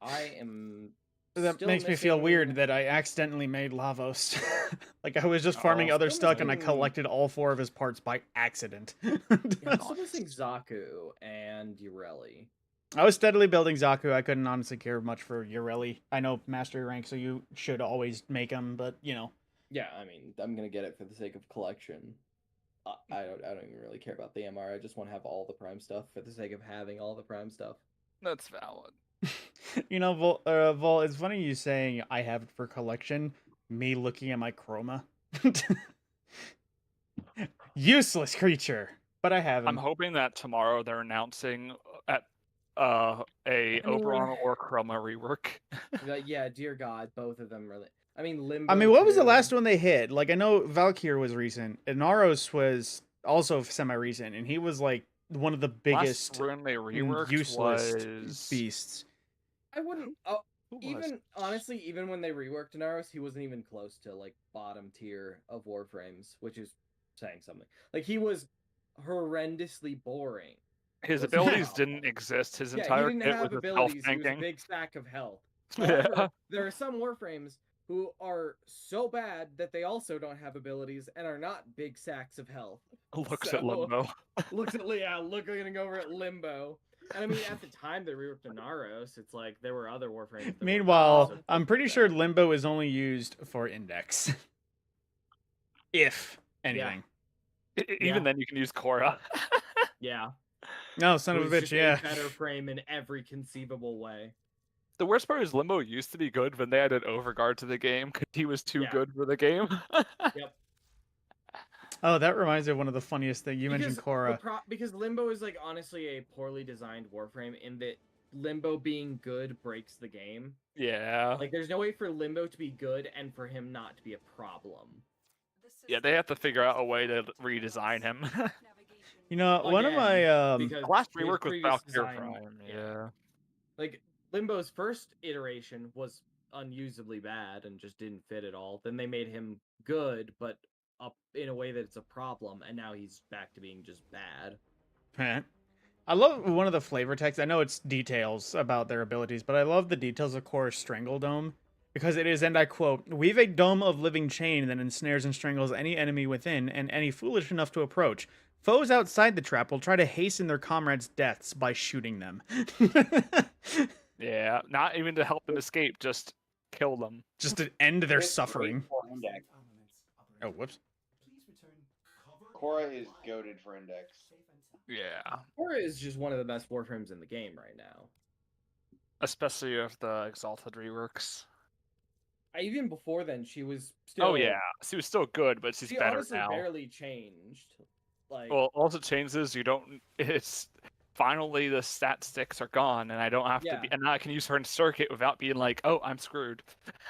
I am. That still makes me feel weird missing- that I accidentally made Lavos. Like I was just farming Oh, other still stuff and I missing- collected all 4 of his parts by accident. Yeah, I'm still missing Zaku and Ureli. I was steadily building Zaku. I couldn't honestly care much for Ureli. I know mastery rank, so you should always make them, but you know. Yeah, I mean, I'm gonna get it for the sake of collection. I don't even really care about the MR. I just want to have all the prime stuff for the sake of having all the prime stuff. That's valid. You know, Vol, it's funny you saying I have it for collection. Me looking at my chroma. Useless creature, but I have him. I'm hoping that tomorrow they're announcing at a Oberon or Chroma rework. Yeah, dear God, both of them really. I mean, Limbo. I mean, what was the too. last one they hit? Like, I know Valkyr was recent, and Naros was also semi-recent, and he was like one of the biggest, Last rune they reworked useless was beasts. I wouldn't. Oh, Who was even it? honestly, even when they reworked Naros, he wasn't even close to like bottom tier of Warframes, which is saying something. Like he was horrendously boring. His was abilities the didn't problem. exist. His Yeah, entire he didn't kit have was a abilities. He was a self-tanking. big stack of health. Yeah. However, there are some Warframes who are so bad that they also don't have abilities and are not big sacks of health. Looks So- at Limbo. Looking over at Limbo. And I mean, at the time they reworked Naros, it's like there were other Warframes. that were Meanwhile, also I'm good pretty like sure that. Limbo is only used for index. If anything. Even then, you can use Korra. Yeah. No, son It of a was bitch, just yeah. a better frame in every conceivable way. The worst part is Limbo used to be good when they added Overguard to the game because he was too Yeah. good for the game. Yep. Oh, that reminds me of one of the funniest things. You mentioned Because Korra. because Limbo is like honestly a poorly designed Warframe in that Limbo being good breaks the game. Yeah. Like there's no way for Limbo to be good and for him not to be a problem. Yeah, they have to figure out a way to redesign him. You know, one of my Because The last his rework was previous Valkyr design- Prime. Yeah. Like Limbo's first iteration was unusably bad and just didn't fit at all. Then they made him good, but up in a way that it's a problem, and now he's back to being just bad. I love one of the flavor texts. I know it's details about their abilities, but I love the details of Korra's Strangle Dome because it is, and I quote, "Weave a dome of living chain that ensnares and strangles any enemy within and any foolish enough to approach. Foes outside the trap will try to hasten their comrades' deaths by shooting them." Yeah. Not even to help them escape, just kill them. Just to end their It's great suffering. for index. Oh, whoops. Korra is goaded for index. Yeah. Korra is just one of the best Warframes in the game right now. Especially if the Exalted reworks. Even before then, she was still. Oh yeah, she was still good, but she's She better honestly now. barely changed. Like, Well, also changes you don't. It's finally the stat sticks are gone, and I don't have to be, Yeah. and now I can use her in circuit without being like, oh, I'm screwed.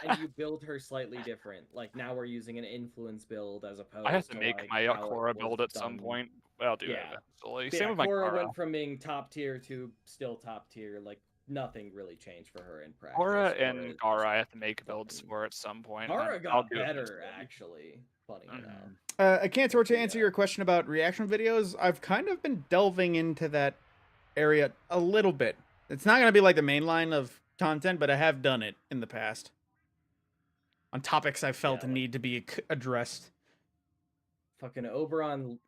and you build her slightly different. Like now we're using an influence build as opposed. I have to to make like, my how it Korra was build at some done. point. But I'll do it Yeah. eventually. Yeah, Same with my Korra Korra. went from being top tier to still top tier. Like nothing really changed for her in practice. Korra Korra and is Gara, just I have to make builds fucking- for at some point. Korra and I'll got do it better eventually. actually. Funny enough. I can't to answer your question about reaction videos. I've kind of been delving into that area a little bit. It's not going to be like the main line of content, but I have done it in the past on topics I felt need to be addressed. Fucking Oberon,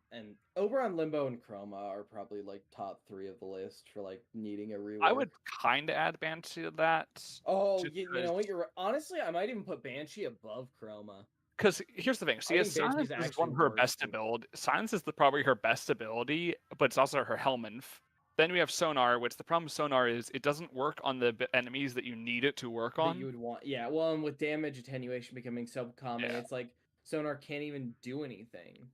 Limbo, and Chroma are probably like top 3 of the list for like needing a rework. I would kind of add Banshee to that. Oh, just you know what? You're honestly, I might even put Banshee above Chroma. Because here's the thing. She I has think Banshee's Silence is one actually of her worse best than- ability. Silence is probably her best ability, but it's also her Helminth. Then we have Sonar, which the problem with Sonar is it doesn't work on the enemies that you need it to work that on. you would want. Yeah, well, and with damage attenuation becoming so common, Yeah. it's like Sonar can't even do anything.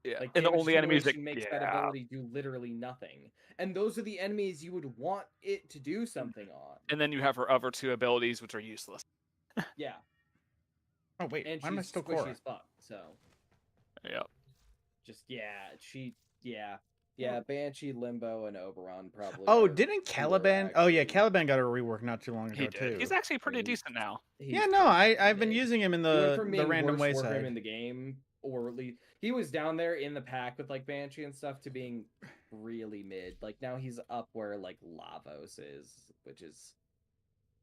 Yeah. Like And the damage only enemies that attenuation makes that ability do literally nothing. And those are the enemies you would want it to do something on. And then you have her other two abilities, which are useless. Yeah. Oh wait, And why am I she's still squishy Korra? as fuck, so Yeah. just yeah, Banshee, Limbo, and Oberon probably. Oh, are didn't who are Caliban? Oh yeah, actually- Caliban got a rework not too long He ago did. too. He's actually pretty he's- decent now. Yeah, he's no, pretty I've been mid. using him in He went the from being random worst Warframe wayside. in the game, or at least he was down there in the pack with like Banshee and stuff, to being really mid. Like now he's up where like Lavos is, which is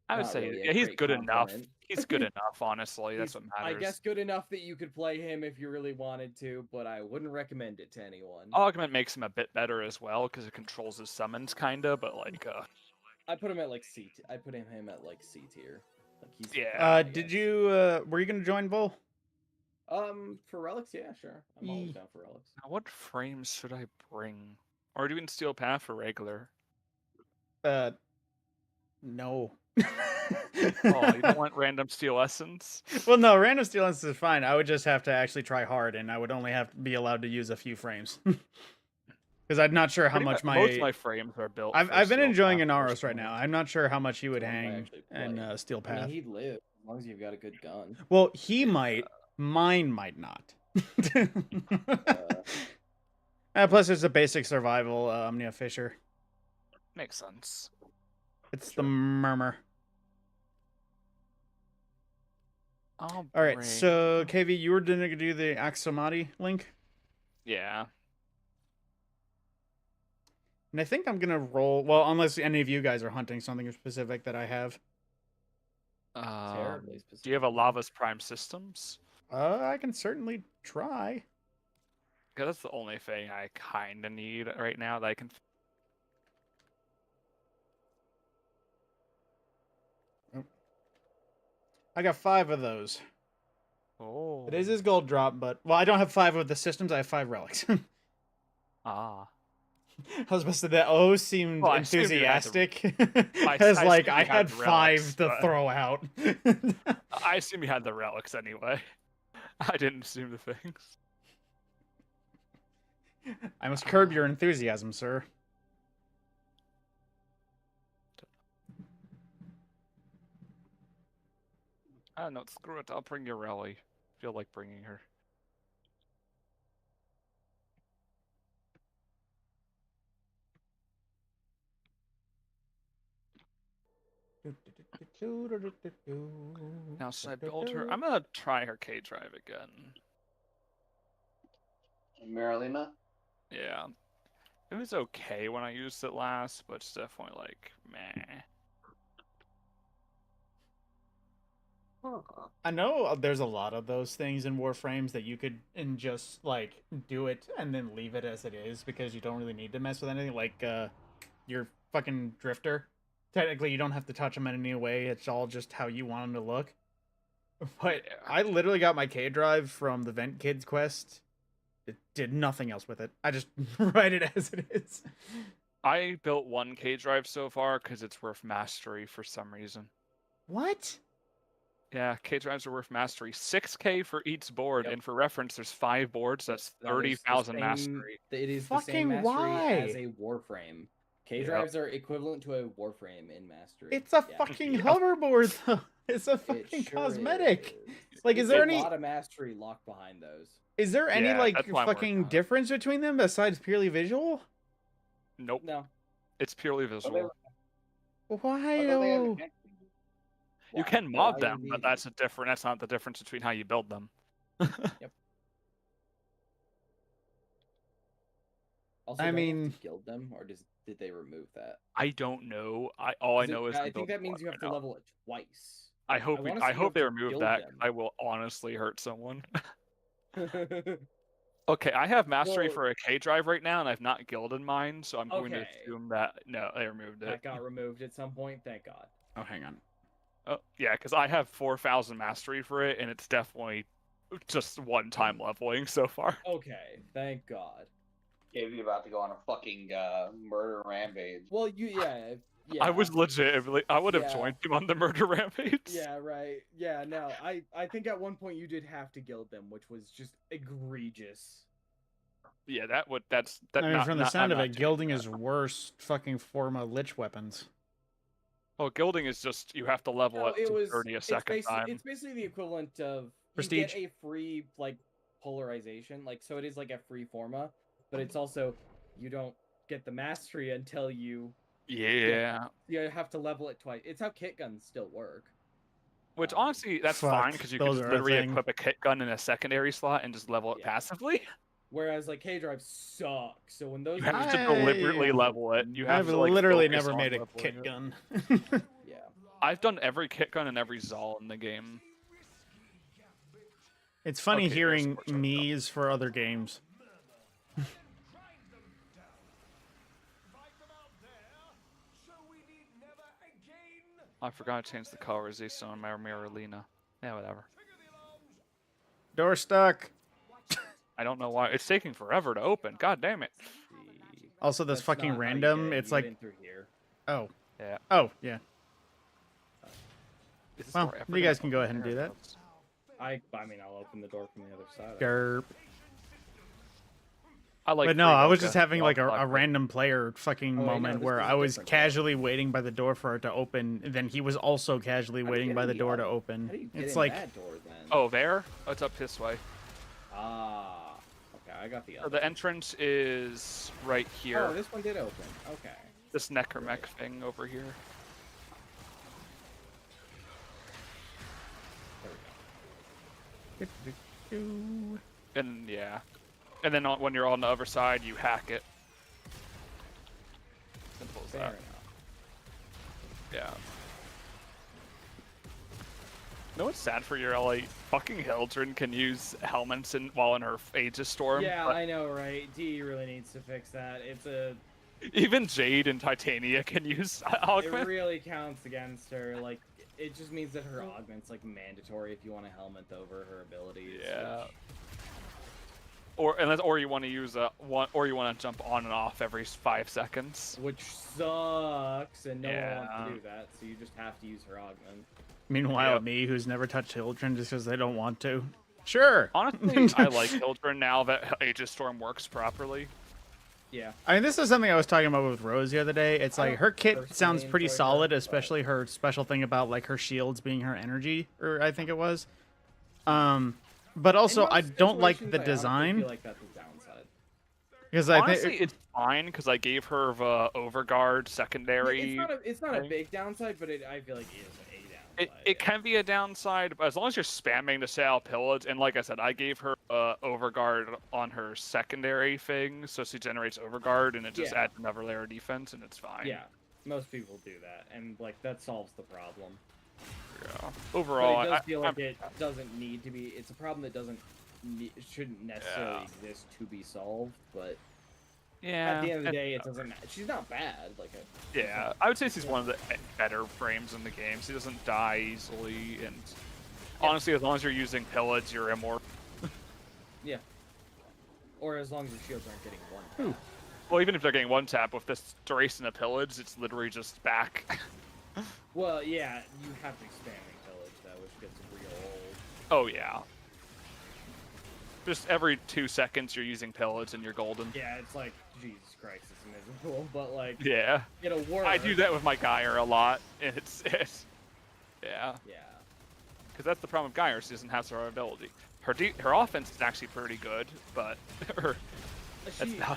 I would not say really a yeah, he's great good enough. compliment. He's good enough, honestly. That's He's, what matters. I guess good enough that you could play him if you really wanted to, but I wouldn't recommend it to anyone. Augment makes him a bit better as well because it controls his summons, kinda. But like, I put him at like C. I put him at like C tier. Like he's Yeah. I Did guess. you were you gonna join Vol? For Relics, yeah, sure. I'm always down for Relics. now what frames should I bring? Or doing Steel Path for regular? No. Oh, you don't want random Steel Essence? Well, no, random steel Essence is fine. I would just have to actually try hard, and I would only have to be allowed to use a few frames. Because I'm not sure how Pretty much most of my frames are built. I've for been Steel enjoying Path Inaros right personally. now. I'm not sure how much he would That's one I hang actually in play. Steel I Path. mean, he'd live as long as you've got a good gun. Well, he might. Mine might not. Plus, it's a basic survival Omnia Fisher. Makes sense. It's the murmur. All All right, so KV, you were gonna do the Axomati link, Yeah. and I think I'm gonna roll. Well, unless any of you guys are hunting something specific that I have. Terribly specific. Do you have a Lava's Prime Systems? I can certainly try. Because that's the only thing I kind of need right now that I can. I got 5 of those. Oh. It is his gold drop, but well, I don't have 5 of the systems. I have 5 relics. Ah. I was supposed to that. Oh, seemed Well, I assumed you had the- enthusiastic. I As like assumed I you had had the 5 relics, to but- throw out. I assume you had the relics anyway. I didn't assume the things. I must curb your enthusiasm, sir. I don't know. Screw it. I'll bring your rally. Feel like bringing her. Now, should I build her? I'm gonna try her K drive again. Marilena? Yeah. It was okay when I used it last, but it's definitely like, meh. I know there's a lot of those things in Warframes that you could and just like do it and then leave it as it is because you don't really need to mess with anything. Like your fucking drifter. Technically, you don't have to touch them in any way. It's all just how you want them to look. But Yeah. I literally got my K drive from the Vent Kids quest. It did nothing else with it. I just write it as it is. I built one K drive so far because it's worth mastery for some reason. What? Yeah, K drives are worth mastery. 6K for each board, Yep. and for reference, there's 5 boards. That's That is the 30,000 same- mastery. It is the Fucking same mastery why? as a Warframe. K drives are equivalent to a Warframe in mastery. It's a Yeah. fucking Yeah. hoverboard, though. It's a It fucking sure cosmetic. is. Like, is It's there a any lot of mastery locked behind those? is there any Yeah, like that's why I'm working fucking on it. difference between them besides purely visual? Nope, No. it's purely visual. Why Although they have though? mechanics. You Why? can mod Why them, would but we- that's not the difference between how you build them. Also, I don't you have mean- to guild them, or did they remove that? I don't know. All I 'Cause know is I I'm think building that means one you have right to now. level it twice. I hope wanna I see you hope have they to remove guild that. them. I will honestly hurt someone. Okay, I have mastery Well- for a K drive right now, and I've not gilded mine, so I'm going to Okay. assume that no, they removed it. That got removed at some point. Thank God. Oh, hang on. Oh, yeah, because I have 4,000 mastery for it, and it's definitely just one-time leveling so far. Okay, thank God. Gabe, you about to go on a fucking murder rampage. Well, yeah. I was legitimately. I would have Yeah. joined him on the murder rampage. Yeah, right. Yeah, no. I think at one point you did have to gild them, which was just egregious. Yeah, that would. That's. I That, mean, not, from the not, sound I'm of not it, doing gilding that. is worst fucking form of lich weapons. Oh, gilding is just you have to level No, it to 30 a second time. It's basically the equivalent of Prestige. you get a free like polarization, like so it is like a free forma, but it's also you don't get the mastery until you Yeah. you have to level it twice. It's how kit guns still work. Which honestly, that's Fuck, fine because you can those just are a literally thing. equip a kit gun in a secondary slot and just level it Yeah. passively. Whereas like K drive sucks. So when those You have to I- deliberately level it. You have I've to like literally focus never on made a leveling kit it. gun. yeah. I've done every kit gun and every Zal in the game. It's funny Okay, hearing there's Scorch me's for other games. I forgot to change the colorization on my Miralina. Yeah, whatever. Door stuck. I don't know why it's taking forever to open. God damn it. Also, this That's fucking not how you random. get it. It's You like, get in through here. oh, Yeah. oh, yeah. Is this Well, door ever you gonna guys can go open? ahead and There do it that. goes. I mean I'll open the door from the other side. Derp. I like. But no, free I was mocha. just having like Y'all a fuck it. random player fucking Oh, wait, no, moment this where was a I was different door. casually waiting by the door for it to open, and then he was also casually How do you waiting get by in the the door to other- open. How do you get It's in like, that door then? Oh, there? Oh, it's up this way. Ah. Okay, I got the So other. the entrance is right here. Oh, this one did open. Okay. This necromech thing over here. There we go. And yeah. And then when you're on the other side, you hack it. Simple as Fair that. enough. Yeah. You know what's sad for your LA? Fucking Hildren can use helmets while in her Aegis Storm. Yeah, but I know, right? DE really needs to fix that. It's a. even Jade and Titania can use It augment. really counts against her. Like, it just means that her augment's like mandatory if you want to helmet over her abilities. Yeah. which- Or you want to use or you want to jump on and off every 5 seconds. Which sucks, and no one wants Yeah. to do that, so you just have to use her augment. meanwhile, Yep. me, who's never touched children just because they don't want to. Sure. Honestly, I like Hildren now that Aegis Storm works properly. Yeah. I mean, this is something I was talking about with Rose the other day. It's I like don't her kit personally sounds pretty enjoy her, solid, but- especially her special thing about like her shields being her energy, or I think it was. But also In I most don't like situations, the I honestly design feel like that's the downside. because I Honestly, think it's fine because I gave her the Overguard secondary. It's not a thing. big downside, but I feel like it is a downside. It can be a downside, but as long as you're spamming the Sail Pillage, and like I said, I gave her Overguard on her secondary thing, so she generates Overguard, and it just Yeah. adds another layer of defense, and it's fine. Yeah, most people do that, and like that solves the problem. Yeah. Overall, but it does I feel like it doesn't need to be. It's a problem that doesn't shouldn't necessarily exist to be solved, but yeah. at the end of the and- day, it doesn't. She's not bad. Like Yeah, I would say she's one of the better frames in the game. She doesn't die easily, and honestly, as long as you're using pillage, you're immortal. yeah. Or as long as your shields aren't getting one. tap. Well, even if they're getting one tap with this duration of pillage, it's literally just back. Well, yeah, you have to be spamming pillage though, which gets real old. Oh yeah. Just every 2 seconds you're using pillage and you're golden. Yeah, it's like Jesus Christ, it's miserable, but like Yeah. it'll work. I do that with my Geyer a lot, and it's yeah. Yeah. Because that's the problem with Geyer, she doesn't have survivability. Her offense is actually pretty good, but her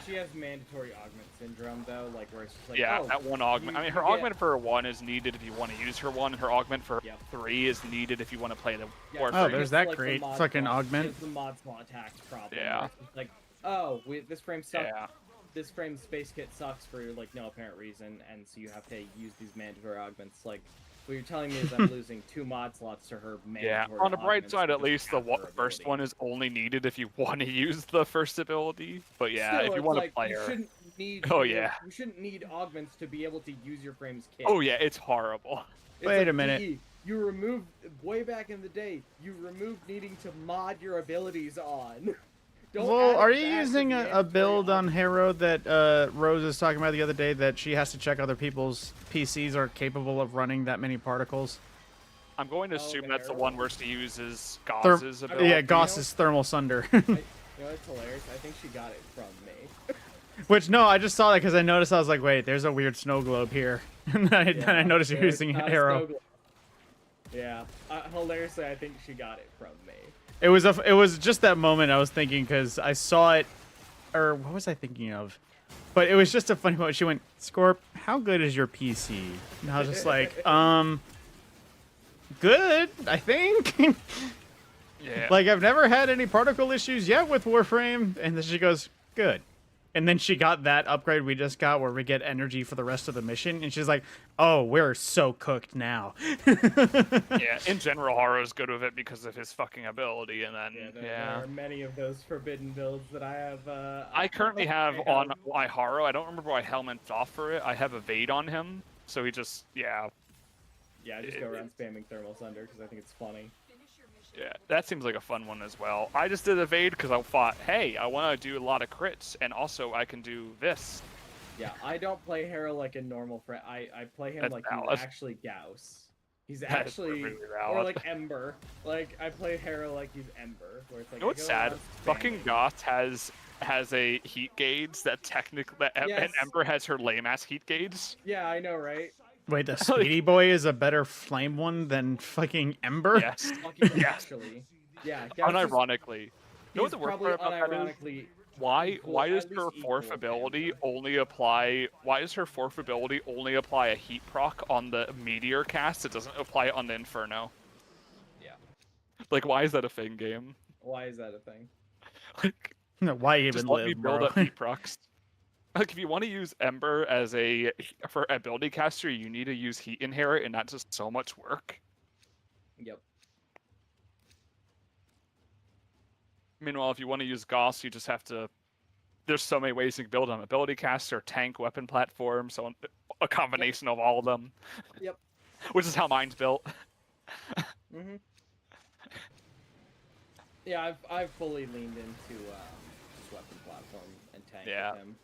She has mandatory augment syndrome though, like where it's just like yeah, oh, that one augment. I mean, her you get- augment for 1 is needed if you want to use her 1, and her augment for Yep. 3 is needed if you want to play the Yeah, Warframe. Oh, she there's gets, that like, the great mod fucking slot- augment. It's the mod slot tax problem. Yeah. where it's just like, oh, this frame sucks. Yeah. This frame's space kit sucks for like no apparent reason, and so you have to use these mandatory augments. Like, what you're telling me is I'm losing 2 mod slots to her Yeah, mandatory on the bright augments side, for at just least the half her first ability. one is only needed if you want to use the first ability. But yeah, Still, if you it's want to like, play you her. shouldn't need. Oh, you know, yeah. You shouldn't need augments to be able to use your frame's kit. Oh yeah, it's horrible. It's Wait like, a minute. "DE, You removed way back in the day. You removed needing to mod your abilities on. Don't Well, add are it you back to using the a mandatory build on option. Harrow that Rose was talking about the other day that she has to check other people's PCs are capable of running that many particles? I'm going to assume the that's the Harrow one one? where she uses Therm- Gauss's I- ability. yeah, you know- Gauss's thermal sunder. You know, it's hilarious. I think she got it from me. Which, no, I just saw that because I noticed, I was like, wait, there's a weird snow globe here. And then I noticed you're there's using not a Harrow. snow globe. Yeah, hilariously, I think she got it from me. It was just that moment I was thinking because I saw it, or what was I thinking of? But it was just a funny moment. She went, Scorp, how good is your PC? And I was just like, good, I think. Yeah. Like, I've never had any particle issues yet with Warframe. And then she goes, good. And then she got that upgrade we just got where we get energy for the rest of the mission. And she's like, oh, we're so cooked now. Yeah, in general, Haru's good with it because of his fucking ability, and then, There are many of those forbidden builds that I have. I currently have on my Haru, I don't remember why Helmet's off for it, I have evade on him, so he just, Yeah, I just go around spamming Thermal Sunder because I think it's funny. Yeah, that seems like a fun one as well. I just did evade because I thought, hey, I want to do a lot of crits, and also I can do this. Yeah, I don't play Harrow like a normal friend. I play him That's like valid. he's actually Gauss. He's That is actually, perfectly or valid. like Ember. Like, I play Harrow like he's Ember, where it's like, You know what's sad? Fucking Goth has a heat gauge that technically, and Yes. Ember has her lame ass heat gauge. Yeah, I know, right? Wait, the Speedy Boy is a better flame one than fucking Ember? Yes. Fucking Yes. actually. Yeah, Gauss is- Unironically. You know what he's the worst probably part about that is? unironically Why equal- does at her least fourth equal to ability only apply? Why does her fourth ability only apply a heat proc on the meteor cast? It doesn't apply it on the Inferno. Yeah. Like, why is that a thing, game? Why is that a thing? Like, No, why even just let me live, build bro? up heat procs. Like, if you want to use Ember as for ability caster, you need to use Heat Inherit, and that's just so much work. Yep. Meanwhile, if you want to use Gauss, you just have to. There's so many ways you can build them: ability caster, tank, weapon platform, so a combination of all of them. Yep. Which is how mine's built. Mhm. Yeah, I've fully leaned into just weapon platform and tank Yeah. with him.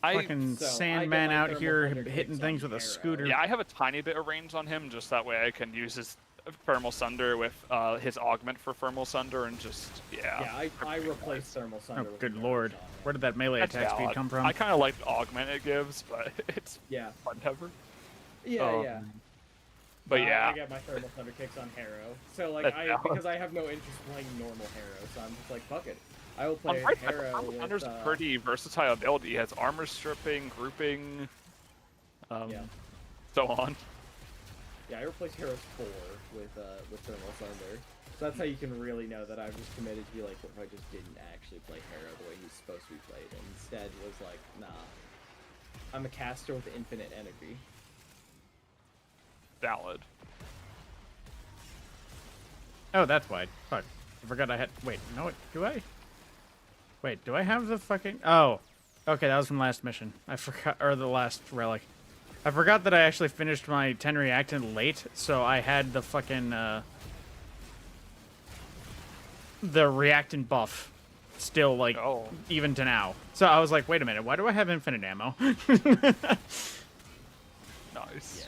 Fucking So, I get Sandman my out Thermal here Thunder hitting kicks things on with a Harrow. scooter. Yeah, I have a tiny bit of range on him, just that way I can use his Thermal Sunder with his augment for Thermal Sunder, and just, Yeah, I replace Thermal Sunder Oh, with good Thermal lord. Sunder. Where did that melee That's attack speed valid. come from? I kind of like the augment it gives, but it's Yeah. whatever. Yeah, yeah. But No, yeah, I get my Thermal Thunder kicks on Harrow. So like That's valid. because I have no interest in playing normal Harrow, so I'm just like fuck it. I will I'm play right, Harrow Thermal with Thunder's a pretty versatile ability. He has armor stripping, grouping, Yeah. so on. Yeah, I replaced Harrow's 4 with Thermal Thunder. So that's how you can really know that I've just committed to be like, what if I just didn't actually play Harrow the way he's supposed to be played, and instead was like, nah. I'm a caster with infinite energy. Valid. Oh, that's why. Fuck. I forgot I had... Wait, no, do I? Wait, do I have the fucking... Oh. Okay, that was from last mission. I forgot... Or the last relic. I forgot that I actually finished my 10 reactant late, so I had the fucking, the reactant buff still, like, even to now. So I was like, wait a minute, why do I have infinite ammo? Nice.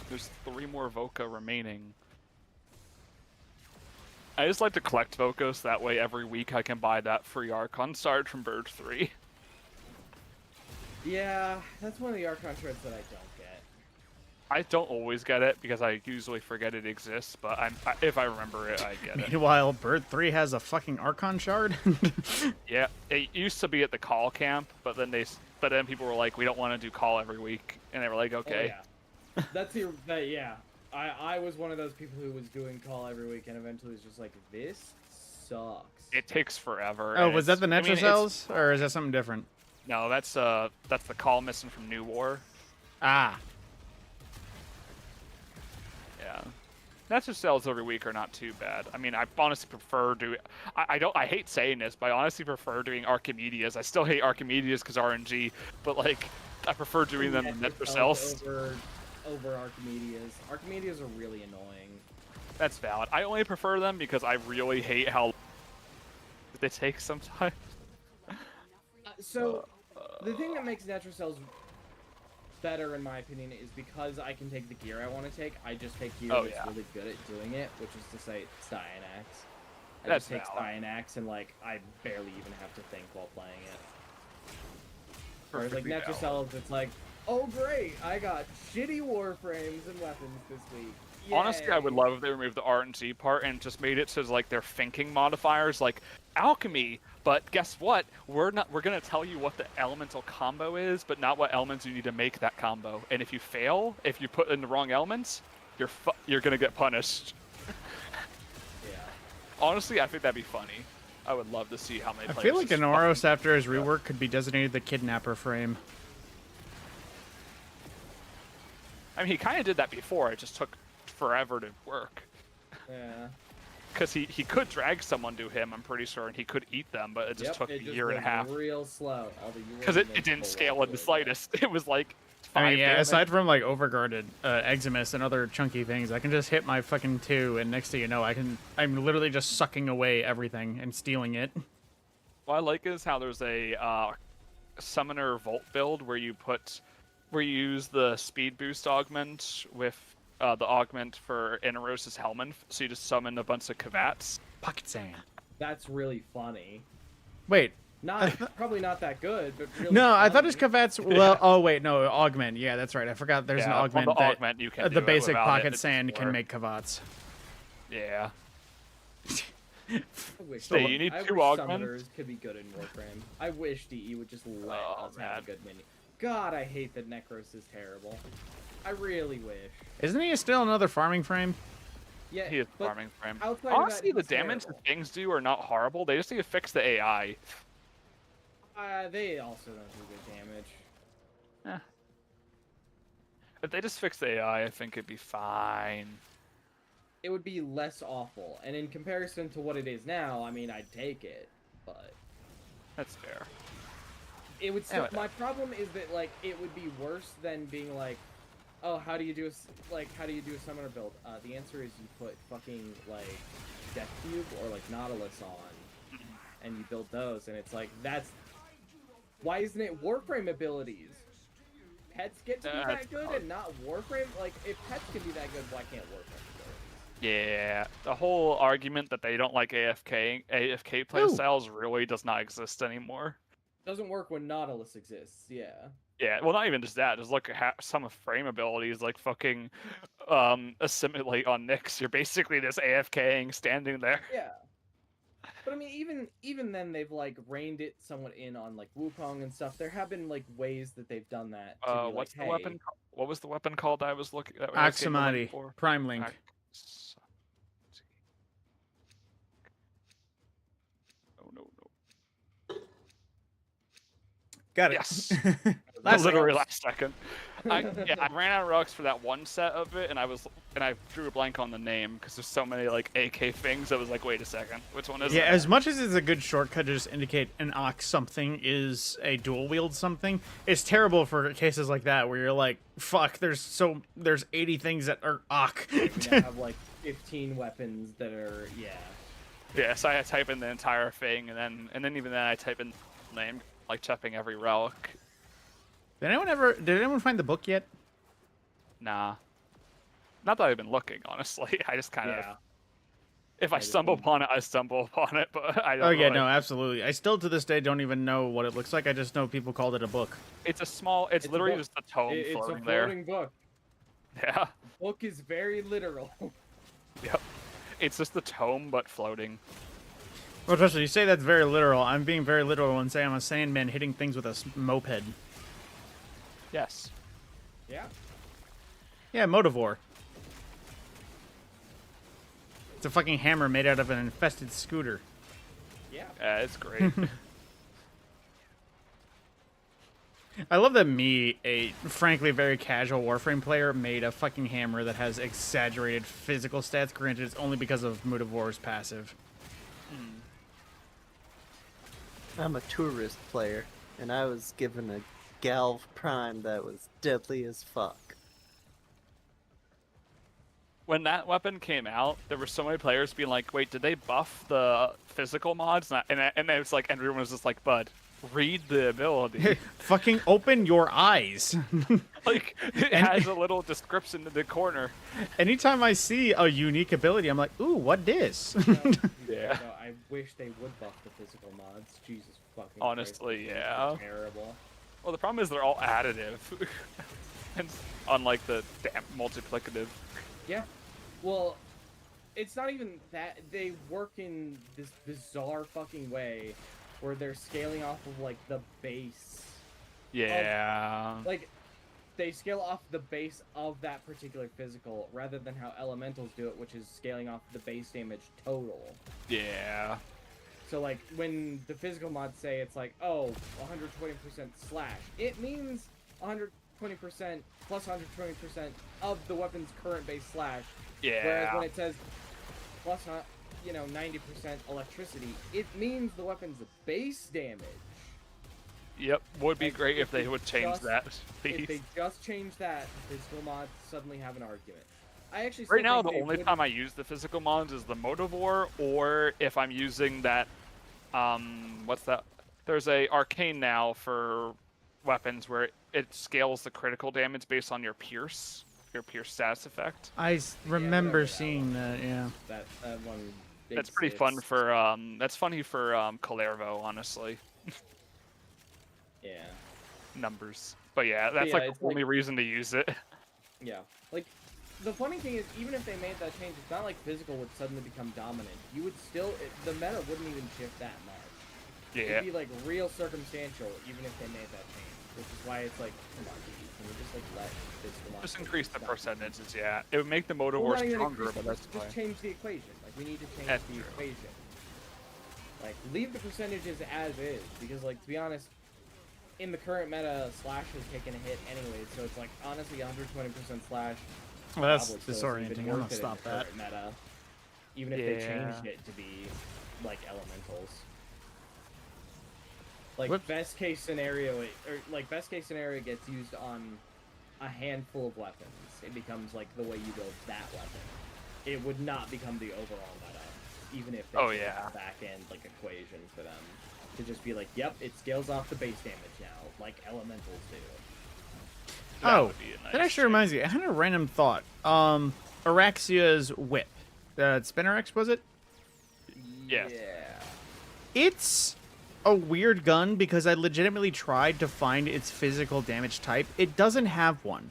There's 3 more Voca remaining. I just like to collect Voca so that way every week I can buy that free Archon Shard from Bird 3. Yeah, that's one of the Archon shards that I don't get. I don't always get it because I usually forget it exists, but if I remember it, I get it. Meanwhile, Bird 3 has a fucking Archon Shard? Yeah, it used to be at the call camp, but then people were like, we don't want to do call every week, and they were like, okay. Oh, yeah. That's yeah. I was one of those people who was doing call every week and eventually was just like, this sucks. It takes forever. Oh, and was that the I mean, Netra cells? Or is that something different? No, that's the call missing from New War. Ah. Yeah. Natural cells every week are not too bad. I mean, I honestly prefer doing. I hate saying this, but I honestly prefer doing Archimedes. I still hate Archimedes because RNG, but like I prefer doing them than natural cells. Over Archimedes. Archimedes are really annoying. That's valid. I only prefer them because I really hate how they take sometimes. So the thing that makes natural cells better, in my opinion, is because I can take the gear I want to take. I just take gear that's really good at doing it, which is to say Cyanax. I That's just take valid. Cyanax and like I barely even have to think while playing it. Whereas like Perfectly natural valid. cells, it's like, oh great, I got shitty warframes and weapons this week. Yay. Honestly, I would love if they removed the RNG part and just made it so like they're thinking modifiers like alchemy. But guess what? We're gonna tell you what the elemental combo is, but not what elements you need to make that combo. And if you fail, if you put in the wrong elements, you're gonna get punished. Yeah. Honestly, I think that'd be funny. I would love to see how many I players. feel like just Inoros, after his rework, could be designated the kidnapper frame. I mean, he kind of did that before. It just took forever to work. Yeah. Because he could drag someone to him, I'm pretty sure, and he could eat them, but it just took a year and a half. Real slow. Because it didn't scale in the slightest. It was like 5 I mean, yeah, damage. aside from like overguarded Eximus and other chunky things, I can just hit my fucking 2, and next thing you know, I'm literally just sucking away everything and stealing it. What I like is how there's a summoner Volt build where you use the speed boost augment with the augment for Inaros' Helman, so you just summon a bunch of Kavats. Pocket sand. That's really funny. Wait. Probably not that good, but really No, I thought funny. his Kavats. Well, oh wait, no, augment. Yeah, that's right. I forgot. There's an Yeah, on augment the that augment you can do the it basic without pocket it, it's sand just can more- make Kavats. Yeah. I wish, So you need I two wish augments? summoners could be good in Warframe. I wish DE would just let Oh, us have man. a good mini. God, I hate that Necros is terrible. I really wish. Isn't he still another farming frame? Yeah, He is but farming frame. outside of that, Honestly, the he's damage terrible. that things do are not horrible. They just need to fix the AI. They also don't do good damage. If they just fix the AI, I think it'd be fine. It would be less awful, and in comparison to what it is now, I mean, I'd take it, but That's fair. it would still. Anyway. My problem is that like it would be worse than being like, oh, how do you do a summoner build? The answer is you put fucking like Death Cube or like Nautilus on, and you build those, and it's like that's why isn't it Warframe abilities? Pets get to be That's that good hard. and not Warframe. Like if pets can be that good, why can't Warframe abilities? Yeah, the whole argument that they don't like AFK playstyles really does not exist anymore. Doesn't work when Nautilus exists. Yeah. Yeah, well, not even just that. Just look at some of frame abilities, like fucking assimilate on Nyx. You're basically just AFKing, standing there. Yeah. But I mean, even then, they've like reined it somewhat in on like Wukong and stuff. There have been like ways that they've done that. To be like, What's the hey, weapon? What was the weapon called? I was looking. That I was getting the link Aximati, for? Prime Link. Oh no. Got it. Yes. Last Literally second. last second. I ran out of rocks for that one set of it, and I drew a blank on the name because there's so many like AK things. I was like, wait a second, which one is Yeah, it? as much as it's a good shortcut to just indicate an ox something is a dual wield something, it's terrible for cases like that where you're like, fuck, there's 80 things that are ock. you now have like 15 weapons that are Yeah, so I type in the entire thing, and then even then I type in the name, like checking every relic. Did anyone find the book yet? Nah. Not that I've been looking, honestly. I just kind of, Yeah. if I stumble upon it, I stumble upon it. But I don't. Oh yeah, really- no, absolutely. I still to this day don't even know what it looks like. I just know people called it a book. It's a small. It's a literally book. just a tome it's a floating floating there. book. Yeah. Book is very literal. Yep. It's just the tome, but floating. Well, trust me, you say that's very literal. I'm being very literal and say I'm a Sandman hitting things with a moped. Yes. Yeah. Yeah, Motivore. It's a fucking hammer made out of an infested scooter. Yeah. Yeah, it's great. I love that me, a frankly very casual Warframe player, made a fucking hammer that has exaggerated physical stats. Granted, it's only because of Mood of War's passive. I'm a tourist player, and I was given a Galv Prime that was deadly as fuck. When that weapon came out, there were so many players being like, "Wait, did they buff the physical mods?" And it was like, everyone was just like, "Bud, read the ability." Fucking open your eyes. Like, it has a little description in the corner. Anytime I see a unique ability, I'm like, ooh, what dis? Yeah. No, I wish they would buff the physical mods. Jesus fucking Honestly, Christ, yeah. terrible. Well, the problem is they're all additive, and unlike the multiplicative. Yeah. Well, it's not even that. They work in this bizarre fucking way where they're scaling off of, like, the base. Yeah. Like, they scale off the base of that particular physical rather than how elementals do it, which is scaling off the base damage total. Yeah. So, like, when the physical mods say it's like, oh, 120% slash, it means 120% plus 120% of the weapon's current base slash. Yeah. Whereas when it says plus, 90% electricity, it means the weapon's base damage. Yep. Would be Like, great if they would change just- that. If they just change that, the physical mods suddenly have an argument. I actually Right still now, think the they only would- time I use the physical mods is the Motive War, or if I'm using that, what's that? There's a arcane now for weapons where it scales the critical damage based on your pierce status effect. I remember whatever that seeing that, yeah. That one. That's pretty fun for that's funny for Calervo, honestly. Yeah. Numbers. But yeah, that's yeah, like it's the only reason to use it. Yeah. Like, the funny thing is, even if they made that change, it's not like physical would suddenly become dominant. You would still, the meta wouldn't even shift that much. Yeah. It'd be like real circumstantial, even if they made that change. Which is why it's like, come on, dude, can we just like let physical Just mods increase the stop? percentages, yeah. It would make the Motive Well, War not even stronger, increase but it, that's just fine. change the equation. Like, we need to change That's the true. equation. Like, leave the percentages as is, because, like, to be honest, in the current meta, slash has taken a hit anyway, so it's like, honestly, 120% slash. Well, that's probably still isn't even disorienting. I'm worth gonna it in stop the that. current meta, even if they Yeah. changed it to be like elementals. Like Whoops. best case scenario, best case scenario gets used on a handful of weapons. It becomes like the way you build that weapon. It would not become the overall meta, even if they Oh, changed yeah. the back end like equation for them to just be like, yep, it scales off the base damage now, like elementals do. That Oh, would be a nice that actually change. reminds me. I had a random thought. Araxia's whip. Spinnerex, was it? Yes. Yeah. It's a weird gun because I legitimately tried to find its physical damage type. It doesn't have one.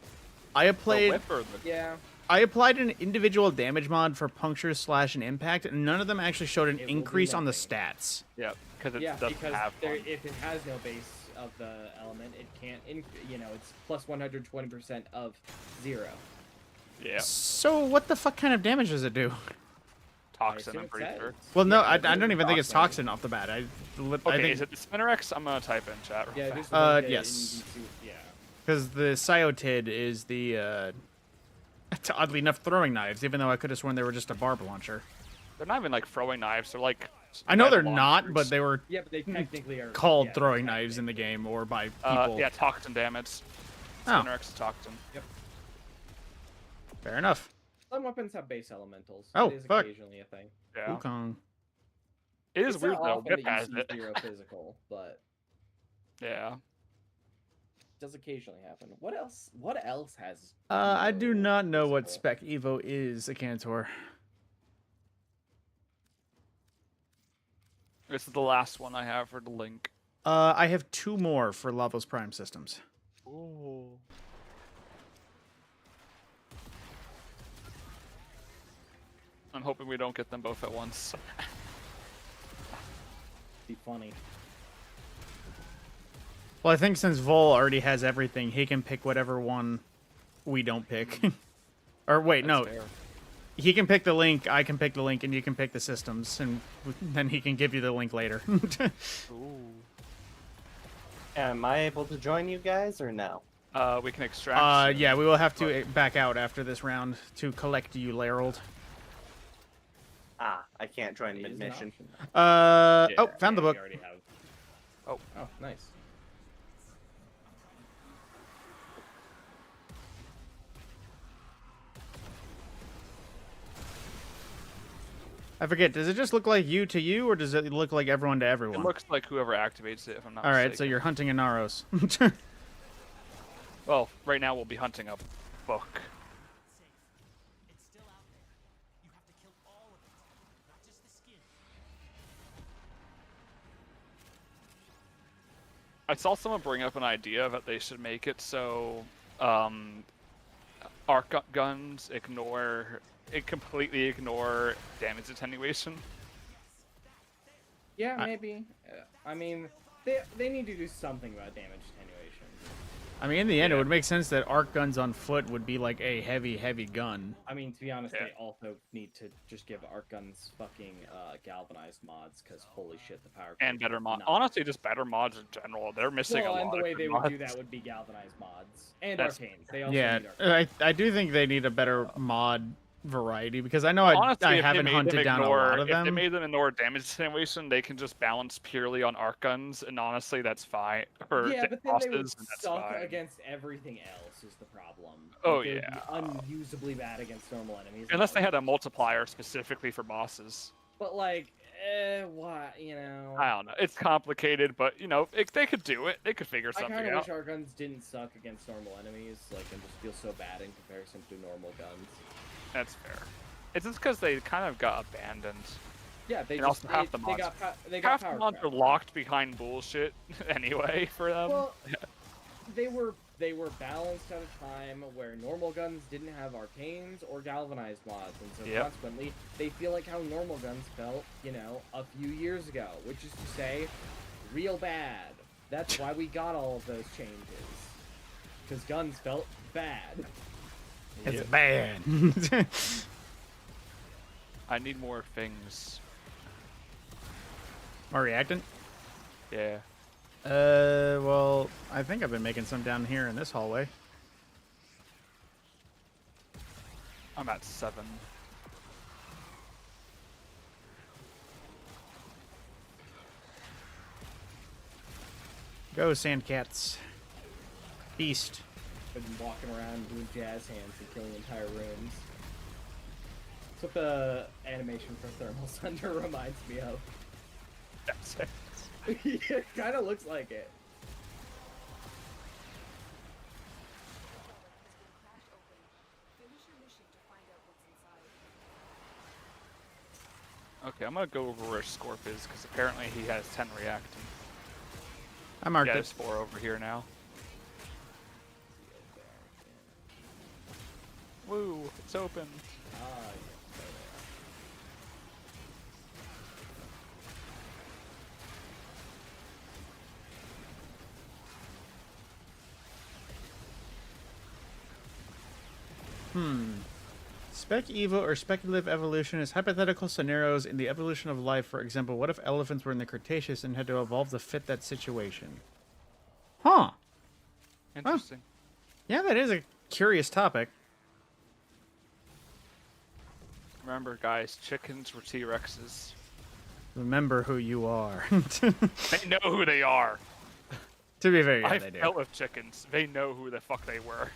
I The applied whip or the... Yeah. I applied an individual damage mod for puncture, slash, and impact, and none of them actually showed an It will do increase on the nothing. stats. Yep, because it Yeah, doesn't because have there, one. if it has no base of the element, it can't. It's plus 120% of 0. Yeah. So what the fuck kind of damage does it do? Toxin, assume I'm it pretty says. sure. Well, no, Yeah, I it don't is even think it's toxin. toxin off the bat. I Okay, think is it the Spinnerex? I'm gonna type in chat real Yeah, fast. just look at it yes. and you can see- yeah. because the Cyotid is the oddly enough throwing knives, even though I could have sworn they were just a barb launcher. They're not even like throwing knives. They're like. I know web they're not, launchers. but they were Yeah, but they technically are called yeah, throwing knives in the game or by people. Yeah, toxin damage. Oh. Spinnerex is toxin. Yep. Fair enough. Some weapons have base elementals. Oh, it is fuck. occasionally a thing. Yeah. Wukong. It is It's weird not though. often Whip that you has see it. 0 physical, but Yeah. it does occasionally happen. What else? What else has? I do 0 not know what physical? Spec Evo is, Acantor. This is the last one I have for the link. I have 2 more for Lavos Prime systems. Ooh. I'm hoping we don't get them both at once. Be funny. Well, I think since Vol already has everything, he can pick whatever one we don't pick. Or wait, no. That's fair. He can pick the link, I can pick the link, and you can pick the systems, and then he can give you the link later. Ooh. Am I able to join you guys or no? We can extract. Yeah, we will have to back out after this round to collect you, Larold. Ah, I can't join It is an mid-mission. option. Oh, found the Yeah, we book. already have. Oh. Oh, nice. I forget, does it just look like you to you, or does it look like everyone to It everyone? looks like whoever activates it, if I'm not Alright, so mistaken. you're hunting a Naros. Well, right now we'll be hunting a book. I saw someone bring up an idea that they should make it so arc guns completely ignore damage attenuation. Yeah, maybe. I mean, they need to do something about damage attenuation. I mean, in the end, it would make sense that arc guns on foot would be like a heavy, heavy gun. I mean, to be honest, they also need to just give arc guns fucking galvanized mods, because holy shit, the power. And better mods. Honestly, just better mods in general. They're missing a lot. And the of way good they mods. would do that would be galvanized mods and arcane. They also Yeah, need arcane. I do think they need a better mod variety, because I know Honestly, I if they haven't made hunted them down a ignore- lot of If they them. made them ignore damage attenuation, they can just balance purely on arc guns, and honestly, that's fine. Or Yeah, but then they would bosses, and that's suck fine. against everything else is the problem. Oh, They would yeah. be unusably bad against normal enemies. Unless they had a multiplier specifically for bosses. But like, what, you know? I don't know. It's complicated, but they could do it. They could figure I something kind of out. wish arc guns didn't suck against normal enemies, like, and just feel so bad in comparison to normal guns. That's fair. It's just because they kind of got abandoned. Yeah, they And just also half the they mods. got they got Half power the mods are crap. locked behind bullshit anyway for them. Well, they were balanced at a time where normal guns didn't have arcanes or galvanized mods, and so Yep. consequently they feel like how normal guns felt, a few years ago, which is to say, real bad. That's why we got all of those changes, because guns felt bad. It's bad. I need more things. More reactant? Yeah. Well, I think I've been making some down here in this hallway. I'm at 7. Go, Sandcats. Beast. Been walking around doing jazz hands and killing entire rooms. That's what the animation for Thermal Thunder reminds me of. That's it. It kind of looks like it. Okay, I'm gonna go over where Scorp is, because apparently he has 10 reacting. I marked Yeah, it. there's 4 over here now. Woo, it's open. Ah, yes, there Spec Evo or speculative evolution is hypothetical scenarios in the evolution of life. For example, what if elephants were in the Cretaceous and had to evolve to fit that situation? Huh. Interesting. Yeah, that is a curious topic. Remember, guys, chickens were T-Rexes. Remember who you are. They know who they are. To be fair, yeah, I've they do. dealt with chickens. They know who the fuck they were.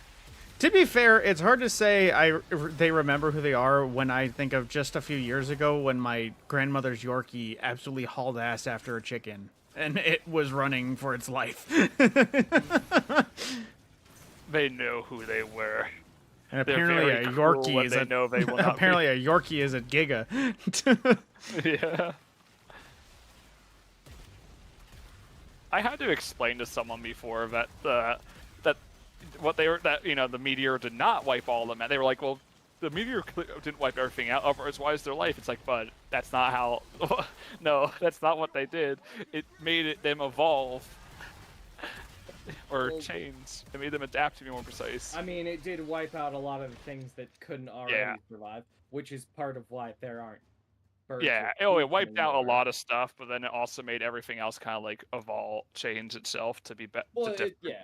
To be fair, it's hard to say they remember who they are when I think of just a few years ago when my grandmother's Yorkie absolutely hauled ass after a chicken, and it was running for its life. They know who they were. And They're apparently very a cruel Yorkie when is they a know they will not apparently a Yorkie is a Giga. Yeah. I had to explain to someone before that the meteor did not wipe all of them. They were like, well, the meteor didn't wipe everything out. Otherwise, why is there life? It's like, but that's not how. No, that's not what they did. It made them evolve. Or change. It made them adapt to be more precise. I mean, it did wipe out a lot of the things that couldn't already survive, which is part of why there aren't birds Yeah. with Oh, it teeth wiped out a anymore. lot of stuff, but then it also made everything else kind of like evolve, change itself to be better. Well, yeah,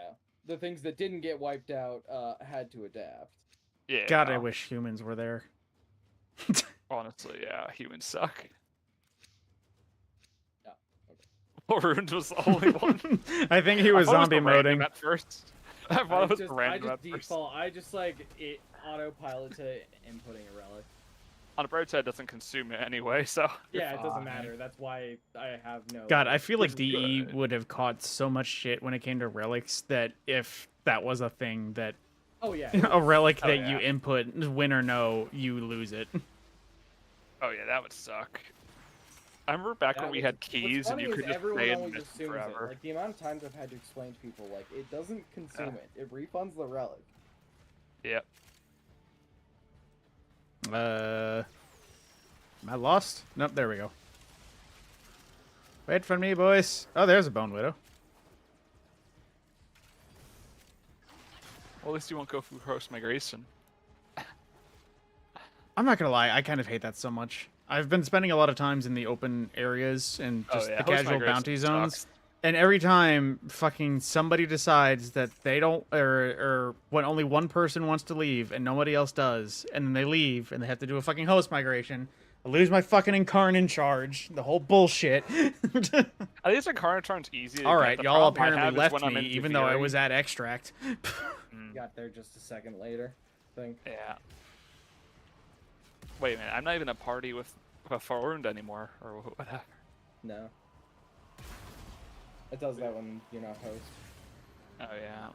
the things that didn't get wiped out had to adapt. Yeah. God, I wish humans were there. Honestly, yeah, humans suck. Yeah. Ruined was the only one. I think he I was thought it zombie the random moding. at first. I thought it was the random I at just first. default. I just like it autopilot to inputting a relic. On a broadside, it doesn't consume it anyway, so. Yeah, it doesn't fine. matter. That's why I have no. God, I feel like It's DE good. would have caught so much shit when it came to relics that if that was a thing that Oh yeah. a relic Oh, that yeah. you input, win or no, you lose it. Oh yeah, that would suck. I remember back when we had keys and you could just play and miss them forever. Like the amount of times I've had to explain to people, like it doesn't consume it. It refunds the relic. Yep. Am I lost? Nope, there we go. Wait for me, boys. Oh, there's a Bone Widow. Well, at least you won't go through host migration. I'm not gonna lie, I kind of hate that so much. I've been spending a lot of times in the open areas and Oh, just yeah, the host casual migration bounty zones. sucks. And every time fucking somebody decides that they don't, or when only one person wants to leave and nobody else does, and then they leave and they have to do a fucking host migration, I lose my fucking Incarn in charge. The whole bullshit. At least Incarnatron's easy to All get. right, The y'all problem I have apparently is when left I'm me, even though I interfering. was at extract. Got there just a second later. Thing. Yeah. Wait a minute, I'm not even a party with Forward anymore, or whatever. No. It does that when you're not host. Oh yeah.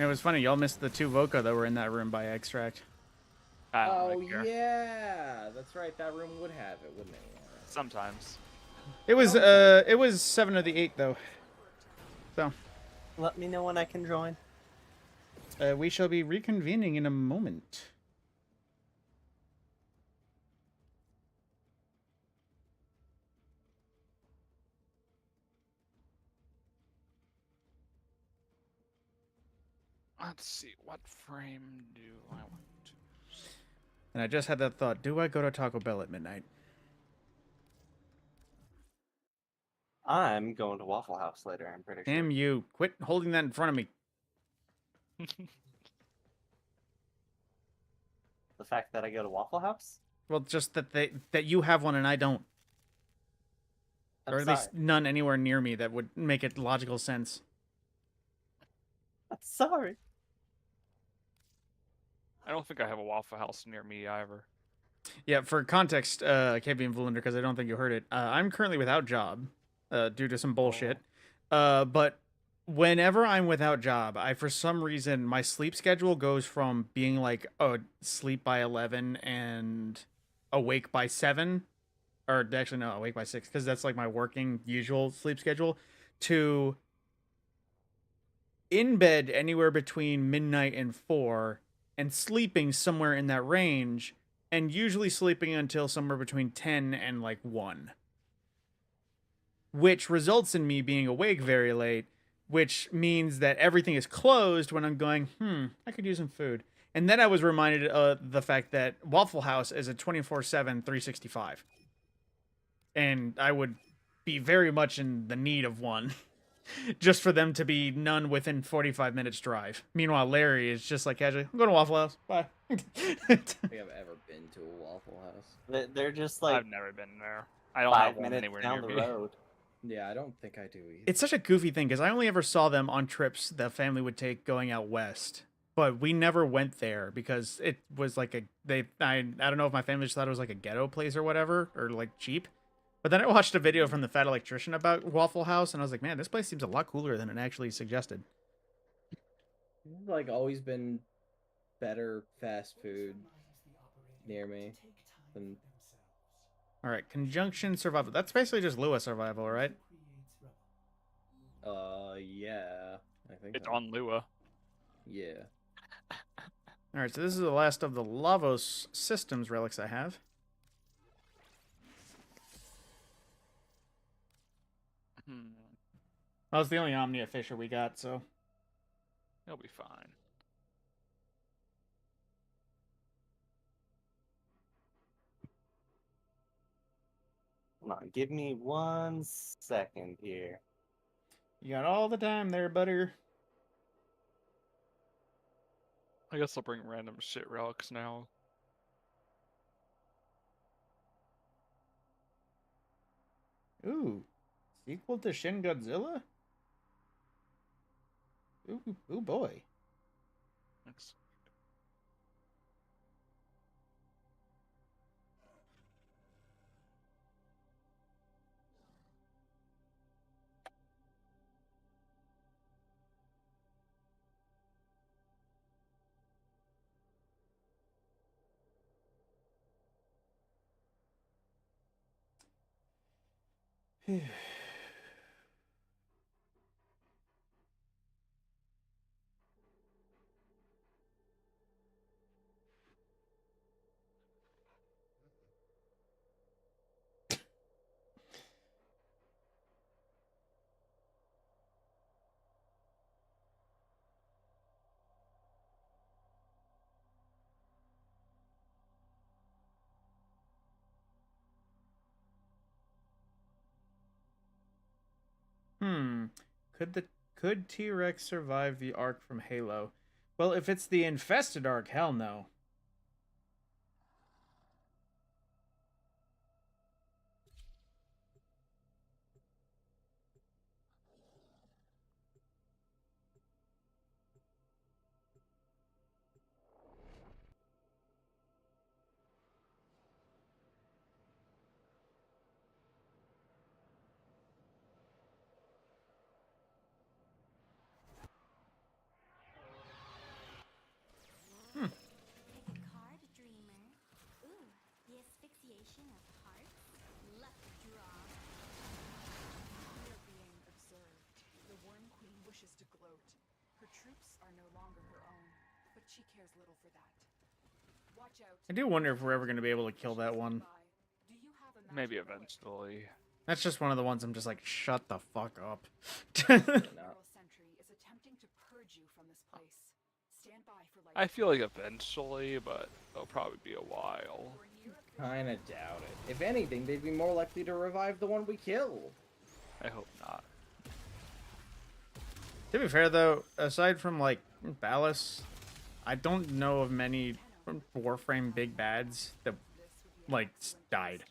It was funny, y'all missed the 2 Voca that were in that room by extract. I don't Oh really care. yeah, that's right. That room would have it, wouldn't it? Sometimes. It was 7 of the 8 though. So Let me know when I can join. we shall be reconvening in a moment. Let's see, what frame do I want to? And I just had that thought, do I go to Taco Bell at midnight? I'm going to Waffle House later, I'm pretty sure. Damn you. Quit holding that in front of me. The fact that I go to Waffle House? Well, just that you have one and I don't. I'm Or at sorry. least none anywhere near me that would make it logical sense. I'm sorry. I don't think I have a Waffle House near me either. Yeah, for context, I can't be influencer because I don't think you heard it. I'm currently without job due to some bullshit. But whenever I'm without job, I for some reason my sleep schedule goes from being like sleep by 11 and awake by 7, or actually no, awake by 6 because that's like my working usual sleep schedule, to in bed anywhere between midnight and 4 and sleeping somewhere in that range, and usually sleeping until somewhere between 10 and like 1. Which results in me being awake very late, which means that everything is closed when I'm going, I could use some food. And then I was reminded of the fact that Waffle House is a 24/7, 365. And I would be very much in the need of one. Just for them to be none within 45 minutes drive. Meanwhile, Larry is just like casually, I'm going to Waffle House. Bye. I think I've ever been to a Waffle House. They're just like I've never been there. I don't 5 have one minutes anywhere down near the me. road. Yeah, I don't think I do either. It's such a goofy thing because I only ever saw them on trips the family would take going out west. But we never went there because it was like I don't know if my family just thought it was like a ghetto place or whatever, or like cheap. But then I watched a video from the Fat Electrician about Waffle House, and I was like, man, this place seems a lot cooler than it actually suggested. There's like always been better fast food near me than. All right, conjunction survival. That's basically just Lua survival, right? Yeah, I think It's so. on Lua. Yeah. All right, so this is the last of the Lavos systems relics I have. That was the only Omnia Fisher we got, so. He'll be fine. Hold on, give me 1 second here. You got all the time there, butter. I guess I'll bring random shit relics now. Ooh, sequel to Shin Godzilla? Ooh boy. Thanks. Could T-Rex survive the arc from Halo? Well, if it's the infested arc, hell no. Card dreamer. Ooh, the asphyxiation of hearts. Luck draw. We're being observed. The Worm Queen wishes to gloat. Her troops are no longer her own, but she cares little for that. Watch out. I do wonder if we're ever going to be able to kill that one. Do you have a Maybe eventually. That's just one of the ones I'm just like, shut the fuck up. Girl Sentry is attempting to purge you from this place. Stand by for light. I feel like eventually, but it'll probably be a while. Kinda doubt it. If anything, they'd be more likely to revive the one we killed. I hope not. To be fair, though, aside from, like, Ballas, I don't know of many Warframe big bads that, like, died.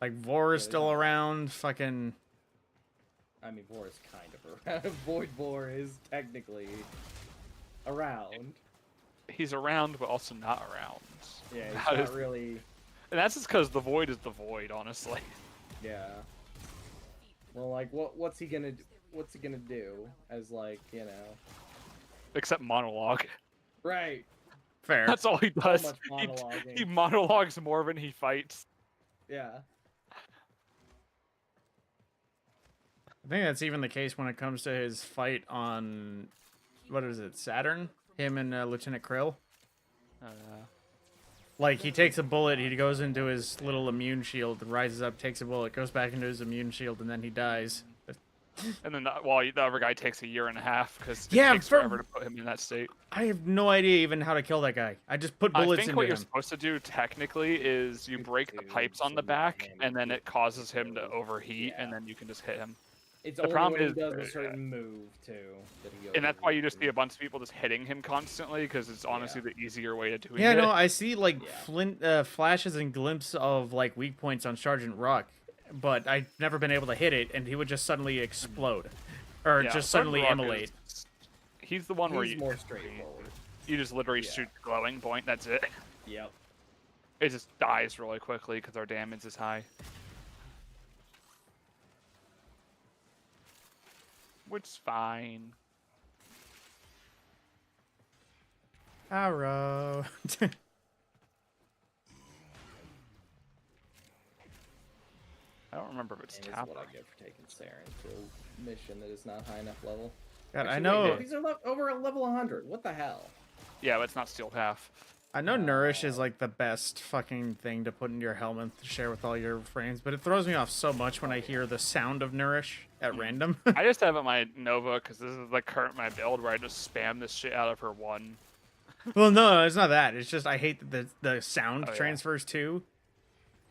Like, Vor is still around, fucking... I mean, Vor is kind of around. Void Vor is technically around. He's around, but also not around. Yeah, he's That not is- really... And that's just because the Void is the Void, honestly. Yeah. Well, like, what's he gonna do? What's he gonna do as, like, you know? Except monologue. Right. Fair. That's all he does. much He- monologuing. he monologues more than he fights. Yeah. I think that's even the case when it comes to his fight on, what is it, Saturn? Him and Lieutenant Krill. Like, he takes a bullet, he goes into his little immune shield, rises up, takes a bullet, goes back into his immune shield, and then he dies. And then, the other guy takes a year and a half because it Yeah, takes for- forever to put him in that state. I have no idea even how to kill that guy. I just put bullets I think into what him. you're supposed to do technically is you break the pipes on the back, and then it causes him to overheat, and then you can just hit him. It's The only problem when is, he does a certain move, too, that he goes and that's why you just see a bunch of people just hitting him constantly, because it's honestly the easier way to do it. Yeah, no, I see, like, flashes and glimpses of, like, weak points on Sergeant Rock, but I've never been able to hit it, and he would just suddenly explode. Or Yeah, just Sergeant suddenly Rock immolate. He's the one where He's you more straightforward. You just literally shoot the glowing point. That's it. Yep. It just dies really quickly because our damage is high. Which is fine. Arrow. I don't remember if it's And tap. is what I get for taking Saren to a mission that is not high enough level. God, I Actually, know- wait, no, these are over a level 100. What the hell? Yeah, but it's not steel path. I know Nourish is like the best fucking thing to put in your helmet to share with all your frames, but it throws me off so much when I hear the sound of Nourish at random. I just have it my Nova because this is the current my build where I just spam this shit out of her one. Well, no, it's not that. It's just I hate that the sound Oh, yeah. transfers too.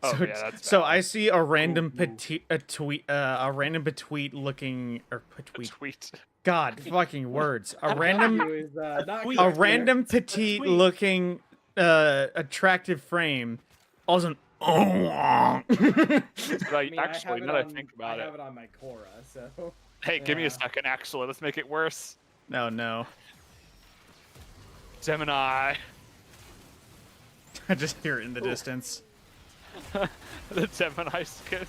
Oh so, yeah, that's so bad. I see a random a random petite looking or petite. Tweet. God, fucking words. A W random is not a correct here. random petite looking attractive frame. Also, But I mean, actually, now that I think about I it, have it on my Cora, so. hey, give me yeah. a second. Actually, let's make it worse. no. Gemini. I just hear it in the distance. The Gemini skin.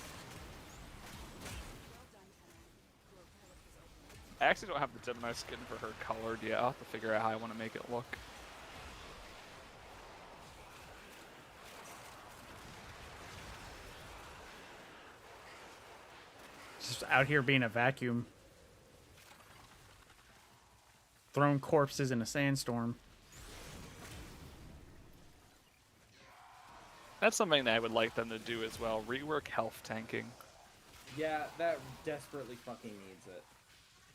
I actually don't have the Gemini skin for her colored yet. I'll have to figure out how I want to make it look. Just out here being a vacuum. Throwing corpses in a sandstorm. That's something that I would like them to do as well. Rework health tanking. Yeah, that desperately fucking needs it.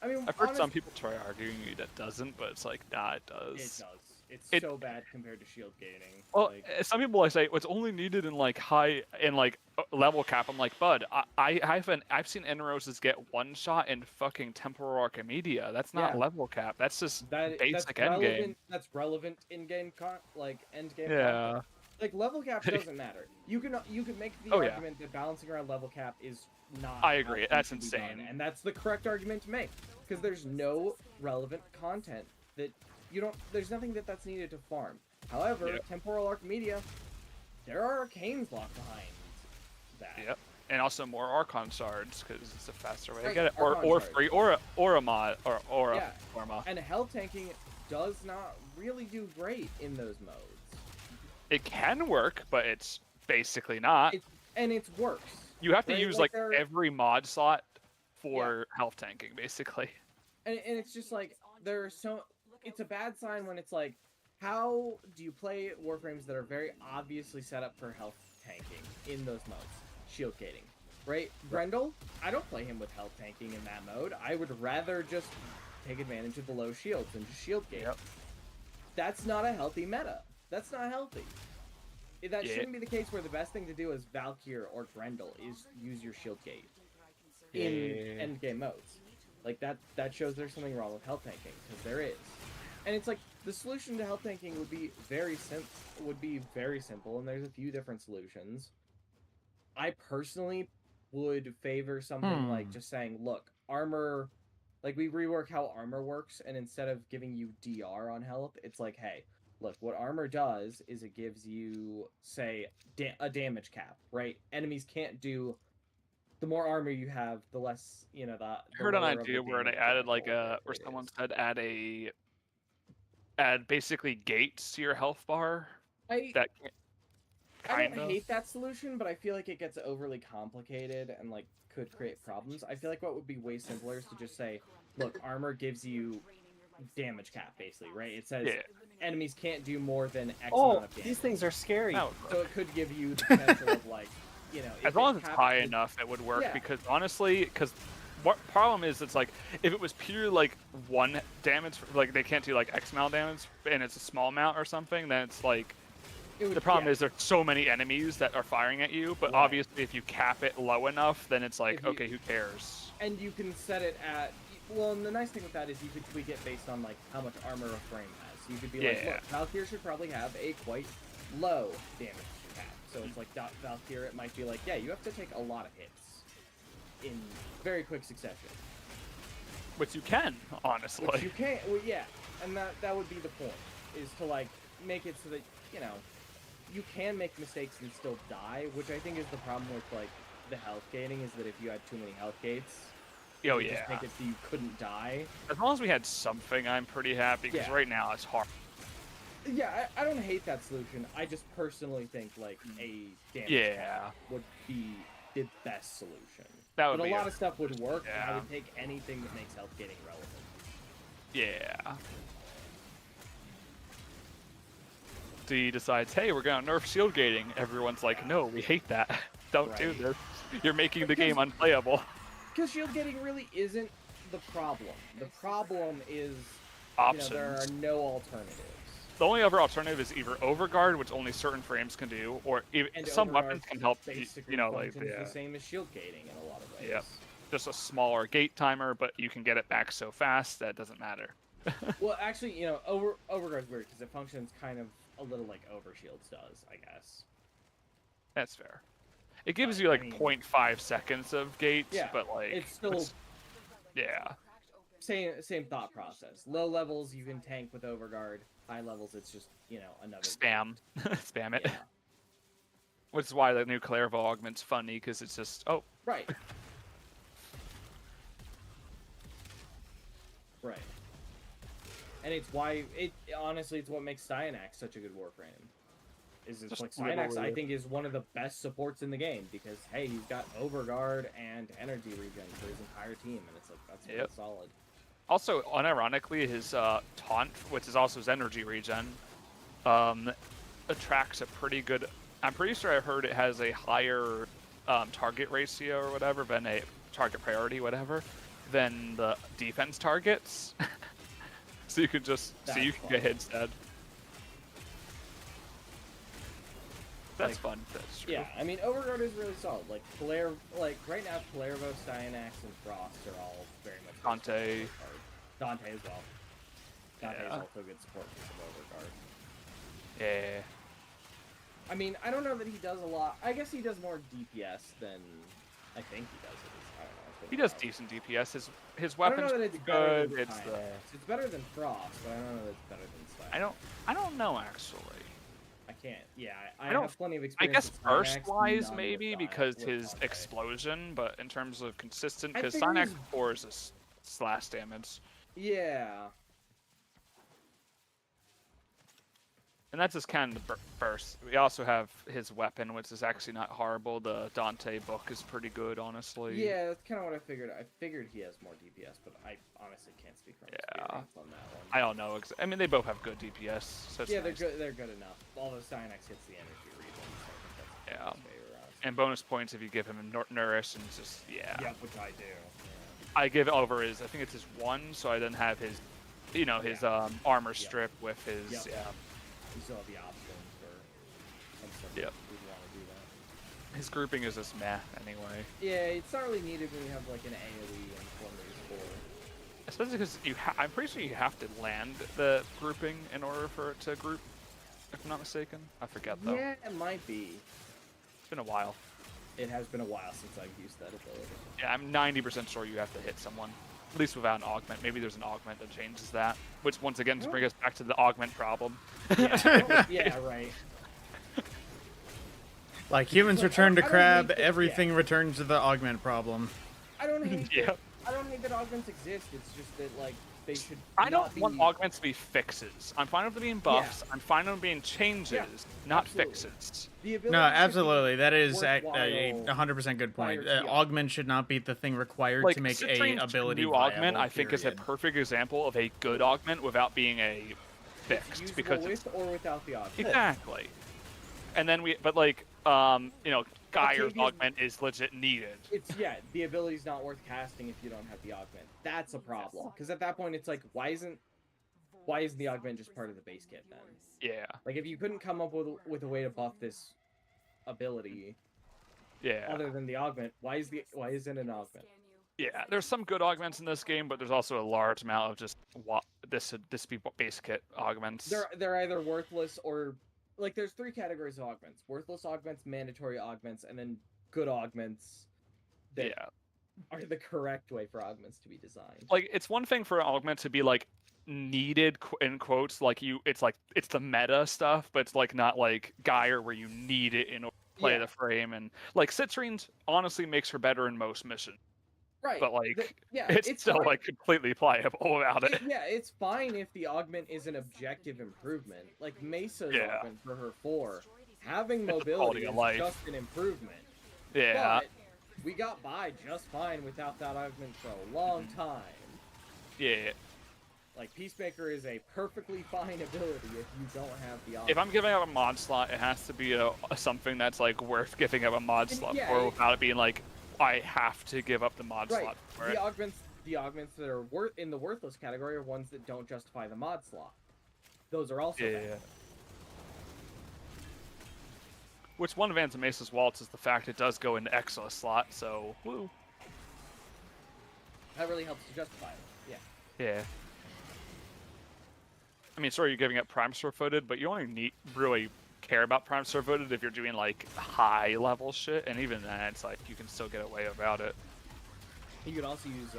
I mean, I've heard some people try arguing that doesn't, but it's like, nah, it does. It does. It's It- so bad compared to shield gaining. Well, like, some people like say it's only needed in like high in like level cap. I'm like, bud, I've seen Enroses get one shot in fucking Temporal Archimedia. That's not Yeah. level cap. That's just that's basic relevant. endgame. That's relevant in game like end game. Yeah. content. Like level cap doesn't matter. You can make the Oh, yeah. argument that balancing around level cap is not. I agree, how that's things should be done, insane. and that's the correct argument to make because there's no relevant content that you don't. There's nothing that's needed to farm. However, Yep. Temporal Archimedia, there are arcanes locked behind that. Yep. And also more Archon shards because it's a faster way to Right, get it, Archon or shards. free, or a mod, or Yeah. a forma. And health tanking does not really do great in those modes. It can work, but it's basically not. And it's worse. You have to right? use like there- every mod slot for health tanking, basically. And it's just like there are so. It's a bad sign when it's like, how do you play Warframes that are very obviously set up for health tanking in those modes? Shield gating, right? Grendel, I don't play him with health tanking in that mode. I would rather just take advantage of the low shields and just shield gate. That's not a healthy meta. That's not healthy. That shouldn't be the case where the best thing to do as Valkyr or Grendel is use your shield gate in endgame modes. Like that shows there's something wrong with health tanking, because there is. And it's like the solution to health tanking would be very simple, and there's a few different solutions. I personally would favor something like just saying, look, armor, like we rework how armor works, and instead of giving you DR on health, it's like, hey, look, what armor does is it gives you, say, a damage cap, right? Enemies can't do. The more armor you have, the less, the I heard an lower of idea the where they damage added level like that where it someone is. said add basically gates to your health bar. That I don't hate that solution, but I feel like it gets overly complicated and like could create problems. I feel like what would be way simpler is to just say, look, armor gives you damage cap, basically, right? It says enemies can't do more than X amount of damage. These things are scary. So it could give you the potential of like, as long as it's high enough, it would work. Yeah. Because honestly, what problem is, it's like if it was pure like one damage, like they can't do like X amount of damage, and it's a small amount or something, then it's like the problem is there's so many enemies that are firing at you. But obviously, if you cap it low enough, then it's like, okay, who cares? And you can set it at. Well, and the nice thing with that is you could tweak it based on like how much armor a frame has. So you could be like, look, Valkyr should probably have a quite low damage cap. So it's like Valkyr, it might be like, yeah, you have to take a lot of hits in very quick succession. Which you can, honestly. Which you can, well, yeah, and that would be the point, is to like make it so that you can make mistakes and still die, which I think is the problem with like the health gating, is that if you had too many health gates, Oh you yeah. just make it so you couldn't die. As long as we had something, I'm pretty happy. Because right now it's hard. Yeah, I don't hate that solution. I just personally think like a damage cap would be the best solution. That would but be a lot of stuff would work, and I Yeah. would take anything that makes health gating relevant. Yeah. D decides, hey, we're gonna nerf shield gating. Everyone's like, no, we hate that. Don't do this. You're making the game unplayable. Because shield gating really isn't the problem. The problem is Options. there are no alternatives. the only other alternative is either Overguard, which only certain frames can do, or even And some Overguard weapons can help. basically You know, like functions the same as shield gating in a lot of ways. Yep. Just a smaller gate timer, but you can get it back so fast that it doesn't matter. Well, actually, Overguard's weird because it functions kind of a little like Overshields does, I guess. That's fair. It gives you like 0.5 seconds of gates, Yeah, but like it's still yeah. Same thought process. Low levels you can tank with Overguard. High levels it's just another Spam, spam it. Yeah. Which is why the new Clairvo augment's funny because it's just right. Right. And it's why honestly it's what makes Cyanax such a good Warframe. Is it's like Cyanax I think is one of the best supports in the game because hey he's got Overguard and energy regen for his entire team and it's like that's really solid. Also, unironically, his taunt, which is also his energy regen, attracts a pretty good. I'm pretty sure I heard it has a higher target ratio or whatever than a target priority, whatever, than the defense targets. So you could just you can get hit instead. That's fun. That's true. Yeah, I mean Overguard is really solid. Like right now, Clairvo, Cyanax, and Frost are all very much. Dante as well. Dante is also a good support piece of Overguard. Yeah. I mean, I don't know that he does a lot. I guess he does more DPS than I think he does. I don't know. He does decent DPS. His weapon's good. It's better than Frost, but I don't know that it's better than Cyanax. I don't know actually. I can't. Yeah, I have plenty of I experience. guess with burst-wise, Cyanax, maybe none with because with his Dante. explosion, but in terms of consistent, I because figure Cyanax he's- 4 is a slash damage. Yeah. And that's just kind of the burst. We also have his weapon, which is actually not horrible. The Dante book is pretty good, honestly. Yeah, that's kind of what I figured. I figured he has more DPS, but I honestly can't speak from experience on that one. I don't know. I mean, they both have good DPS. So it's Yeah, nice. they're good enough. Although Cyanax hits the energy region, so I think that's Yeah. And bonus points if you give him a Nourish and just, Yep, which I do. I give over his, I think it's his 1, so I then have his, his armor strip with his, You still have the option for some stuff if you want to do that. His grouping is just meh anyway. Yeah, it's not really needed when you have like an AoE and one of these 4. Especially because I'm pretty sure you have to land the grouping in order for it to group, if I'm not mistaken. I forget though. Yeah, it might be. It's been a while. It has been a while since I've used that ability. Yeah, I'm 90% sure you have to hit someone. At least without an augment. Maybe there's an augment that changes that. Which, once again, to bring us back to the augment problem. Yeah, right. Like humans return to crab, everything returns to the augment problem. I don't hate I don't hate that augments exist. It's just that like they should. I don't want augments to be fixes. I'm fine with them being buffs. I'm fine with them being changes, not fixes. No, absolutely. That is a 100% good point. Augment should not be the thing required Like, to make a Citrin's ability new viable, augment, I think, is a period. perfect example of a good augment without being a fixed. Usable Because with or without the augment. exactly. And then Gaia's Octavia's- augment is legit needed. It's the ability's not worth casting if you don't have the augment. That's a problem. Because at that point, it's like, why isn't the augment just part of the base kit then? Yeah. Like if you couldn't come up with a way to buff this ability, other than the augment, why isn't an augment? Yeah, there's some good augments in this game, but there's also a large amount of just this be base kit augments. They're either worthless or like there's 3 categories of augments: worthless augments, mandatory augments, and then good augments that are the correct way for augments to be designed. Like, it's one thing for an augment to be like needed in quotes, like it's the meta stuff, but it's like not like Gaia where you need it in order to play the frame, and like Citrine's honestly makes her better in most missions. Right. But like it's still fine. like completely playable without it. It's fine if the augment is an objective improvement. Like Mesa's augment for her 4, having It's a quality mobility of is life. just an improvement. Yeah. But we got by just fine without that augment for a long time. Yeah. Like Peacemaker is a perfectly fine ability if you don't have the augment. If I'm giving up a mod slot, it has to be something that's like worth giving up a mod slot for, without it being like I have to give up the mod slot for it. The augments that are in the worthless category are ones that don't justify the mod slot. those are also Yeah. bad. Which one advantage of Mesa's Waltz is the fact it does go into Exo slot, so woo. That really helps to justify it. Yeah. Yeah. I mean, sorry, you're giving up Prime Store footed, but you only really care about Prime Store footed if you're doing like high level shit, and even then, it's like you can still get away about it. You could also use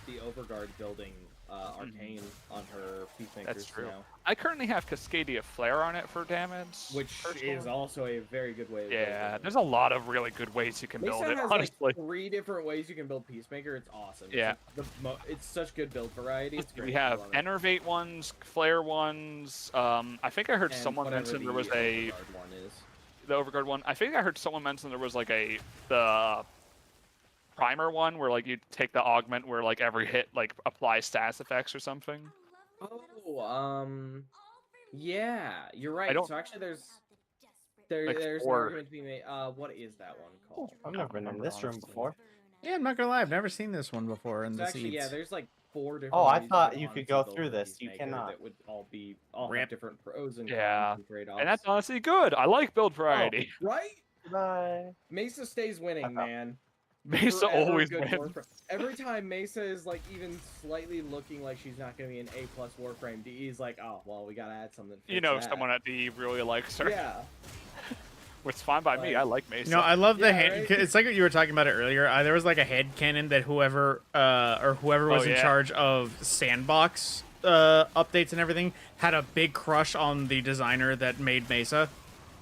the Overguard building Arcane on her Peacemakers. That's true. You know, I currently have Cascadia Flare on it for damage, which personally. is also a very good way. Of Yeah, there's a lot of really good ways you can build Mesa it. has Honestly, like 3 different ways you can build Peacemaker. It's awesome. Yeah. It's such good build variety. It's great. we have Enervate ones, Flare ones. I think I heard And someone whatever mention there the was a Overguard one is. the Overguard one. I think I heard someone mention there was like the Primer one where like you take the augment where like every hit like applies status effects or something. Oh, yeah, you're right. don't- So actually, there's Like an 4. argument to be made. What is that one called? I've never been in this room before. Yeah, I'm not gonna lie, I've never seen this one before in So the actually, seeds. yeah, there's like 4 different. Oh, I ways thought to you go could on go to through build a this. You Peacemaker cannot. That would all Rip. have different pros and Yeah. cons and trade-offs. And that's honestly good. I like build Oh, variety. right. Bye. Mesa stays winning, man. Mesa Forever always good wins. Warframe. Every time Mesa is like even slightly looking like she's not going to be an A+ Warframe, DE's like, oh well, we gotta add something. to You fix know, that. someone at the really likes her. Yeah. Which is fine by me. I like Mesa. You know, I love the Yeah, head. right? It's like what you were talking about it earlier. There was like a head cannon that whoever was in yeah. charge of sandbox updates and everything had a big crush on the designer that made Mesa,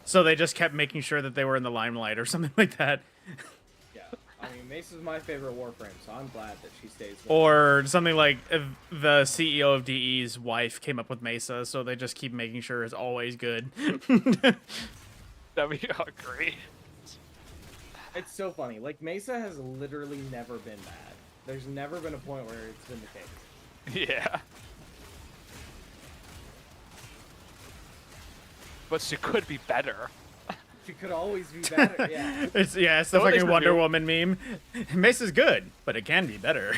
so they just kept making sure that they were in the limelight or something like that. Yeah. I mean, Mesa's my favorite Warframe, so I'm glad that she stays with Or something like the CEO of DE's wife came up with Mesa, so they just keep making sure it's always good. That'd be great. It's so funny. Like, Mesa has literally never been bad. There's never been a point where it's been the case. Yeah. But she could be better. She could always be better, yeah. It's the Know what they fucking should Wonder do? Woman meme. Mesa's good, but it can be better.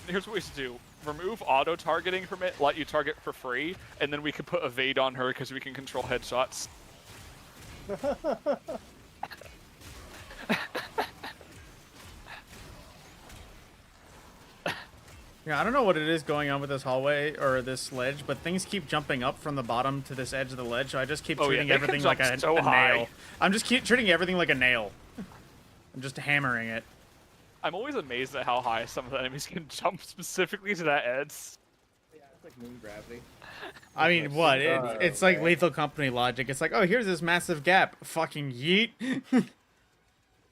Here's what we should do. Remove auto-targeting from it, let you target for free, and then we can put evade on her because we can control headshots. Yeah, I don't know what it is going on with this hallway or this ledge, but things keep jumping up from the bottom to this edge of the ledge, so I just keep Oh, yeah, treating they can everything like jump a so nail. high. I'm just treating everything like a nail. I'm just hammering it. I'm always amazed at how high some of the enemies can jump specifically to that edge. Yeah, it's like moon gravity. I mean, what? It's like Lethal Company logic. It's like, oh, here's this massive gap. Fucking yeet.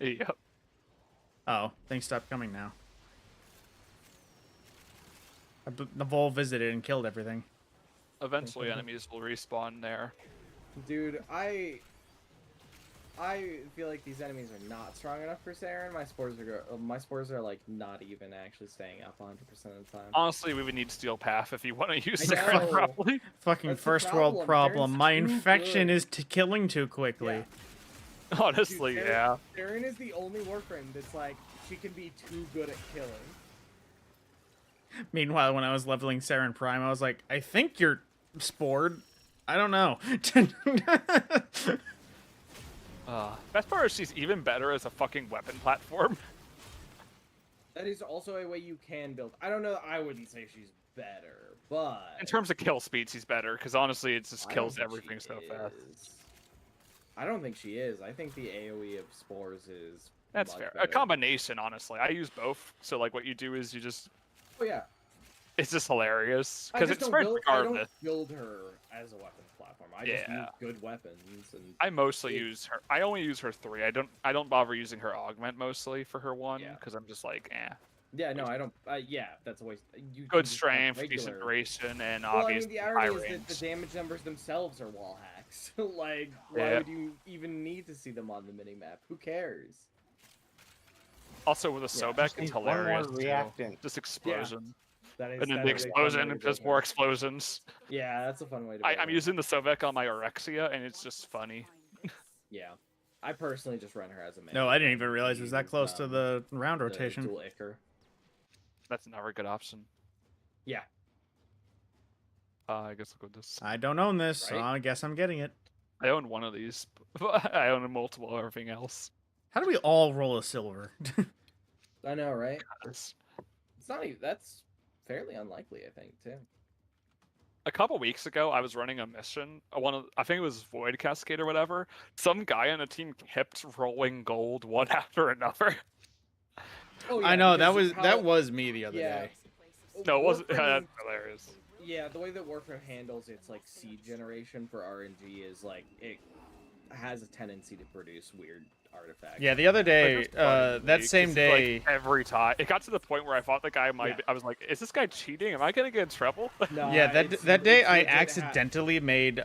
Yep. Oh, things stopped coming now. The Vol visited and killed everything. Eventually enemies will respawn there. Dude, I feel like these enemies are not strong enough for Saren. My spores are like not even actually staying up 100% of the time. Honestly, we would need Steel Path if you want to use I Saren know. properly. Fucking That's the first world problem. Saren's My too infection good. is killing too quickly. Yeah. Honestly, Dude, yeah. Saren is the only Warframe that's like, she can be too good at killing. Meanwhile, when I was leveling Saren Prime, I was like, I think you're spored. I don't know. Best part is she's even better as a fucking weapon platform. That is also a way you can build. I don't know. I wouldn't say she's better, but In terms of kill speed, she's better, because honestly, it just I kills don't think everything she so fast. is. I don't think she is. I think the AoE of spores is. That's much fair. A better. combination, honestly. I use both, so like what you do is you just... Oh yeah. It's just hilarious, I because just it don't spreads build. I regardless. don't build her as a weapons platform. I just use Yeah. good weapons and. I mostly use her. I only use her 3. I don't bother using her augment mostly for her 1, Yeah. because I'm just like, eh. Yeah, no, I don't. Yeah, that's a waste. You can Good just have strength, decent regular- duration, and Well, I mean, obviously the high irony is range. that the damage numbers themselves are wall hacks. Like, why Yeah. would you even need to see them on the minimap? Who cares? Also with a Yeah, Sobek, just it's need one more hilarious too. reactant. Just explosion. That is. And then that the is a fun way explosion, to and just build more her. explosions. Yeah, that's a fun way to. I'm build her. using the Sobek on my Orexia, and it's just funny. Yeah, I personally just run her as a man. No, I didn't even realize it was that close to the round the rotation. dual Ichor. That's never a good option. Yeah. I guess I'll go this. I don't own this, so Right? I guess I'm getting it. I own one of these. But I own multiple everything else. How do we all roll a silver? I know, right? It's- It's not even. That's fairly unlikely, I think, too. A couple weeks ago, I was running a mission. I think it was Void Cascade or whatever. Some guy on the team kept rolling gold one after another. Oh, I know because that was me the other yeah. day. No, it wasn't. Warframe- That's hilarious. Yeah, the way that Warframe handles its like seed generation for RNG is like it has a tendency to produce weird artifacts. Yeah, the other day, Like, that's funny to that me, same 'cause, day. like, every time it got to the point where I thought the guy might. Yeah. I was like, "Is this guy cheating? Am I gonna get in trouble?" No, Yeah, that day it's I legit accidentally made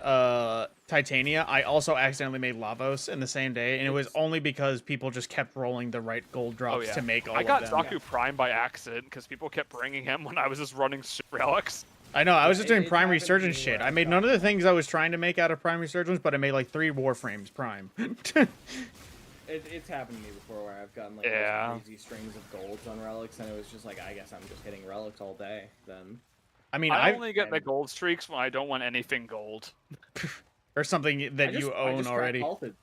Titania. I also accidentally made Lavos in the same day, and it was only because people just kept rolling the right gold drops yeah. to make all I got of them. Zaku Prime by accident because people kept bringing him when I was just running Relics. I know, I was just doing It Prime happened to Resurgence me shit. where I I made got none of the things I was trying to make out of Prime Resurgence, but I made like 3 Warframes Prime. It's happened to me before where I've gotten like Yeah. those crazy strings of golds on relics, and it was just like, I guess I'm just hitting relics all day. Then I mean, I I only get the gold streaks when I don't want anything gold. or something that you I own just already. Vaulted.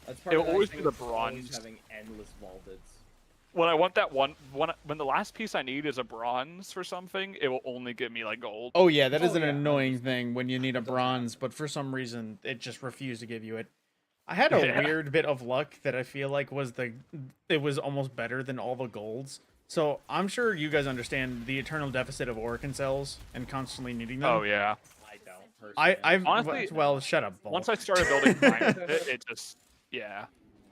That's part It of will the always nice be thing, the is always bronze. having endless vaulted. When I want that one, when the last piece I need is a bronze for something, it will only give me like gold. Oh yeah, that is Oh, an yeah, annoying thing when you need a does bronze, but for some reason it just refused to give you it. I had a Yeah. weird bit of luck that I feel like it was almost better than all the golds. So I'm sure you guys understand the eternal deficit of Oricon cells and constantly needing them. Oh yeah. I don't personally. I've Honestly, well, shut up, Bull. Once I started building Prime, it just yeah.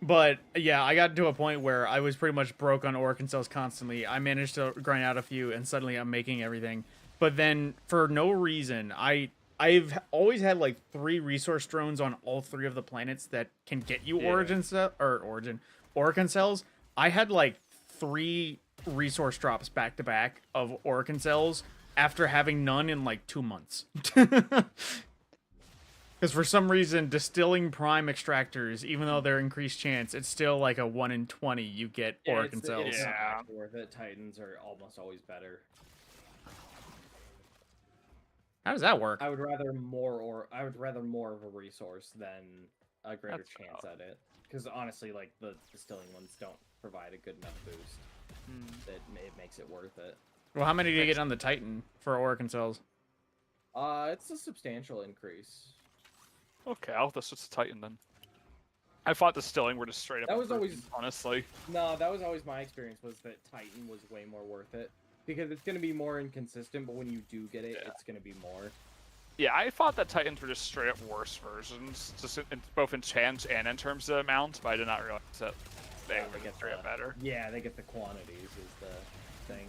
But yeah, I got to a point where I was pretty much broke on Oricon cells constantly. I managed to grind out a few, and suddenly I'm making everything. But then, for no reason, I've always had like 3 resource drones on all 3 of the planets that can get you Oricon cells. I had like 3 resource drops back to back of Oricon cells after having none in like 2 months. Because for some reason, distilling prime extractors, even though they're increased chance, it's still like a 1 in 20 you get Oricon cells. It's not Yeah. actually worth it. Titans are almost always better. How does that work? I would rather more of a resource than a greater That's chance at it. Because honestly, like the distilling ones don't provide a good enough boost that it makes it worth it. Well, how many do you get on the Titan for Oricon cells? It's a substantial increase. Okay, I'll just switch to Titan then. I thought distilling were just straight up. That was improved, always- honestly. No, that was always my experience, was that Titan was way more worth it. Because it's going to be more inconsistent, but when you do get it, it's going to be more. Yeah, I thought that Titans were just straight up worse versions, just both in chance and in terms of amount, but I did not realize that they were get straight up better. Yeah, they get the quantities is the thing.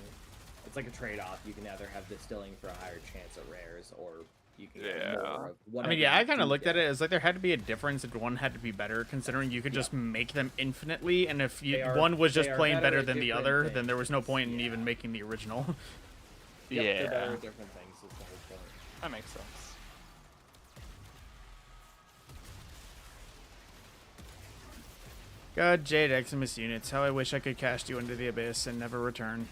It's like a trade-off. You can either have distilling for a higher chance at rares, or you can get more of I whatever mean, yeah, you I kind do of looked get. at it as like there had to be a difference if one had to be better, considering you could just make them infinitely, and if They are- one was just they are playing better better at than the different other, things. then there was no point in even making the original. Yep, they're better Yeah, at different things is the whole point. that makes sense. God, Jade Eximus units, how I wish I could cast you into the abyss and never return.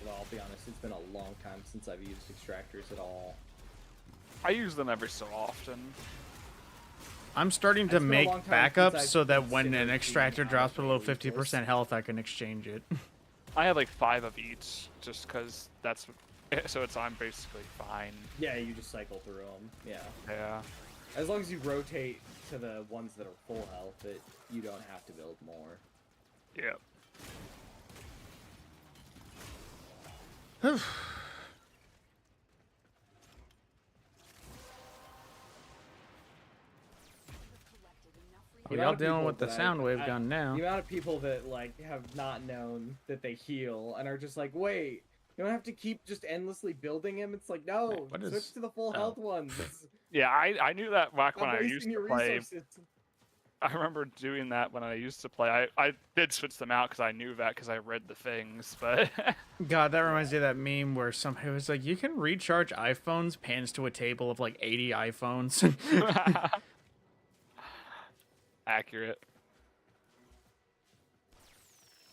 Well, I'll be honest, it's been a long time since I've used extractors at all. I use them every so often. I'm starting to It's been a make long time since backups I've so that when considered an being extractor out drops of below a resource. 50% health, I can exchange it. I had like 5 of each, just because that's so I'm basically fine. Yeah, you just cycle through them. Yeah. Yeah. As long as you rotate to the ones that are full health, you don't have to build more. Yep. We The all amount of dealing people with the that sound wave gun now. The amount of people that like have not known that they heal and are just like, wait, you don't have to keep just endlessly building him. It's like, no, what switch is- to the full oh. health ones. Yeah, I knew that back when Stop I used wasting to your play. resources. I remember doing that when I used to play. I did switch them out because I knew that because I read the things, but God, that reminds me of that meme where somebody was like, you can recharge iPhones, pans to a table of like 80 iPhones. accurate.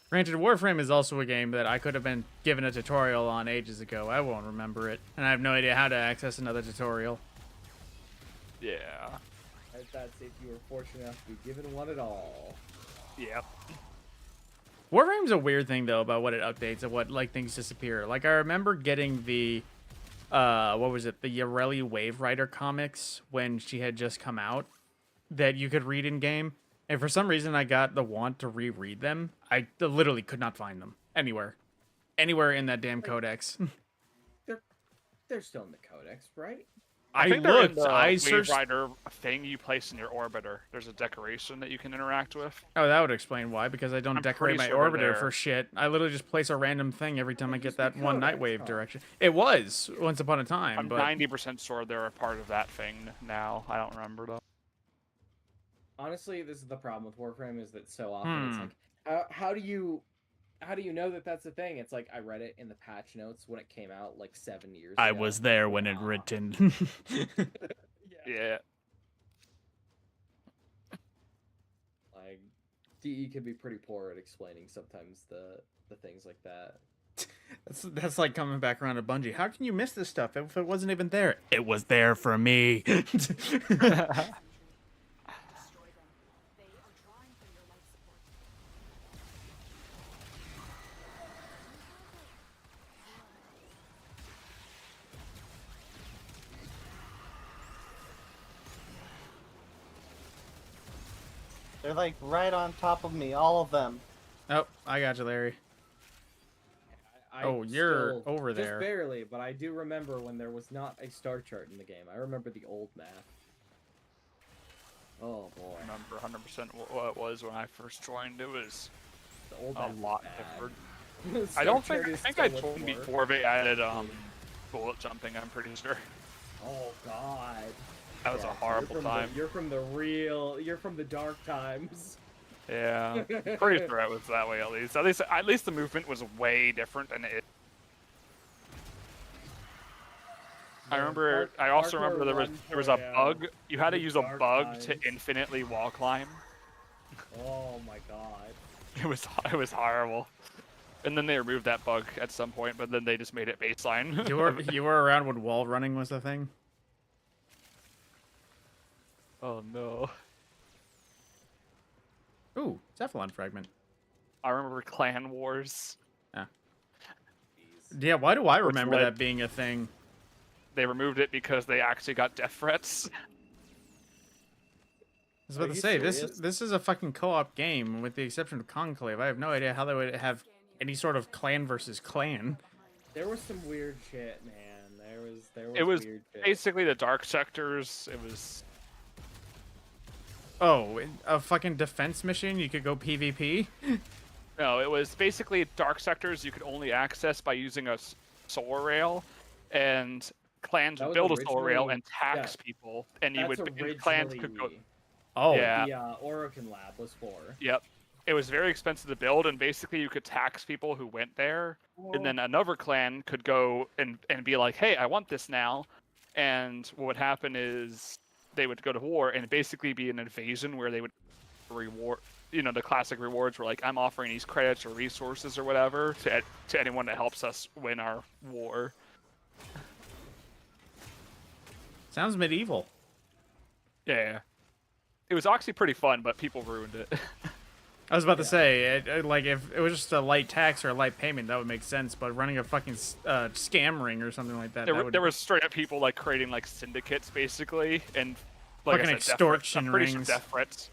Granted, Warframe is also a game that I could have been given a tutorial on ages ago. I won't remember it, and I have no idea how to access another tutorial. Yeah. That's if you were fortunate enough to be given one at all. Yep. Warframe's a weird thing though about what it updates and what like things disappear. Like I remember getting the what was it? The Yareli Wave Rider comics when she had just come out that you could read in game. And for some reason I got the want to reread them. I literally could not find them anywhere. Anywhere in that damn codex. They're still in the codex, right? I think looked. they're in the I Wave searched. Rider thing you place in your orbiter. There's a decoration that you can interact with. Oh, that would explain why. Because I don't I'm decorate my pretty sure they're orbiter there. for shit. I literally just place a random thing every time I get that one codex, Nightwave huh? direction. It was once upon a time, I'm but 90% sure they're a part of that thing now. I don't remember though. Honestly, this is the problem with Warframe is that so often it's like, how do you know that that's a thing? It's like I read it in the patch notes when it came out like 7 years I ago. was there when it written. Yeah. Like DE can be pretty poor at explaining sometimes the things like that. That's like coming back around to Bungie. How can you miss this stuff if it wasn't even there? It was there for me. They're like right on top of me, all of them. Oh, I got you, Larry. Oh, you're over there. Just barely, but I do remember when there was not a star chart in the game. I remember the old map. Oh boy. I remember 100% what it was when I first joined. It was The old a map was lot bad. different. Star I don't chart think. I is think I still told a you four. before they added bullet jumping. I'm pretty sure. Oh god. That was a Yeah, horrible time. You're from the dark times. Yeah, I'm pretty sure it was that way at least. At least the movement was way different than it. I remember. I also remember there was a bug. You had to use a bug to infinitely wall climb. Oh my god. It was horrible. And then they removed that bug at some point, but then they just made it baseline. You were around when wall running was a thing? Oh no. Ooh, Cephalon fragment. I remember Clan Wars. Yeah, why do I Which remember led- that being a thing? They removed it because they actually got death threats. I was about Are to you say, serious? this is a fucking co-op game, with the exception of Conclave. I have no idea how they would have any sort of clan versus clan. There was some weird shit, man. There was It was weird shit. basically the dark sectors. It was. Oh, a fucking defense mission? You could go PvP? No, it was basically dark sectors you could only access by using a solar rail, and clans That would was build a solar rail originally- and tax people, and you That's would and clans could go. originally Oh, Yeah. the Orokin lab was for. Yep. It was very expensive to build, and basically you could tax people who went there, and then another clan could go and be like, "Hey, I want this now," and what would happen is they would go to war and basically be an invasion where they would reward. You know, the classic rewards were like, "I'm offering these credits or resources or whatever to anyone that helps us win our war." sounds medieval. Yeah. It was actually pretty fun, but people ruined it. I was about to say, like, if it was just a light tax or a light payment, that would make sense, but running a fucking scam ring or something like that, There were straight up people like creating like syndicates basically, and like Fucking I said, death threats. extortion I'm pretty rings. sure death threats.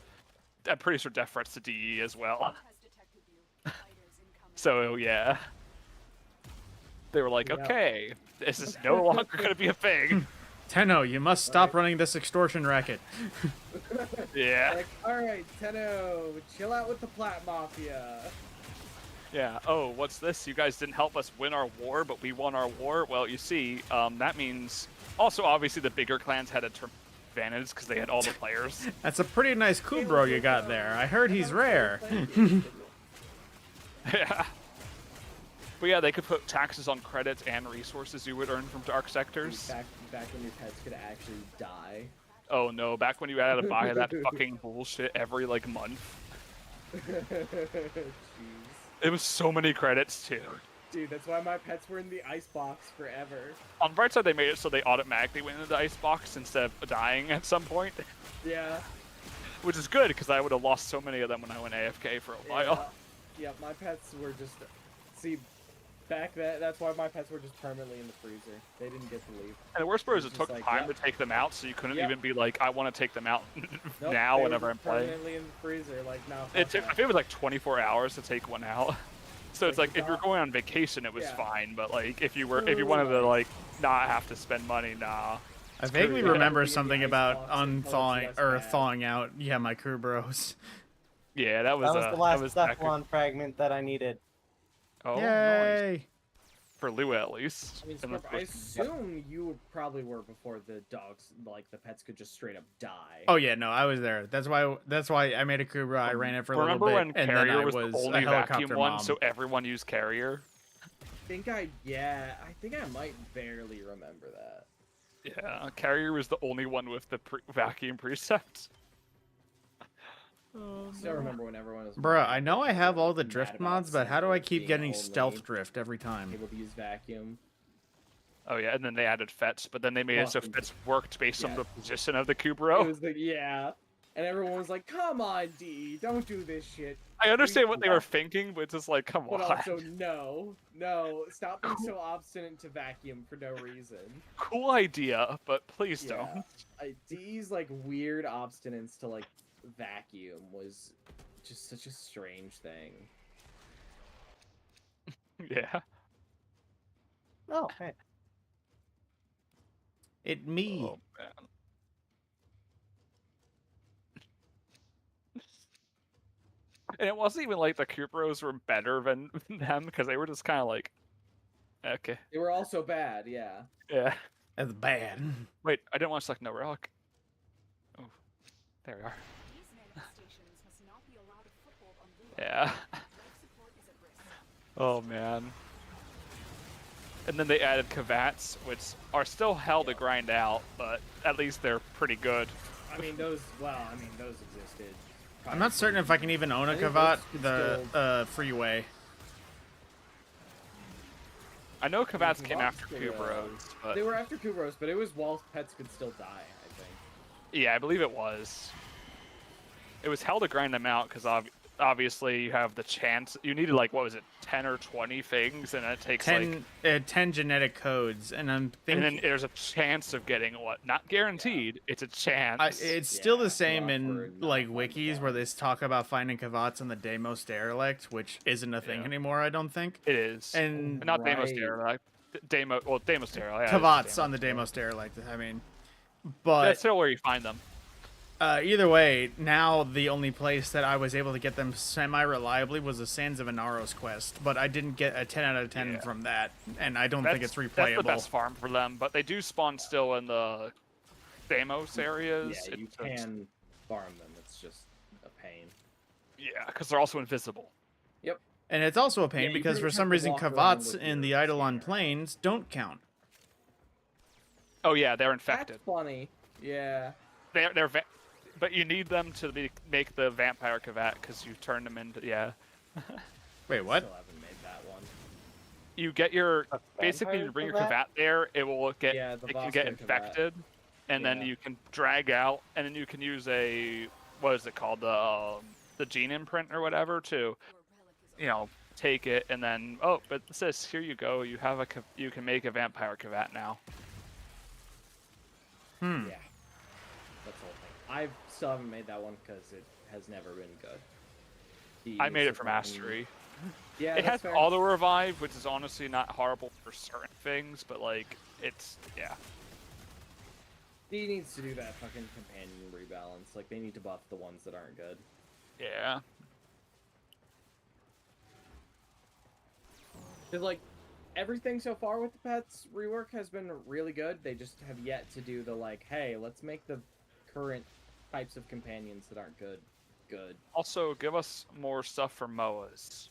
I'm pretty sure death threats to DE as well. So yeah, they were like, Yeah. okay, this is no longer gonna be a thing. Tenno, you must stop running this extortion racket. Yeah, Like, alright, Tenno, chill out with the Plat Mafia. yeah. Oh, what's this? You guys didn't help us win our war, but we won our war. Well, you see, that means also obviously the bigger clans had a advantage because they had all the players. That's a pretty nice Kubro you got there. I heard he's rare. Yeah. But yeah, they could put taxes on credits and resources you would earn from dark sectors. Back when your pets could actually die. Oh no, back when you had to buy that fucking bullshit every like month. Jeez. It was so many credits too. Dude, that's why my pets were in the ice box forever. On the bright side, they made it so they automatically went into the ice box instead of dying at some point, Yeah. which is good because I would have lost so many of them when I went AFK for a while. Yeah, my pets were just... See, that's why my pets were just permanently in the freezer. They didn't get to leave. And the worst part is it was took just like, time yep. to take them out, so you couldn't Yep. even be like, I want to take them out Nope, now they were whenever I'm just playing. permanently in the freezer, like, now. It took, I think it was like 24 hours to take one out. So it's like if you're going on vacation, it was Yeah. fine, but like if you wanted to like not have to spend money, nah. I vaguely remember something ice about box and unthawing less or bad. thawing out. Yeah, my crew bros. Yeah, that was That was the last that was accurate. Cephalon fragment that I needed. Oh, nice. Yay! For Lua at least. I mean, And of Scorp, I course- assume you probably were before the dogs, like, the pets could just straight up die. Oh yeah, no, I was there. That's why I made a crew bro. I ran it for a little Remember bit, when and then Carrier I was was the a only helicopter vacuum one, mom. so everyone used Carrier? I think I might barely remember that. Yeah, Carrier was the only one with the vacuum preset. Still remember when everyone was... Bruh, I know I have all the mad drift about mods, but how do I Sandworm keep being getting only stealth drift every time? able to use vacuum. Oh yeah, and then they added Fets, but then they made it so Fucking- Fets worked based on yeah. the position of the It Kubro. was like, yeah. And everyone was like, come on, D, don't do this shit. I understand what they were thinking, but it's just like, come But on. also, no, stop being so obstinate to vacuum for no reason. Cool idea, but please Yeah. don't. D's like weird obstinance to like vacuum was just such a strange thing. Yeah. Oh, hey. It me. Oh man. And it wasn't even like the Kubros were better than them because they were just kind of like, okay, They were also bad, yeah. yeah. That's bad. Wait, I didn't want to select no rock. Oh, there we are. These manifestations must not be allowed a foothold on Lua. Yeah. Life support is at risk. Oh man. And then they added Kavats, which are still hell to grind out, but at least they're pretty good. I mean, those existed. I'm not certain if I can even own a I think Kavat, those the still- freeway. I know Kavats came Kavats after could, Kubros, but They were after Kubros, but it was while pets could still die, I think. yeah, I believe it was. It was hell to grind them out because obviously you have the chance. You needed like what was it, 10 or 20 things, and it takes 10, 10 genetic codes, and I'm and thinking then there's a chance of getting what? Not guaranteed. It's a chance. it's still Yeah, the same not in for not like fun wikis where they talk about finding Kavats in the Deimos derelict, which isn't a thing Yeah. anymore, I don't think. It is. And Not Deimos Right. derelict. Deimos derelict. Yeah, it is Kavats on Deimos the Deimos derelict, I mean. That's But still where you find them. either way, now the only place that I was able to get them semi-reliably was the Sands of Inaros quest, but I didn't get a 10 out of 10 Yeah. from that, and I don't think it's replayable. That's the best farm for them, but they do spawn still in the Deimos areas. Yeah, you It's- can farm them. It's just a pain. Yeah, because they're also invisible. Yep. And it's also a pain Yeah, you because really for have some to reason walk around Kavats with in the your Eidolon scanner. Plains don't count. Oh yeah, they're That's infected. funny. Yeah. They're but you need them to make the vampire Kavat because you turn them into Wait, what? Still haven't made that one. You get your A basically you vampire bring your Kavat? Kavat there, it will get Yeah, the it can boss get one Kavat. infected, and then Yeah. you can drag out, and then you can use a what is it called the gene imprint or whatever to take it, and then but it says here you go, you have you can make a vampire Kavat now. Hmm. Yeah. That's the whole thing. I still haven't made that one because it has never been good. I made it for mastery. Yeah, It has that's fair. auto revive, which is honestly not horrible for certain things, but like it's yeah. D needs to do that fucking companion rebalance. Like, they need to buff the ones that aren't good. Yeah. Cause like, everything so far with the pets rework has been really good. They just have yet to do the like, hey, let's make the current types of companions that aren't good. Also, give us more stuff for MOAs.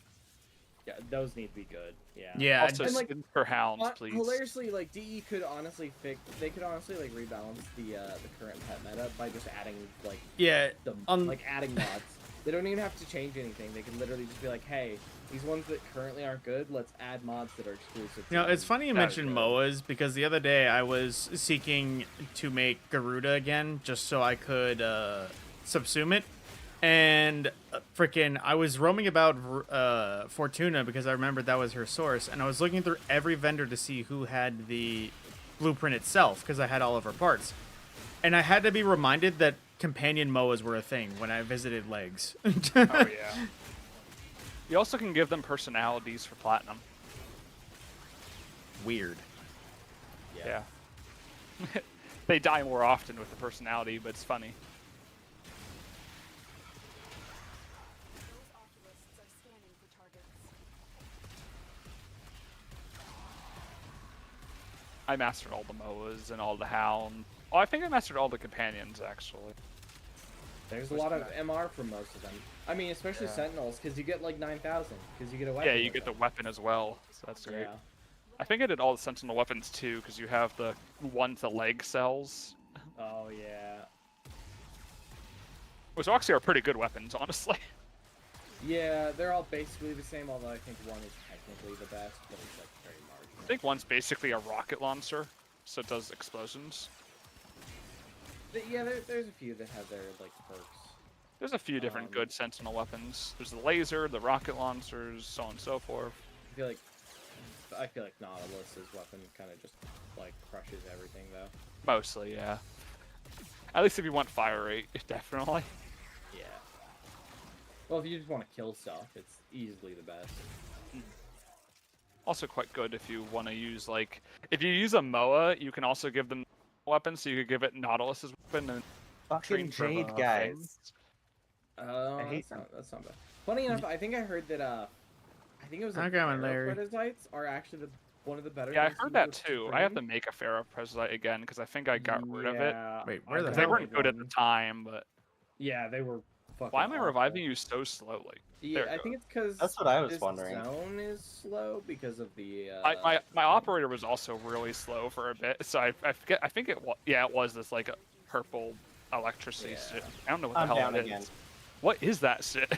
Yeah, those need to be good. Yeah. Yeah, Also, And, like, skins for hounds, please. Hilariously, like DE could honestly they could honestly like rebalance the current pet meta by just adding like Yeah, the on- like adding mods. They don't even have to change anything. They can literally just be like, hey, These ones that currently aren't good, let's add mods that are exclusive. You know, to it's them. funny you That is mentioned good. MOAs because the other day I was seeking to make Garuda again just so I could subsume it. And freaking, I was roaming about Fortuna because I remembered that was her source. And I was looking through every vendor to see who had the blueprint itself because I had all of her parts. And I had to be reminded that companion MOAs were a thing when I visited Legs. Oh yeah. You also can give them personalities for platinum. Weird. Yeah. They die more often with the personality, but it's funny. Those oculists are scanning for targets. I mastered all the MOAs and all the Hound. Oh, I think I mastered all the companions actually. There's a lot of MR for most of them. I mean, especially Yeah. Sentinels, because you get like 9,000, because you get a weapon. Yeah, you with get the them. weapon as well, so that's great. Yeah. I think I did all the Sentinel weapons too, because you have the one to leg cells, Oh yeah. which actually are pretty good weapons, honestly. Yeah, they're all basically the same, although I think one is technically the best, but it's like very I marginal. think one's basically a rocket launcher, so it does explosions. Yeah, there's a few that have their like perks. There's a few different good Sentinel weapons. There's the laser, the rocket launchers, so on and so forth. I feel like Nautilus's weapon kind of just like crushes everything though. Mostly, yeah. At least if you want fire rate, definitely. Yeah. Well, if you just want to kill stuff, it's easily the best. Also quite good if you want to use, like, if you use a MOA, you can also give them weapons, so you could give it Nautilus's weapon and Fucking train for Jade, the guys. things. I hate That's not bad. Funny enough, I think I heard that I think it was I like got one, Larry. Parasites are actually one of the better. Yeah, I things to heard do that with too. Supreme. I have to make a Pharaoh Parasite again because I think I got rid of it. Yeah, Wait, where the Because they hell? weren't good at the time, but Yeah, they were fucking. why am I awful. reviving you so slowly? Yeah, There I you think it's because That's what I was this wondering. zone is slow because of the. My operator was also really slow for a bit, so I forget. I think it was it was this like a purple electricity shit. I don't know what the I'm hell down it again. is. What is that shit?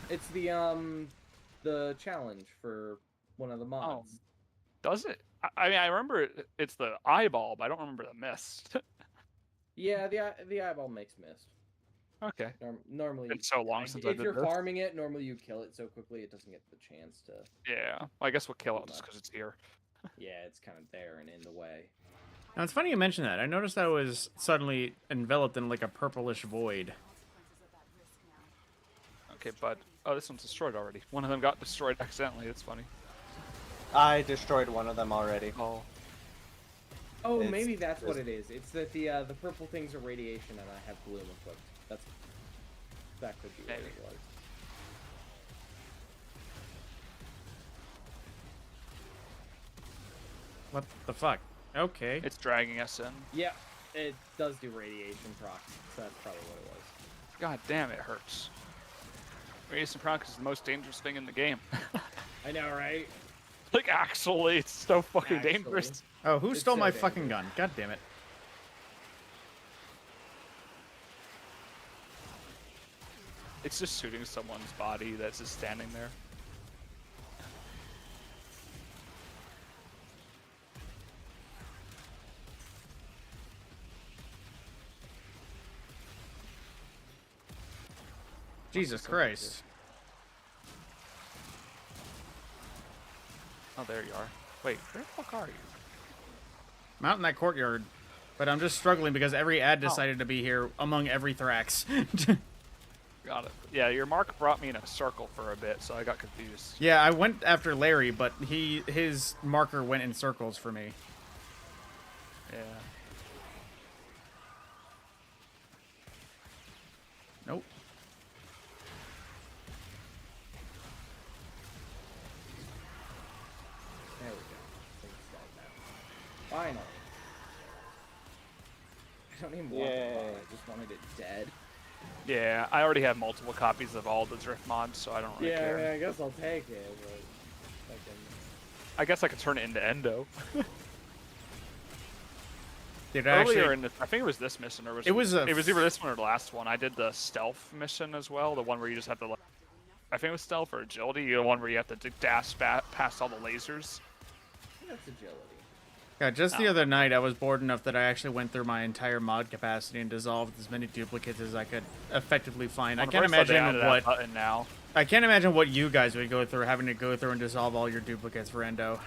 It's the challenge for one of the mods. Does it? I mean, I remember it's the eyeball, but I don't remember the mist. Yeah, the eyeball makes mist. Okay. Normally, It's so long since I if did you're this. farming it, normally you kill it so quickly it doesn't get the chance to. Yeah, well, I guess we'll kill it just because it's here. Yeah, it's kind of there and in the way. Now, it's funny you mention that. I noticed I was suddenly enveloped in like a purplish void. Okay, but oh, this one's destroyed already. One of them got destroyed accidentally. That's funny. I destroyed one of them already. Oh. Oh, It's maybe that's what just- it is. It's that the purple things are radiation and I have bloom equipped. That could be what Maybe. it was. What the fuck? Okay. It's dragging us in. Yeah, it does do radiation proc, so that's probably what it was. God damn, it hurts. Radiation proc is the most dangerous thing in the game. I know, right? Like, actually, it's so fucking Actually. dangerous. Oh, who It's stole so my fucking dangerous. gun? God damn it. It's just shooting someone's body that's just standing there. Jesus Christ. Oh, there you are. Wait, where the fuck are you? I'm out in that courtyard, but I'm just struggling because every ad decided to be here among every Thrax. Got it. Yeah, your mark brought me in a circle for a bit, so I got confused. Yeah, I went after Larry, but his marker went in circles for me. Yeah. Nope. There we go. Things died now. Finally. I don't even want the mod, Yay. I just wanted it dead. Yeah, I already have multiple copies of all the drift mods, so I don't really Yeah, care. I mean, I guess I'll take it, but fucking. I guess I could turn it into Endo. Did I Earlier actually... in the, I think it was this mission, or It was a it was either this one or the last one. I did the stealth mission as well, the one where you just have to like I think it was stealth or agility, the one where you have to dash past all the lasers. That's agility. Yeah, just the other night, I was bored enough that I actually went through my entire mod capacity and dissolved as many duplicates as I could effectively find. I can't imagine what now. I can't imagine what you guys would go through, having to go through and dissolve all your duplicates for Endo.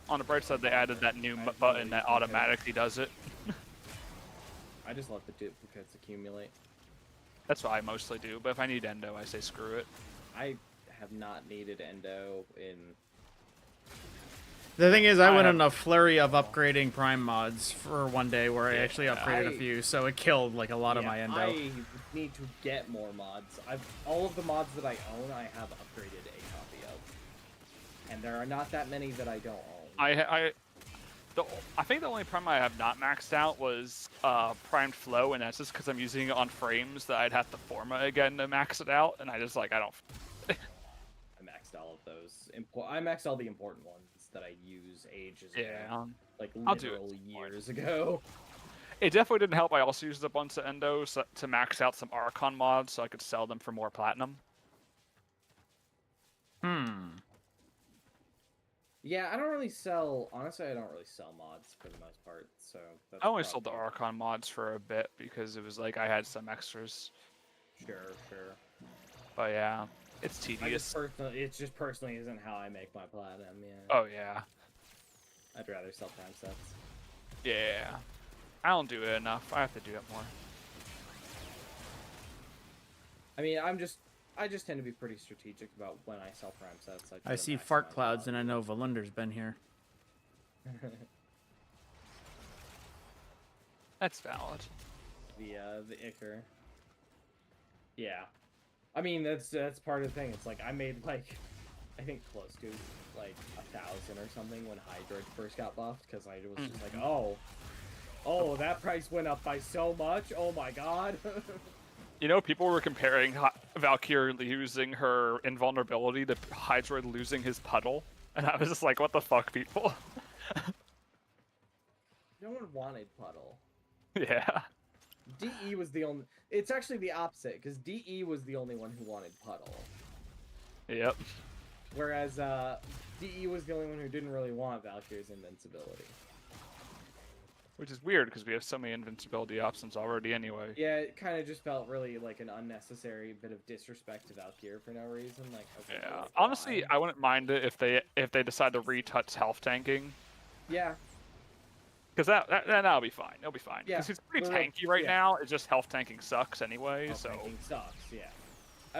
On the bright side, they added that new button that automatically does it. I just let the duplicates accumulate. That's what I mostly do, but if I need Endo, I say screw it. I have not needed Endo in... The thing is, I went on a flurry of upgrading Prime mods for one day where I actually upgraded a few, so it killed like a lot of my Endo. I need to get more mods. All of the mods that I own, I have upgraded a copy of. And there are not that many that I don't own. I think the only Prime I have not maxed out was Primed Flow, and that's just because I'm using it on frames that I'd have to Forma again to max it out, and I just like, I don't... I maxed all of those. I maxed all the important ones that I use ages ago. Like literal years ago. It definitely didn't help. I also used a bunch of Endos to max out some Archon mods so I could sell them for more platinum. Yeah, I don't really sell... Honestly, I don't really sell mods for the most part, so... That's I only sold the Archon mods for a bit because it was like I had some extras. Sure. But yeah, it's tedious. It just personally isn't how I make my platinum, yeah. Oh yeah. I'd rather sell prime sets. Yeah. I don't do it enough. I have to do it more. I mean, I just tend to be pretty strategic about when I sell prime sets. I see fart clouds and I know Volunder's been here. That's valid. The Ichor. Yeah. I mean, that's part of the thing. It's like, I made, like, I think close to, like, 1,000 or something when Hydroid first got buffed, because I was just like, oh, that price went up by so much? Oh my god. You know, people were comparing Valkyrie losing her invulnerability to Hydroid losing his puddle, and I was just like, what the fuck, people? No one wanted puddle. Yeah. DE was the only... It's actually the opposite, because DE was the only one who wanted puddle. Yep. Whereas, DE was the only one who didn't really want Valkyrie's invincibility. Which is weird, because we have so many invincibility options already anyway. Yeah, it kind of just felt really like an unnecessary bit of disrespect to Valkyrie for no reason. Like, okay, yeah, like, honestly, I wouldn't mind it if they decide to retouch health tanking. Yeah. Because that'll be fine. It'll be fine. Yeah. Because it's pretty tanky right now. It's just health tanking sucks anyway. Health tanking sucks. Yeah.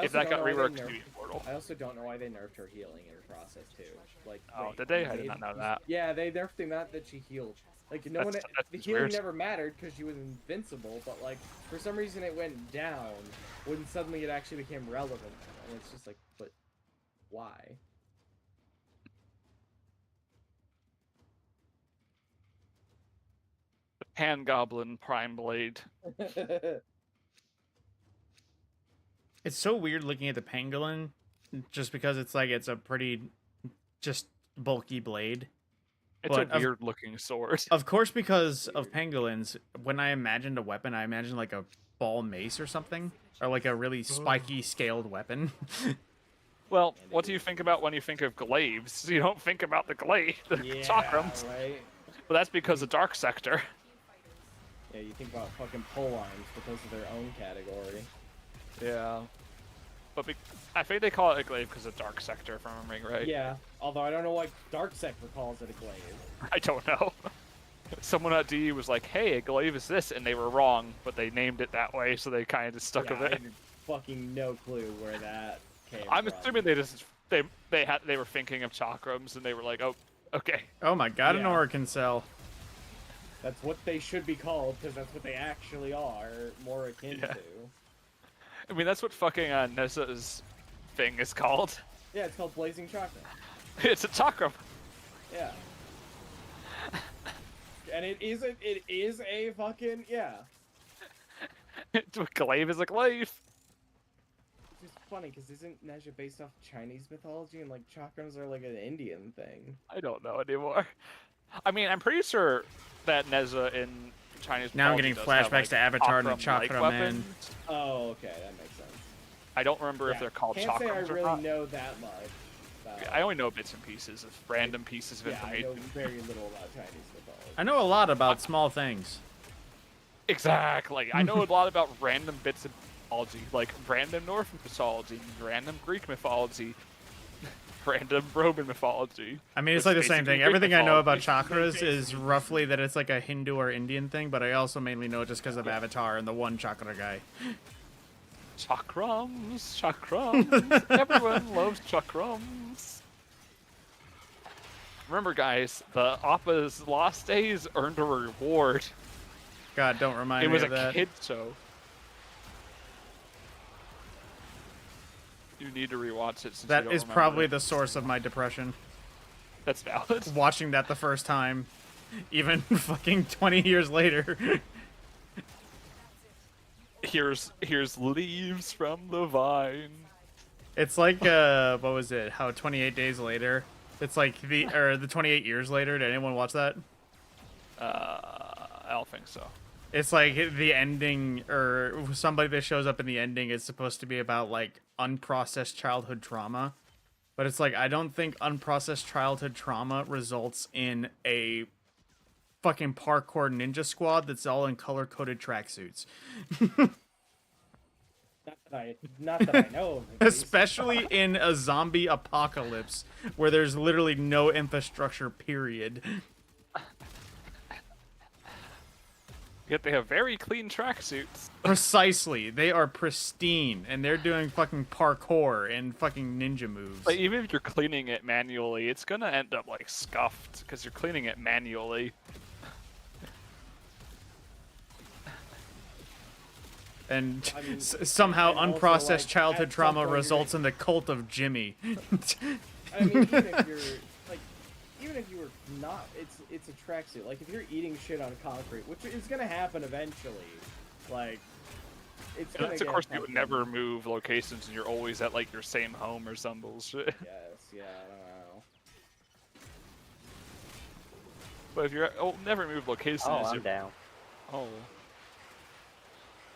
If that got reworked, it'd be immortal. I also don't know why they nerfed her healing in her process too. Like, oh, did they? I did not know that. Yeah, they nerfed the amount that she healed. Like, the healing never mattered because she was invincible, but like for some reason it went down when suddenly it actually became relevant, and it's just like, but why? The Pan Goblin Prime Blade. It's so weird looking at the pangolin, just because it's like it's a pretty just bulky blade. It's a weird looking sword. Of course, because of pangolins, when I imagined a weapon, I imagined like a ball mace or something, or like a really spiky scaled weapon. Well, what do you think about when you think of glaives? You don't think about the glaive, the chakrams. Right. Well, that's because of Dark Sector. Yeah, you think about fucking pole lines, but those are their own category. Yeah. But I think they call it a glaive because of Dark Sector, if I'm remembering right. Yeah, although I don't know why Dark Sector calls it a glaive. I don't know. Someone at DE was like, hey, a glaive is this, and they were wrong, but they named it that way, so they kind of just stuck with I it. had fucking no clue where that came I'm from. assuming they were thinking of chakrams, and they were like, oh, okay. Oh my god, an Oracle cell. That's what they should be called, because that's what they actually are, more akin to. I mean, that's what fucking Nessa's thing is called. Yeah, it's called Blazing Chakra. It's a chakram. Yeah. And it is a fucking, yeah. A glaive is a glaive. It's just funny, because isn't Nezha based off Chinese mythology, and like chakrams are like an Indian thing? I don't know anymore. I mean, I'm pretty sure that Nezha in Chinese Now I'm mythology getting does have, flashbacks like, to Avatar and the chakram-like Chakra Man. Oh, okay, that makes sense. I don't remember if Yeah, they're called can't say I chakrams or really not. know that much. About, I only know bits and pieces of random pieces of yeah, I know information. very little about Chinese mythology. I know a lot about small things. Exactly. I know a lot about random bits of mythology, like random Norse mythology, random Greek mythology, random Roman mythology. I mean, it's which like the is same basically thing. Greek Everything I know about mythology. chakras is roughly that it's like a Hindu or Indian thing, but I also mainly know it just because of Avatar and the one chakra guy. Chakrams, chakrams. Everyone loves chakrams. Remember, guys, the Appa's Lost Days earned a reward. God, don't remind It me was of a that. kid show. You need to rewatch it since you That don't is remember probably it. the source of my depression. That's valid. Watching that the first time, even fucking 20 years later. Here's leaves from the vine. It's like what was it? How 28 days later? It's like the 28 years later. Did anyone watch that? I don't think so. It's like the ending, or somebody that shows up in the ending is supposed to be about like unprocessed childhood trauma. But it's like, I don't think unprocessed childhood trauma results in a fucking parkour ninja squad that's all in color-coded tracksuits. Not that I know of. at least. Especially in a zombie apocalypse where there's literally no infrastructure, period. Yet they have very clean tracksuits. Precisely. They are pristine, and they're doing fucking parkour and fucking ninja moves. Like, even if you're cleaning it manually, it's gonna end up like scuffed because you're cleaning it manually. And I mean, somehow and also, unprocessed like, childhood at some trauma point you're results in the cult of Jimmy. I mean, even if you're like, even if you were not, it's a tracksuit. Like if you're eating shit on concrete, which is gonna happen eventually, like it's gonna Of get course, you would fucking- never move locations, and you're always at like your same home or some bullshit. Yes, yeah, I don't know. But if you're never move locations. Oh, I'm you're- down. Oh.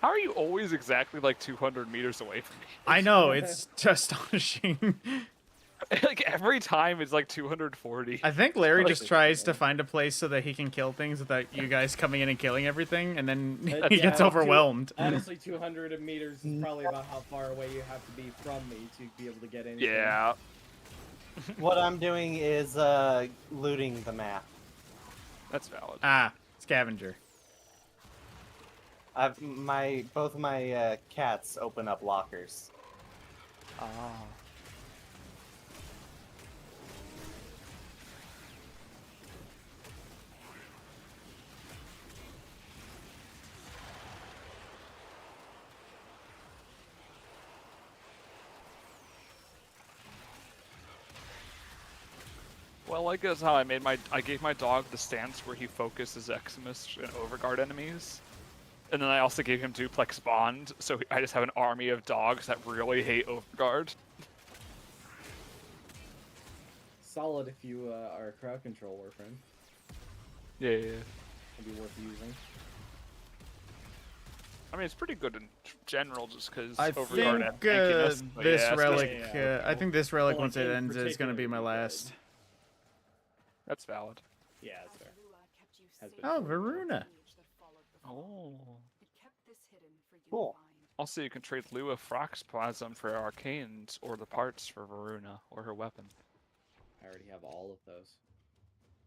How are you always exactly like 200 meters away from me? I know, it's astonishing. Like every time it's like 240. I think Larry Like- just tries to find a place so that he can kill things without you guys coming in and killing everything, and then he Yeah, gets overwhelmed. Honestly, 200 meters is probably about how far away you have to be from me to be able to get in. Yeah. What I'm doing is looting the map. That's valid. Ah, scavenger. Both my cats open up lockers. Ah. Well, I guess how I gave my dog the stance where he focuses Eximus and Overguard enemies. And then I also gave him Duplex Bond, so I just have an army of dogs that really hate Overguard. Solid if you are a crowd control Warframe. Yeah. It'd be worth using. I mean, it's pretty good in general, just because I Overguard think tankiness, but this yeah, relic, yeah, I think this relic well, once it in ends is going to be my particular, last. That's valid. Yeah, that's fair. Has been Oh, for a while. Varuna. Oh. Cool. Also, you can trade Lua Froxplasm for Arcanes, or the parts for Varuna, or her weapon. I already have all of those.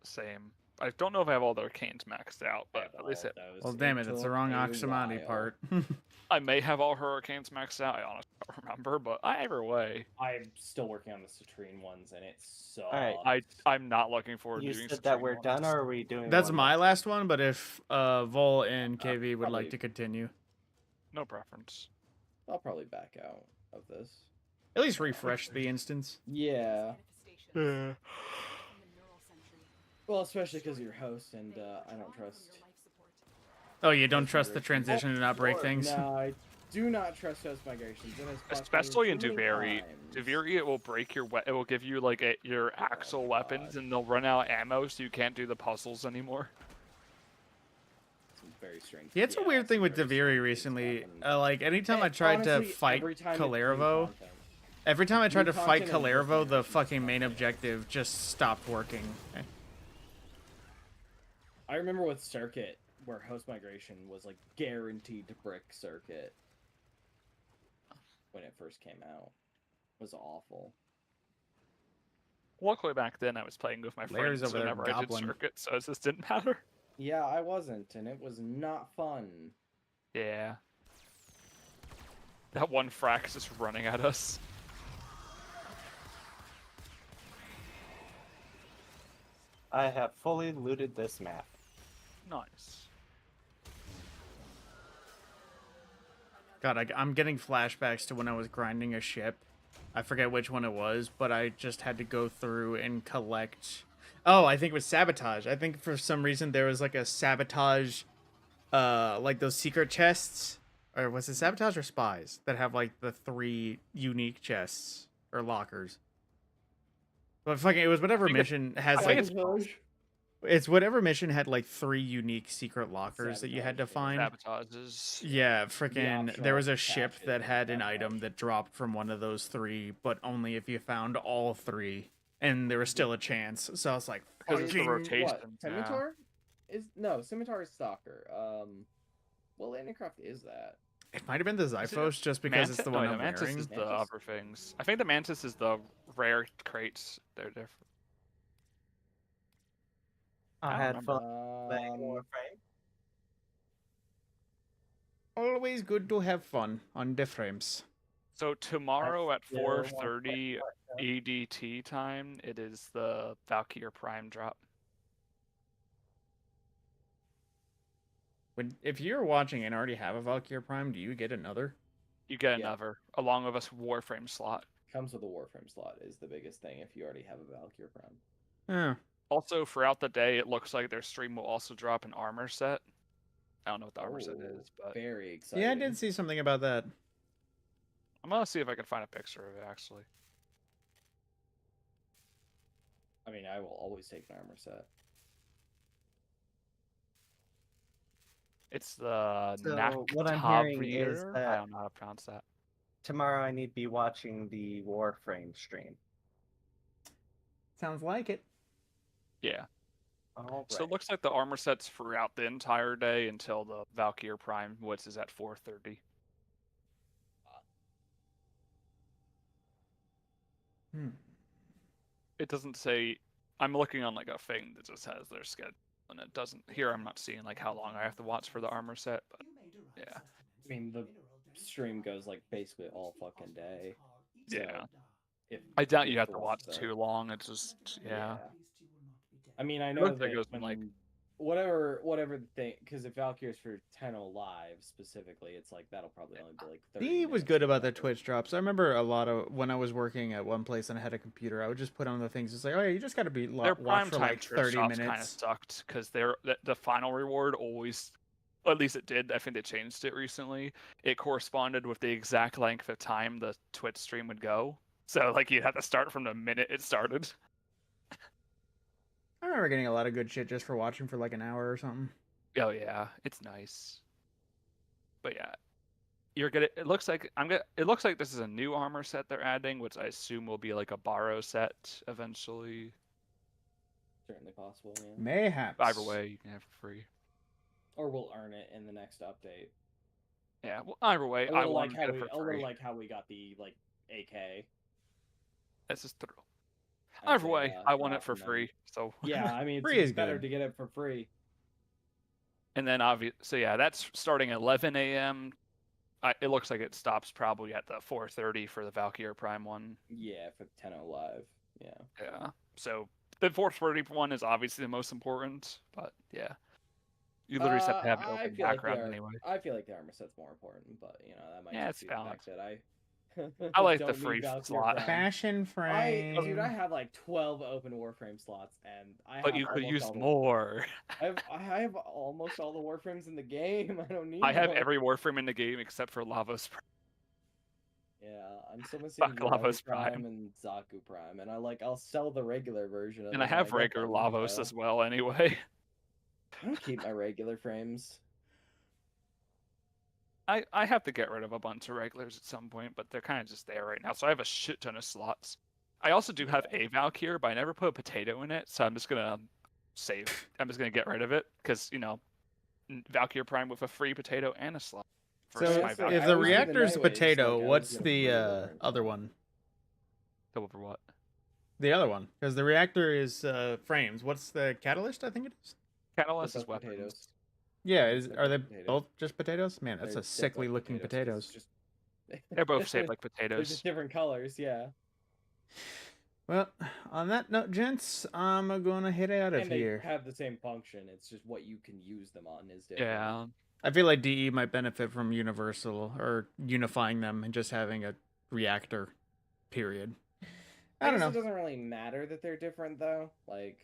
Same. I don't know if I have all the Arcanes maxed out, but at least Well, damn it, it's the wrong Oxamati part. I may have all her Arcanes maxed out. I honestly don't remember, but either way, I'm still working on the Citrine ones, and it sucks. Alright. I'm not looking forward to You doing said that Citrine we're ones. done, or are we doing? That's one my more? last one, but if Vol and KV would like probably- to continue, No preference. I'll probably back out of this. at least refresh the instance. Yeah. Well, especially because you're host, and I don't trust. Oh, you don't trust the transition to not break things? No, I do not trust host migrations. It has cost me Especially in too many Duviri. times. Duviri, it will break your it will give you like your axle weapons, and they'll run out of ammo, so you can't do the puzzles anymore. Some very strange. Yeah, it's a weird thing with Deviri recently. Like, anytime I tried to fight Kalervo, every time I tried to fight Kalervo, the fucking main objective just stopped working. I remember with Circuit, where host migration was like guaranteed to brick Circuit when it first came out. It was awful. Luckily back then I was playing with my Larry's friends over there whenever I did gobbling. circuit, so it just didn't matter. Yeah, I wasn't, and it was not fun. Yeah. That one frax just running at us. I have fully looted this map. Nice. God, I'm getting flashbacks to when I was grinding a ship. I forget which one it was, but I just had to go through and collect... Oh, I think it was Sabotage. I think for some reason there was like a Sabotage, like those secret chests. Or was it Sabotage or Spies? That have like the 3 unique chests or lockers. But fucking, it was whatever mission has like... It's whatever mission had like 3 unique secret lockers that you had to find. Sabotages. Yeah, freaking. There was a ship that had an item that dropped from one of those 3, but only if you found all 3, and there was still a chance. So I was like, because it's the rotation. What? Scimitar? No, Scimitar is Stalker. Well, Landcraft is that. It might have been the Zyphos just because it's the one I'm Mantis wearing. is the other things. I think the Mantis is the rare crates. They're different. I had fun playing Warframe. Always good to have fun on Difframes. So tomorrow at 4:30 EDT time, it is the Valkyr Prime drop. If you're watching and already have a Valkyr Prime, do you get another? You get another, along with a Warframe slot. Comes with a Warframe slot is the biggest thing if you already have a Valkyr Prime. Yeah. Also, throughout the day, it looks like their stream will also drop an armor set. I don't know what the armor set is, but very exciting. Yeah, I did see something about that. I'm gonna see if I can find a picture of it actually. I mean, I will always take an armor set. It's the So what I'm hearing is I that don't know how to pronounce that. tomorrow I need to be watching the Warframe stream. Sounds like it. Yeah. All So it looks like the armor sets throughout the entire day until the Valkyr Prime, which is at 4:30. It doesn't say. I'm looking on like a thing that just has their schedule, and it doesn't. Here, I'm not seeing like how long I have to watch for the armor set, but yeah. I mean, the stream goes like basically all fucking day. So Yeah. if I doubt you if have to the- watch the- too long. It's just yeah. I mean, I It know looks like that it goes from, when, like- whatever the thing, because if Valkyr's for Tenno Live specifically, it's like that'll probably only be like 30 He was minutes good or about the whatever. Twitch drops. I remember a lot of when I was working at one place and I had a computer, I would just put on the things. It's like, oh yeah, you just got to be Their watch prime for time like Twitch 30 drops kind of minutes. sucked because the final reward always, at least it did. I think they changed it recently. It corresponded with the exact length of time the Twitch stream would go. So like you'd have to start from the minute it started. I remember getting a lot of good shit just for watching for like an hour or something. Oh yeah, it's nice. But yeah, you're gonna. It looks like It looks like this is a new armor set they're adding, which I assume will be like a borrow set eventually. Certainly possible, yeah. Mayhaps. Either way, you can have it for free. Or we'll earn it in the next update. Yeah, well, either way, I want to get it for a little free. like how we got the like AK. This is true. as Either a, way, I want drop it for from them. free. So Yeah, I mean, Free it's is better good. to get it for free. And then so yeah, that's starting at 11 a.m. It looks like it stops probably at the 4:30 for the Valkyr Prime one. Yeah, for Tenno Live. Yeah. Yeah. So the 4:30 one is obviously the most important, but yeah, you literally just have to have it I open feel like background the anyway. I feel like the armor set's more important, but you know that might Yeah, just it's be the fact that I like the don't need free Valkyr slot. Prime. Fashion frame. Dude, I have like 12 open Warframe slots, and I But have you could almost use all the- more. I have almost all the Warframes in the game. I don't need. I have more. every Warframe in the game except for Lavos Prime. Yeah, I'm still missing Fuck Urayu Lavos Prime Prime. and Zaku Prime, and I'll sell the regular version of And I it when have get regular them, Lavos so- as well anyway. I don't keep my regular frames. I have to get rid of a bunch of regulars at some point, but they're kind of just there right now. So I have a shit ton of slots. I also do have a Valkyr, but I never put a potato in it, so I'm just gonna save. I'm just gonna get rid of it because Valkyr Prime with a free potato and a slot. So versus if my the Valkyr. reactor's a Nightwaves, like, I potato, was what's gonna the put it over in other one? Over what? The other one, because the reactor is frames. What's the catalyst? I think it is. Catalyst is Both weapons. potatoes. Yeah, They're are they both potatoes. both just potatoes? Man, that's They're a sickly both looking 'cause potatoes. it's just- They're both shaped like They're potatoes. just different colors, yeah. Well, on that note, gents, I'm gonna head out of And they here. have the same function. It's just what you can use them on is different. Yeah. I feel like DE might benefit from universal or unifying them and just having a reactor. Period. I don't guess know. It doesn't really matter that they're different though. Like,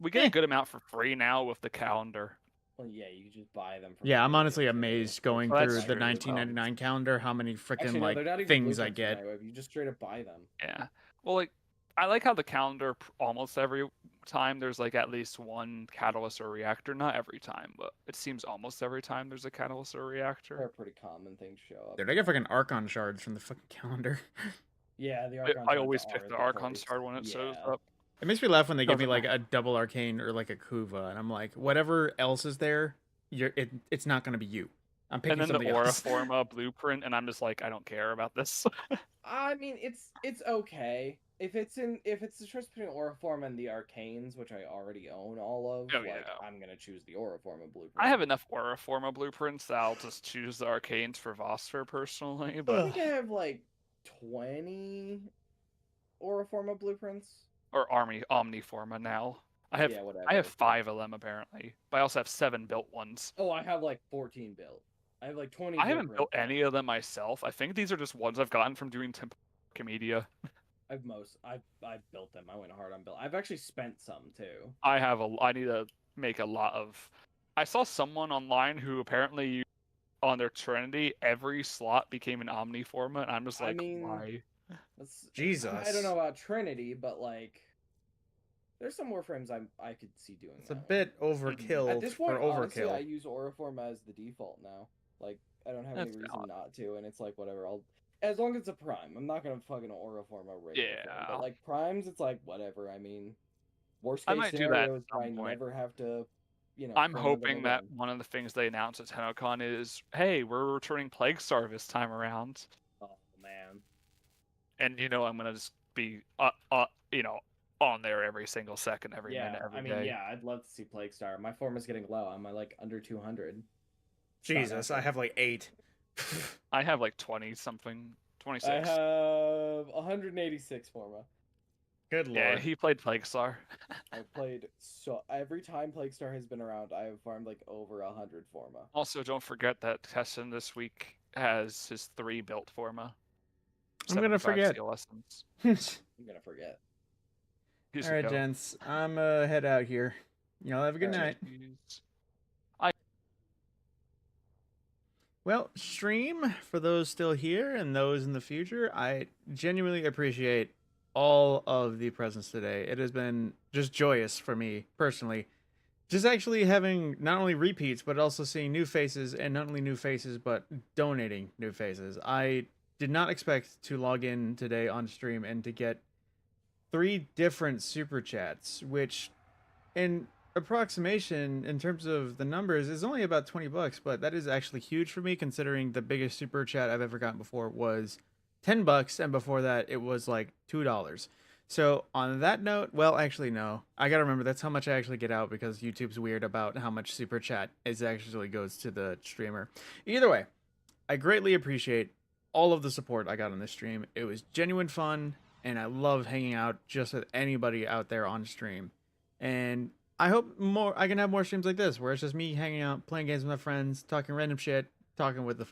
We get a good amount for free now with the calendar. well, yeah, you can just buy them. From Yeah, I'm Nightwave, honestly too. amazed going Well, through that's the true as well. 1999 calendar how many freaking Actually, no, they're not like even things I blueprints from get. Nightwave. You just straight up buy them. Yeah. Well, like I like how the calendar almost every time there's like at least one catalyst or reactor. Not every time, but it seems almost every time there's a catalyst or reactor. They're a pretty common thing to show up. Dude, I get fucking Archon shards from the fucking calendar. Yeah, the I Archon. I shards always are pick the the Archon place. shard when it shows Yeah. up. It makes me laugh when they give me Doesn't like matter. a double arcane or like a Kuva, and I'm like, whatever else is there, it's not gonna be you. I'm picking And then something the Aura else. Forma blueprint, and I'm just like, I don't care about this. I mean, it's okay. If it's the choice between Auraform and the Arcanes, which I already own all of, Oh, like yeah. I'm gonna choose the Auraform blueprint. I have enough Aura Forma blueprints that I'll just choose the Arcanes for Vospher personally, I but think I have like 20 Auraforma blueprints. or Omniforma now. I have Yeah, whatever. I have 5 of them apparently, but I also have 7 built ones. Oh, I have like 14 built. I have like 20. I haven't built blueprints. any of them myself. I think these are just ones I've gotten from doing Media. I've built them. I went hard on build. I've actually spent some too. I need to make a lot of. I saw someone online who apparently on their Trinity every slot became an Omniforma, and I'm just like, why? Jesus. I don't know about Trinity, but like, there's some Warframes I could see doing. It's a that. bit overkill At this point, for honestly, overkill. I use Auraform as the default now. Like, I don't have any That's reason valid. not to, and it's like whatever. As long as it's a prime, I'm not gonna fucking Auraform a regular form. Yeah. But like primes, it's like whatever. I mean, worst I case might do that scenario at is I some point. never have to, I'm form them hoping that again. one of the things they announced at TennoCon is, hey, we're returning Plague Star this time around. Oh man. And I'm gonna just be on there every single second, every minute, every day. Yeah, I'd love to see Plague Star. My form is getting low. I'm like under 200. Jesus, I have like 8. I have like 20 something, 26. I have 186 forma. Good lord. Yeah, he played Plague Star. I've played every time Plague Star has been around, I have farmed like over 100 forma. Also, don't forget that Tessin this week has his 3 built Forma. I'm gonna 75 forget. Seal Essence. I'm gonna forget. He's All right, go. gents. I'm head out here. Y'all have a good night. Well, stream, for those still here and those in the future, I genuinely appreciate all of the presence today. It has been just joyous for me, personally. Just actually having not only repeats, but also seeing new faces, and not only new faces, but donating new faces. I did not expect to log in today on stream and to get 3 different super chats, which in approximation in terms of the numbers is only about $20, but that is actually huge for me considering the biggest super chat I've ever gotten before was $10, and before that it was like $2. So on that note, well, actually no, I gotta remember that's how much I actually get out because YouTube's weird about how much super chat is actually goes to the streamer. Either way, I greatly appreciate all of the support I got on this stream. It was genuine fun, and I love hanging out just with anybody out there on stream. And I hope I can have more streams like this, where it's just me hanging out, playing games with my friends, talking random shit, talking with the